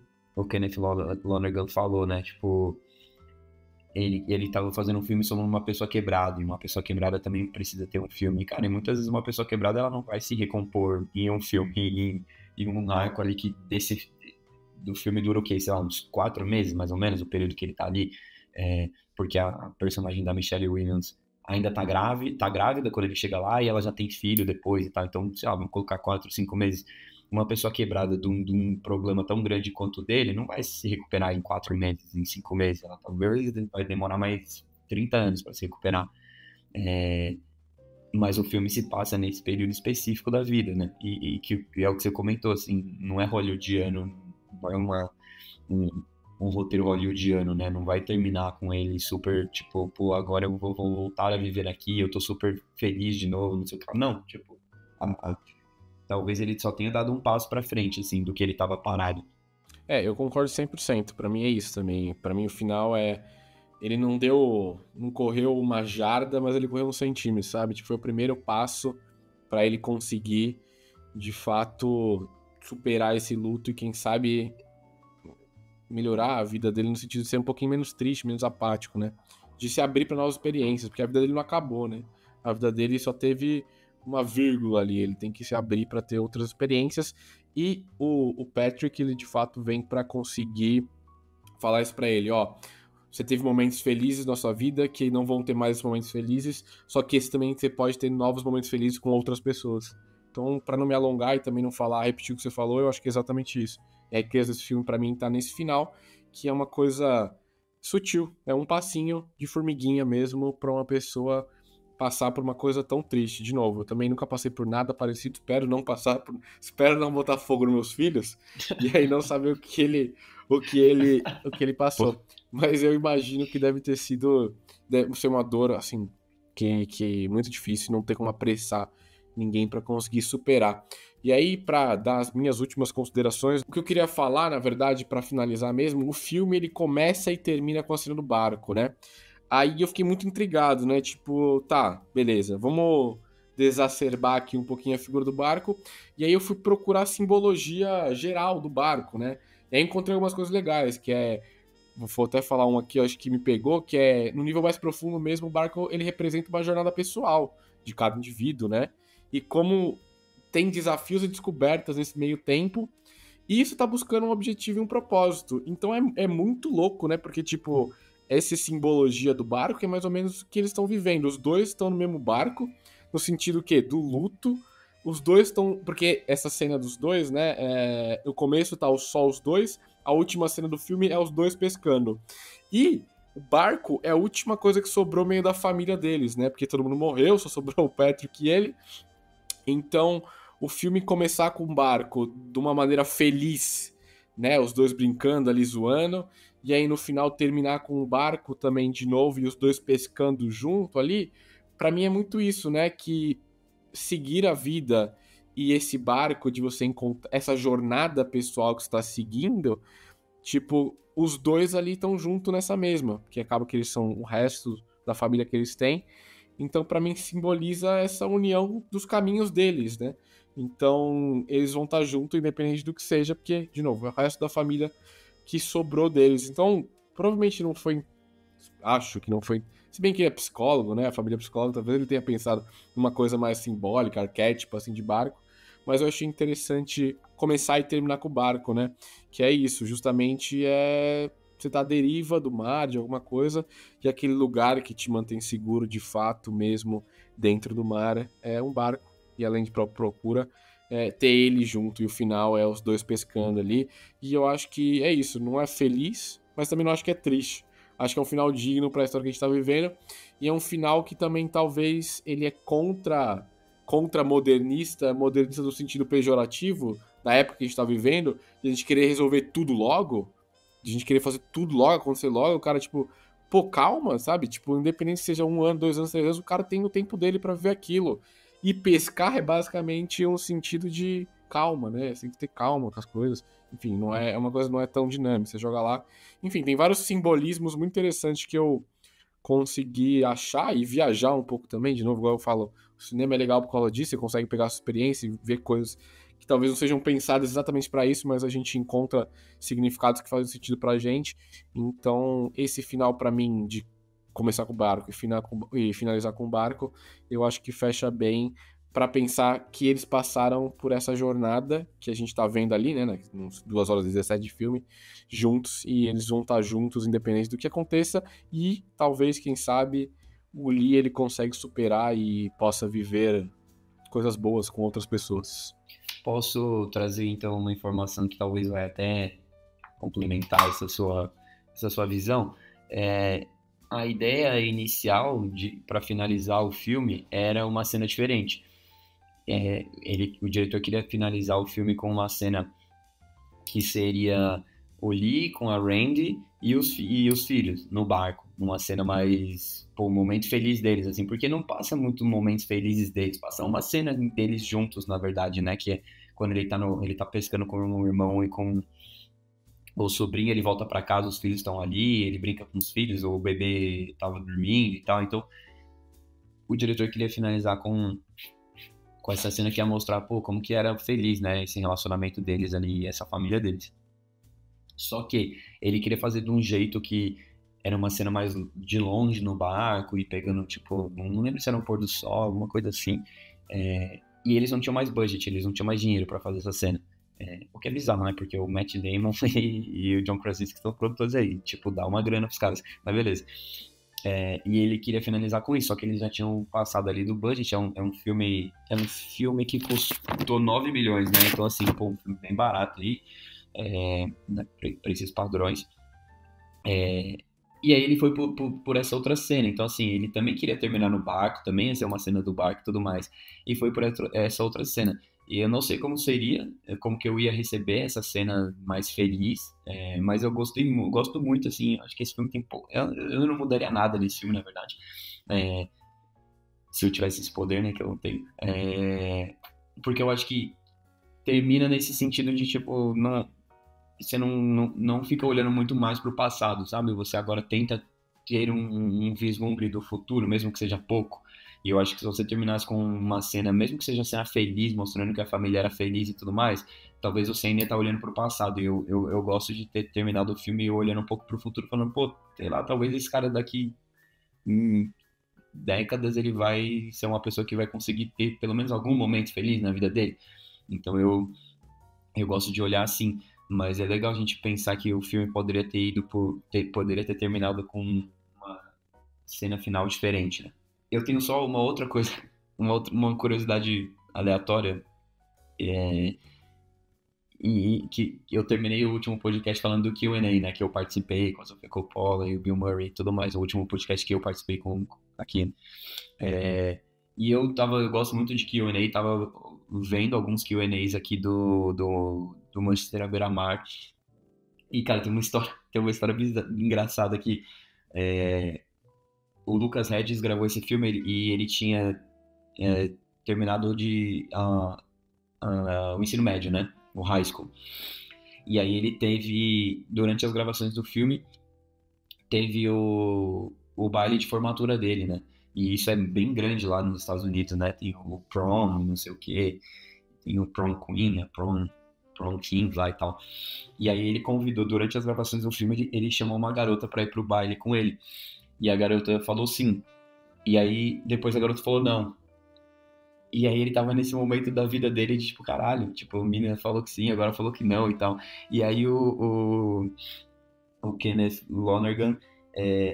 Speaker 4: Kenneth Lonergan falou, né? Tipo, ele tava fazendo um filme sobre uma pessoa quebrada, e uma pessoa quebrada também precisa ter um filme. Cara, e muitas vezes uma pessoa quebrada, ela não vai se recompor em um filme, em um arco ali do filme dura o quê? Sei lá, uns 4 meses, mais ou menos, o período que ele tá ali. Porque a personagem da Michelle Williams ainda tá grávida quando ele chega lá, e ela já tem filho depois e tal. Então, sei lá, vamos colocar 4, 5 meses. Uma pessoa quebrada de um problema tão grande quanto o dele não vai se recuperar em 4 meses, em 5 meses. Ela talvez vai demorar mais 30 anos para se recuperar. Mas o filme se passa nesse período específico da vida, né? E que é o que você comentou, assim, não é hollywoodiano, não é um roteiro hollywoodiano, né? Não vai terminar com ele super, tipo, pô, agora eu vou voltar a viver aqui, eu tô super feliz de novo, não sei o que. Não, tipo, talvez ele só tenha dado um passo pra frente, assim, do que ele tava parado.
Speaker 1: Eu concordo 100%. Pra mim é isso também. Pra mim o final ele não correu uma jarda, mas ele correu 1 centímetro, sabe? Tipo, foi o primeiro passo pra ele conseguir, de fato, superar esse luto e, quem sabe, melhorar a vida dele no sentido de ser um pouquinho menos triste, menos apático, né? de se abrir para novas experiências, porque a vida dele não acabou, né? A vida dele só teve uma vírgula ali, ele tem que se abrir para ter outras experiências, e o Patrick, ele de fato vem para conseguir falar isso para ele, ó, você teve momentos felizes na sua vida que não vão ter mais momentos felizes, só que esse também você pode ter novos momentos felizes com outras pessoas. Então, para não me alongar e também não falar, repetir o que você falou, eu acho que é exatamente isso. É que esse filme para mim tá nesse final, que é uma coisa sutil, é um passinho de formiguinha mesmo para uma pessoa passar por uma coisa tão triste. De novo, eu também nunca passei por nada parecido, espero não botar fogo nos meus filhos e aí não saber o que ele passou. Mas eu imagino que deve ser uma dor assim que é muito difícil, não ter como apressar ninguém para conseguir superar. E aí, para dar as minhas últimas considerações, o que eu queria falar, na verdade, para finalizar mesmo, o filme ele começa e termina com a cena do barco, né? Aí eu fiquei muito intrigado, né? Tipo, tá, beleza, vamos desacerbar aqui um pouquinho a figura do barco. E aí eu fui procurar a simbologia geral do barco, né? E aí encontrei algumas coisas legais, que é... Vou até falar um aqui, eu acho que me pegou, que é, no nível mais profundo mesmo, o barco, ele representa uma jornada pessoal de cada indivíduo, né? E como tem desafios e descobertas nesse meio tempo, e isso tá buscando um objetivo e um propósito. Então é muito louco, né? Porque, tipo, essa simbologia do barco é mais ou menos o que eles estão vivendo. Os dois estão no mesmo barco, no sentido que do luto. Os dois estão... Porque essa cena dos dois, né? No começo tá só os dois, a última cena do filme é os dois pescando. E o barco é a última coisa que sobrou meio da família deles, né? Porque todo mundo morreu, só sobrou o Patrick e ele. Então, o filme começar com o barco de uma maneira feliz, né? Os dois brincando ali, zoando. E aí, no final, terminar com o barco também de novo e os dois pescando junto ali. Pra mim é muito isso, né? Que seguir a vida e esse barco de você encontrar... Essa jornada pessoal que você tá seguindo... Tipo, os dois ali estão juntos nessa mesma. Porque acaba que eles são o resto da família que eles têm. Então, pra mim, simboliza essa união dos caminhos deles, né? Então, eles vão estar juntos, independente do que seja, porque, de novo, é o resto da família que sobrou deles. Então, provavelmente não foi... Acho que não foi... Se bem que é psicólogo, né? A família é psicóloga, talvez ele tenha pensado numa coisa mais simbólica, arquétipo, assim, de barco. Mas eu achei interessante começar e terminar com o barco, né? Que é isso, justamente você tá à deriva do mar, de alguma coisa, e aquele lugar que te mantém seguro de fato mesmo dentro do mar é um barco. E além de procura, ter ele junto, e o final é os dois pescando ali. E eu acho que é isso, não é feliz, mas também não acho que é triste. Acho que é um final digno para a história que a gente tá vivendo, e é um final que também talvez ele é modernista no sentido pejorativo, da época que a gente tá vivendo, de a gente querer resolver tudo logo, de a gente querer fazer tudo logo, acontecer logo, o cara, tipo, pô, calma, sabe? Tipo, independente se seja 1 ano, 2 anos, 3 anos, o cara tem o tempo dele pra viver aquilo. E pescar é basicamente um sentido de calma, né? Você tem que ter calma com as coisas. Enfim, não é uma coisa, não é tão dinâmica. Você joga lá. Enfim, tem vários simbolismos muito interessantes que eu consegui achar e viajar um pouco também. De novo, igual eu falo, o cinema é legal por causa disso, você consegue pegar a sua experiência e ver coisas que talvez não sejam pensadas exatamente para isso, mas a gente encontra significados que fazem sentido pra gente. Então, esse final para mim de começar com o barco e finalizar com o barco, eu acho que fecha bem para pensar que eles passaram por essa jornada que a gente tá vendo ali, né, 2 horas e 17 de filme, juntos, e eles vão estar juntos independente do que aconteça, e talvez, quem sabe, o Lee ele consegue superar e possa viver coisas boas com outras pessoas.
Speaker 4: Posso trazer então uma informação que talvez vai até complementar essa sua visão? A ideia inicial para finalizar o filme era uma cena diferente. O diretor queria finalizar o filme com uma cena que seria o Lee com a Randy e os filhos no barco, numa cena mais, um momento feliz deles, assim, porque não passa muito momentos felizes deles, passa uma cena deles juntos, na verdade, né, que é quando ele tá pescando com o irmão e com o sobrinho, ele volta pra casa, os filhos estão ali, ele brinca com os filhos, o bebê tava dormindo e tal, então o diretor queria finalizar com essa cena que ia mostrar, como que era feliz, né, esse relacionamento deles ali, essa família deles. Só que ele queria fazer de um jeito que era uma cena mais de longe no barco e pegando, tipo, não lembro se era um pôr do sol, alguma coisa assim. E eles não tinham mais budget, eles não tinham mais dinheiro pra fazer essa cena. O que é bizarro, né? Porque o Matt Damon e o John Krasinski são produtores aí, tipo, dá uma grana pros caras, mas beleza. E ele queria finalizar com isso, só que eles já tinham passado ali do budget. É um filme que custou 9 milhões, né? Então, assim, pô, um filme bem barato aí, né, pra esses padrões. E aí ele foi por essa outra cena. Então, assim, ele também queria terminar no barco, também ia ser uma cena do barco e tudo mais. E foi por essa outra cena. E eu não sei como seria, como que eu ia receber essa cena mais feliz, mas eu gosto muito, assim, acho que esse filme tem pouco... Eu não mudaria nada nesse filme, na verdade. Se eu tivesse esse poder, né, que eu não tenho. Porque eu acho que termina nesse sentido de, tipo, você não fica olhando muito mais pro passado, sabe? Você agora tenta ter um vislumbre do futuro, mesmo que seja pouco. E eu acho que se você terminasse com uma cena, mesmo que seja uma cena feliz, mostrando que a família era feliz e tudo mais, talvez você ainda tá olhando pro passado. E eu gosto de ter terminado o filme olhando um pouco pro futuro, falando, pô, sei lá, talvez esse cara daqui décadas ele vai ser uma pessoa que vai conseguir ter pelo menos algum momento feliz na vida dele. Então eu gosto de olhar assim, mas é legal a gente pensar que o filme poderia poderia ter terminado com uma cena final diferente, né? Eu tenho só uma outra coisa, uma curiosidade aleatória, e que eu terminei o último podcast falando do Q&A, né, que eu participei com a Sofia Coppola e o Bill Murray e tudo mais, o último podcast que eu participei aqui. E eu gosto muito de Q&A, tava vendo alguns Q&As aqui do Manchester à beira-mar, e, cara, tem uma história engraçada aqui. O Lucas Hedges gravou esse filme e ele tinha terminado o ensino médio, né? O high school. E aí ele teve, durante as gravações do filme, teve o baile de formatura dele, né? E isso é bem grande lá nos Estados Unidos, né? Tem o prom, não sei o quê, tem o prom queen, a prom king lá e tal. E aí ele convidou, durante as gravações do filme, ele chamou uma garota pra ir pro baile com ele. E a garota falou sim. E aí depois a garota falou não. E aí ele tava nesse momento da vida dele de tipo, caralho, tipo, a menina falou que sim, agora falou que não e tal. E aí o Kenneth Lonergan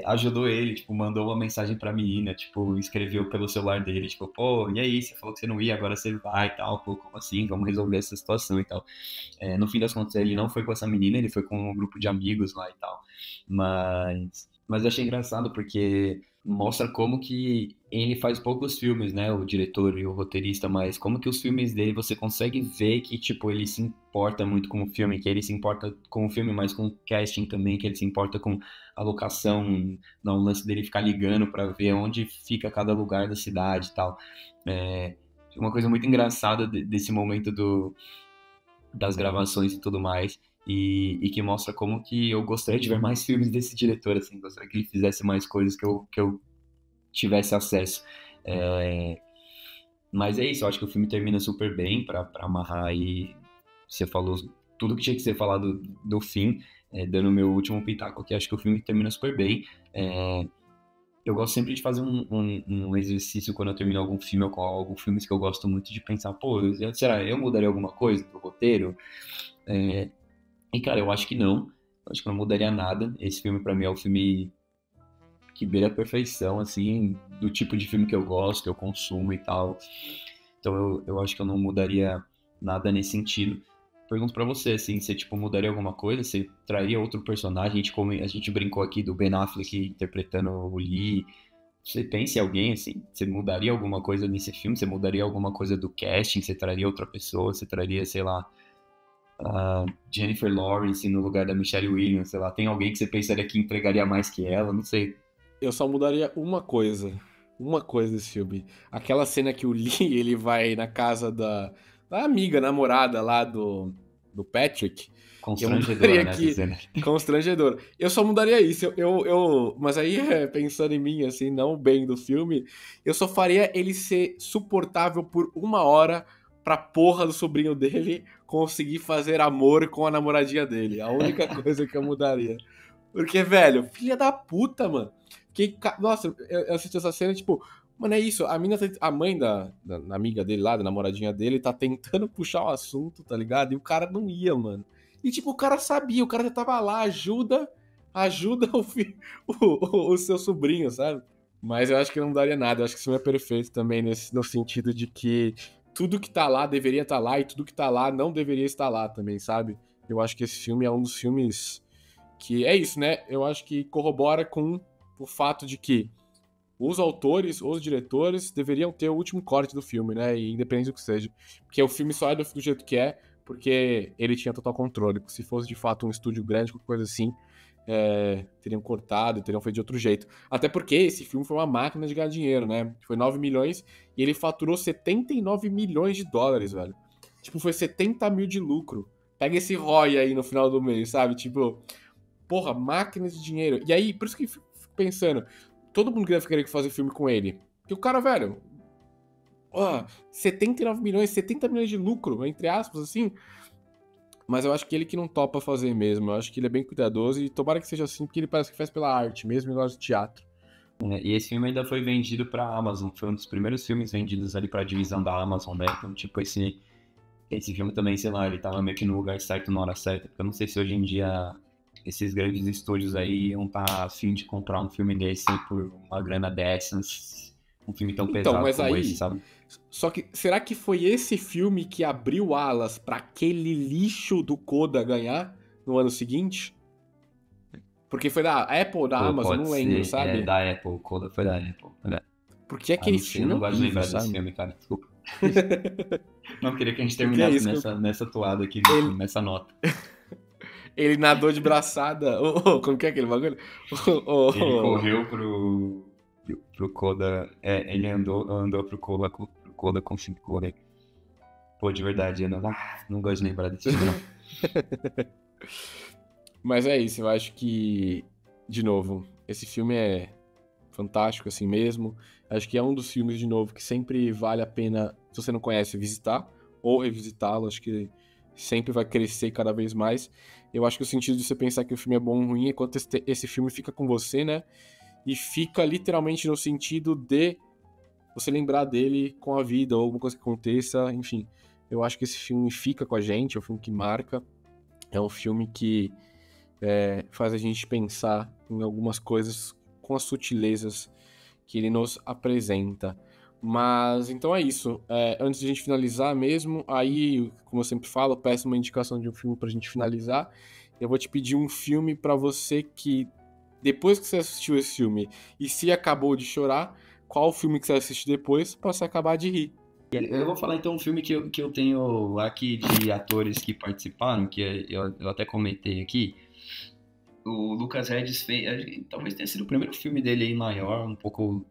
Speaker 4: ajudou ele, tipo, mandou uma mensagem pra menina, tipo, escreveu pelo celular dele, tipo, pô, e aí, você falou que você não ia, agora você vai e tal, pô, como assim? Vamos resolver essa situação e tal. No fim das contas, ele não foi com essa menina, ele foi com um grupo de amigos lá e tal. Mas eu achei engraçado porque mostra como que ele faz poucos filmes, né, o diretor e o roteirista, mas como que os filmes dele você consegue ver que, tipo, ele se importa muito com o filme, que ele se importa com o filme, mas com o casting também, que ele se importa com a locação, não, o lance dele ficar ligando pra ver onde fica cada lugar da cidade e tal. Uma coisa muito engraçada desse momento das gravações e tudo mais, e que mostra como que eu gostaria de ver mais filmes desse diretor, assim, gostaria que ele fizesse mais coisas que eu tivesse acesso. Mas é isso, eu acho que o filme termina super bem pra amarrar aí. Você falou tudo que tinha que ser falado do fim, dando o meu último pitaco aqui, acho que o filme termina super bem. Eu gosto sempre de fazer um exercício quando eu termino algum filme ou com alguns filmes que eu gosto muito de pensar, pô, será eu mudaria alguma coisa do roteiro? E, cara, eu acho que não. Eu acho que não mudaria nada. Esse filme, pra mim, é o filme que beira a perfeição, assim, do tipo de filme que eu gosto, que eu consumo e tal. Então, eu acho que eu não mudaria nada nesse sentido. Pergunto pra você, assim, você, tipo, mudaria alguma coisa? Você traria outro personagem? A gente brincou aqui do Ben Affleck interpretando o Lee. Você pensa em alguém, assim? Você mudaria alguma coisa nesse filme? Você mudaria alguma coisa do casting? Você traria outra pessoa? Você traria, sei lá, a Jennifer Lawrence no lugar da Michelle Williams, sei lá, tem alguém que você pensaria que entregaria mais que ela, não sei.
Speaker 1: Eu só mudaria uma coisa desse filme. Aquela cena que o Lee, ele vai na casa da amiga, namorada lá do Patrick.
Speaker 4: Constrangedora, né,
Speaker 1: essa cena. Constrangedora. Eu só mudaria isso. Mas aí, pensando em mim, assim, não bem do filme, eu só faria ele ser suportável por 1 hora pra porra do sobrinho dele conseguir fazer amor com a namoradinha dele. A única coisa que eu mudaria. Porque, velho, filha da puta, mano. Nossa, eu assisti essa cena, tipo, mano, é isso. A mãe da amiga dele lá, da namoradinha dele, tá tentando puxar o assunto, tá ligado? E o cara não ia, mano. E, tipo, o cara sabia, o cara já tava lá, ajuda o seu sobrinho, sabe? Mas eu acho que não daria nada. Eu acho que esse filme é perfeito também, no sentido de que tudo que tá lá deveria estar lá e tudo que tá lá não deveria estar lá também, sabe? Eu acho que esse filme é um dos filmes que é isso, né? Eu acho que corrobora com o fato de que os autores, os diretores, deveriam ter o último corte do filme, né? E independente do que seja. Porque o filme só é do jeito que é, porque ele tinha total controle. Se fosse de fato um estúdio grande, qualquer coisa assim, teriam cortado, teriam feito de outro jeito. Até porque esse filme foi uma máquina de ganhar dinheiro, né? Foi 9 milhões e ele faturou 79 milhões de dólares, velho. Tipo, foi 70 mil de lucro. Pega esse ROI aí no final do mês, sabe? Tipo, porra, máquina de dinheiro. E aí, por isso que eu fico pensando, todo mundo deve querer fazer filme com ele. Porque o cara, velho, 79 milhões, 70 milhões de lucro, entre aspas, assim. Mas eu acho que ele que não topa fazer mesmo. Eu acho que ele é bem cuidadoso e tomara que seja assim, porque ele parece que faz pela arte mesmo e gosta de teatro.
Speaker 4: E esse filme ainda foi vendido pra Amazon. Foi um dos primeiros filmes vendidos ali pra divisão da Amazon, né? Então, tipo, esse filme também, sei lá, ele tava meio que no lugar certo, na hora certa. Eu não sei se hoje em dia esses grandes estúdios aí iam estar afim de comprar um filme desse por uma grana dessas. Um filme tão pesado
Speaker 1: Mas
Speaker 4: como
Speaker 1: aí,
Speaker 4: esse, sabe?
Speaker 1: Só que, será que foi esse filme que abriu alas pra aquele lixo do Coda ganhar no ano seguinte? Porque foi da Apple ou da
Speaker 4: Pô,
Speaker 1: Amazon,
Speaker 4: pode
Speaker 1: não lembro,
Speaker 4: ser,
Speaker 1: sabe?
Speaker 4: da Apple, o Coda foi da Apple.
Speaker 1: Porque
Speaker 4: Ah,
Speaker 1: aquele
Speaker 4: não sei, eu
Speaker 1: filme
Speaker 4: não
Speaker 1: é
Speaker 4: gosto de
Speaker 1: horrível,
Speaker 4: lembrar desse
Speaker 1: sabe?
Speaker 4: filme, cara, desculpa. Não queria que a gente
Speaker 1: Porque é
Speaker 4: terminasse
Speaker 1: isso
Speaker 4: nessa toada aqui, nessa nota.
Speaker 1: Ele nadou de braçada. Como que é aquele bagulho?
Speaker 4: Ele correu pro Coda. Ele andou pro Coda com 5 goles. Pô, de verdade, eu não gosto de lembrar desse filme, não.
Speaker 1: Mas é isso, eu acho que, de novo, esse filme é fantástico assim mesmo. Acho que é um dos filmes, de novo, que sempre vale a pena, se você não conhece, visitar ou revisitá-lo. Acho que sempre vai crescer cada vez mais. Eu acho que o sentido de você pensar que o filme é bom ou ruim é quando esse filme fica com você, né? E fica literalmente no sentido de você lembrar dele com a vida ou alguma coisa que aconteça, enfim. Eu acho que esse filme fica com a gente, é um filme que marca. É um filme que faz a gente pensar em algumas coisas com as sutilezas que ele nos apresenta. Mas, então é isso. Antes de a gente finalizar mesmo, aí, como eu sempre falo, eu peço uma indicação de um filme pra gente finalizar. Eu vou te pedir um filme pra você que, depois que você assistiu esse filme, e se acabou de chorar, qual o filme que você assiste depois pra você acabar de rir?
Speaker 4: Eu vou falar então um filme que eu tenho aqui de atores que participaram, eu até comentei aqui. O Lucas Hedges fez, talvez tenha sido o primeiro filme dele aí maior, um pouco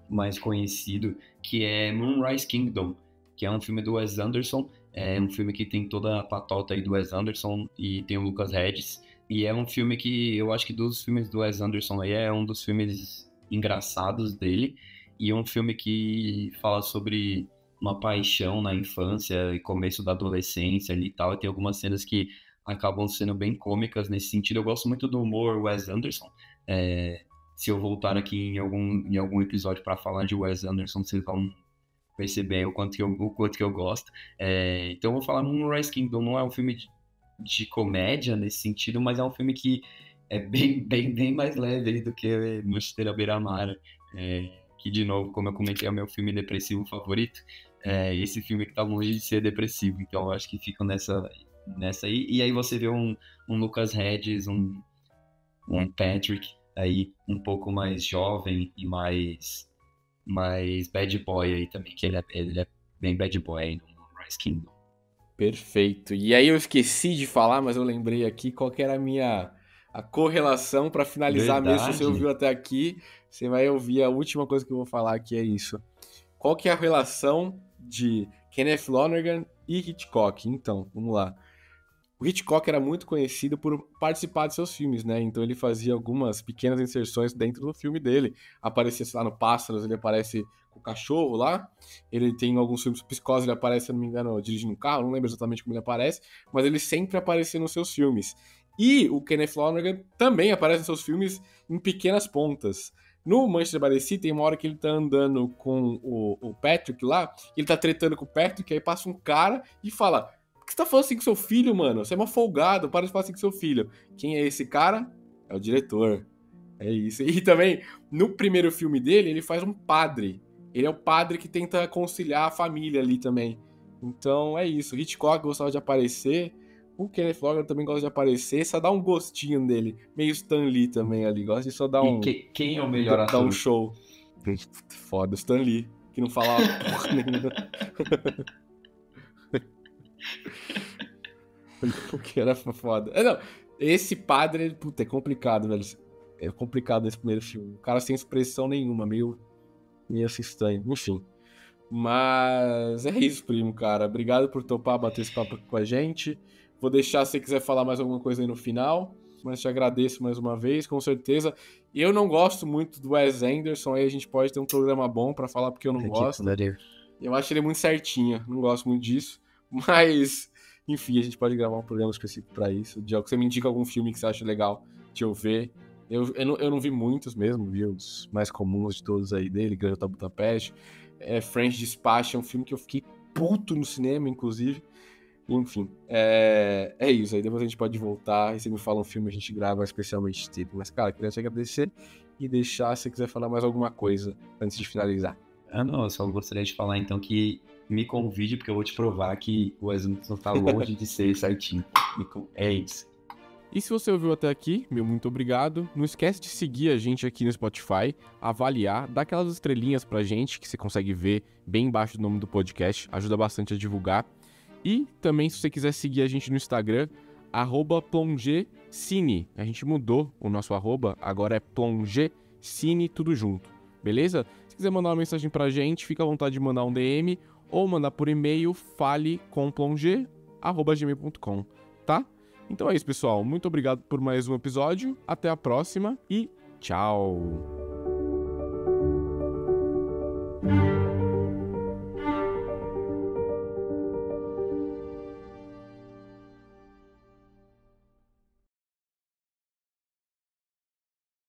Speaker 4: mais conhecido, que é Moonrise Kingdom, que é um filme do Wes Anderson. É um filme que tem toda a patota aí do Wes Anderson e tem o Lucas Hedges. E é um filme que eu acho que dos filmes do Wes Anderson aí é um dos filmes engraçados dele. E é um filme que fala sobre uma paixão na infância e começo da adolescência ali e tal. E tem algumas cenas que acabam sendo bem cômicas nesse sentido. Eu gosto muito do humor Wes Anderson. Se eu voltar aqui em algum episódio para falar de Wes Anderson, vocês vão perceber o quanto que eu gosto. Então eu vou falar Moonrise Kingdom. Não é um filme de comédia nesse sentido, mas é um filme que é bem mais leve aí do que Mochileiro à Beira-Mar. Que, de novo, como eu comentei, é o meu filme depressivo favorito. Esse filme que tá longe de ser depressivo. Então eu acho que fica nessa aí. E aí você vê um Lucas Hedges, um Patrick aí um pouco mais jovem e mais bad boy aí também, que ele é bem bad boy aí no Moonrise Kingdom.
Speaker 1: Perfeito. E aí eu esqueci de falar, mas eu lembrei aqui qual que era a correlação para finalizar mesmo. Se você
Speaker 4: Verdade.
Speaker 1: ouviu até aqui, você vai ouvir a última coisa que eu vou falar, que é isso. Qual que é a relação de Kenneth Lonergan e Hitchcock? Então, vamos lá. O Hitchcock era muito conhecido por participar de seus filmes, né? Então ele fazia algumas pequenas inserções dentro do filme dele. Aparecia, sei lá, no Pássaros, ele aparece com o cachorro lá. Ele tem alguns filmes, Psicose, ele aparece, se não me engano, dirigindo um carro, não lembro exatamente como ele aparece, mas ele sempre aparecia nos seus filmes. E o Kenneth Lonergan também aparece em seus filmes em pequenas pontas. No Manchester by the Sea tem uma hora que ele tá andando com o Patrick lá, ele tá tretando com o Patrick, aí passa um cara e fala: por que você tá falando assim com seu filho, mano? Você é uma folgado, para de falar assim com seu filho. Quem é esse cara? É o diretor. É isso. E também, no primeiro filme dele, ele faz um padre. Ele é o padre que tenta conciliar a família ali também. Então é isso. Hitchcock gostava de aparecer. O Kenneth Lonergan também gosta de aparecer. Só dá um gostinho dele. Meio Stan Lee também ali. Gosta de só dar um...
Speaker 4: Quem é o melhor ator?
Speaker 1: Dar um show. Foda, Stan Lee. Que não falava porra nenhuma. O que era foda. Não, esse padre, puta, é complicado, velho. É complicado esse primeiro filme. O cara sem expressão nenhuma, meio assim estranho. Enfim. Mas é isso, primo, cara. Obrigado por topar bater esse papo aqui com a gente. Vou deixar se você quiser falar mais alguma coisa aí no final. Mas te agradeço mais uma vez, com certeza. Eu não gosto muito do Wes Anderson, aí a gente pode ter um programa bom pra falar porque eu não gosto. Eu acho ele muito certinho, não gosto muito disso. Mas, enfim, a gente pode gravar um programa específico pra isso. Diogo, você me indica algum filme que você acha legal de eu ver? Eu não vi muitos mesmo, vi os mais comuns de todos aí dele, Grande Hotel Budapeste. French Dispatch é um filme que eu fiquei puto no cinema, inclusive. Enfim, é isso. Aí depois a gente pode voltar e você me fala um filme, a gente grava especialmente dele. Mas, cara, queria te agradecer e deixar se você quiser falar mais alguma coisa antes de finalizar.
Speaker 4: Não, eu só gostaria de falar então que me convide, porque eu vou te provar que o Wes Anderson tá longe de ser certinho. É isso.
Speaker 1: E se você ouviu até aqui, meu muito obrigado. Não esquece de seguir a gente aqui no Spotify, avaliar, dar aquelas estrelinhas pra gente, que você consegue ver bem embaixo do nome do podcast, ajuda bastante a divulgar. E também, se você quiser seguir a gente no Instagram, @plongecine. A gente mudou o nosso arroba, agora é plongecine, tudo junto, beleza? Se quiser mandar uma mensagem pra gente, fica à vontade de mandar um DM ou mandar por e-mail, falekomplonge@gmail.com, tá? Então é isso, pessoal. Muito obrigado por mais um episódio. Até a próxima e tchau!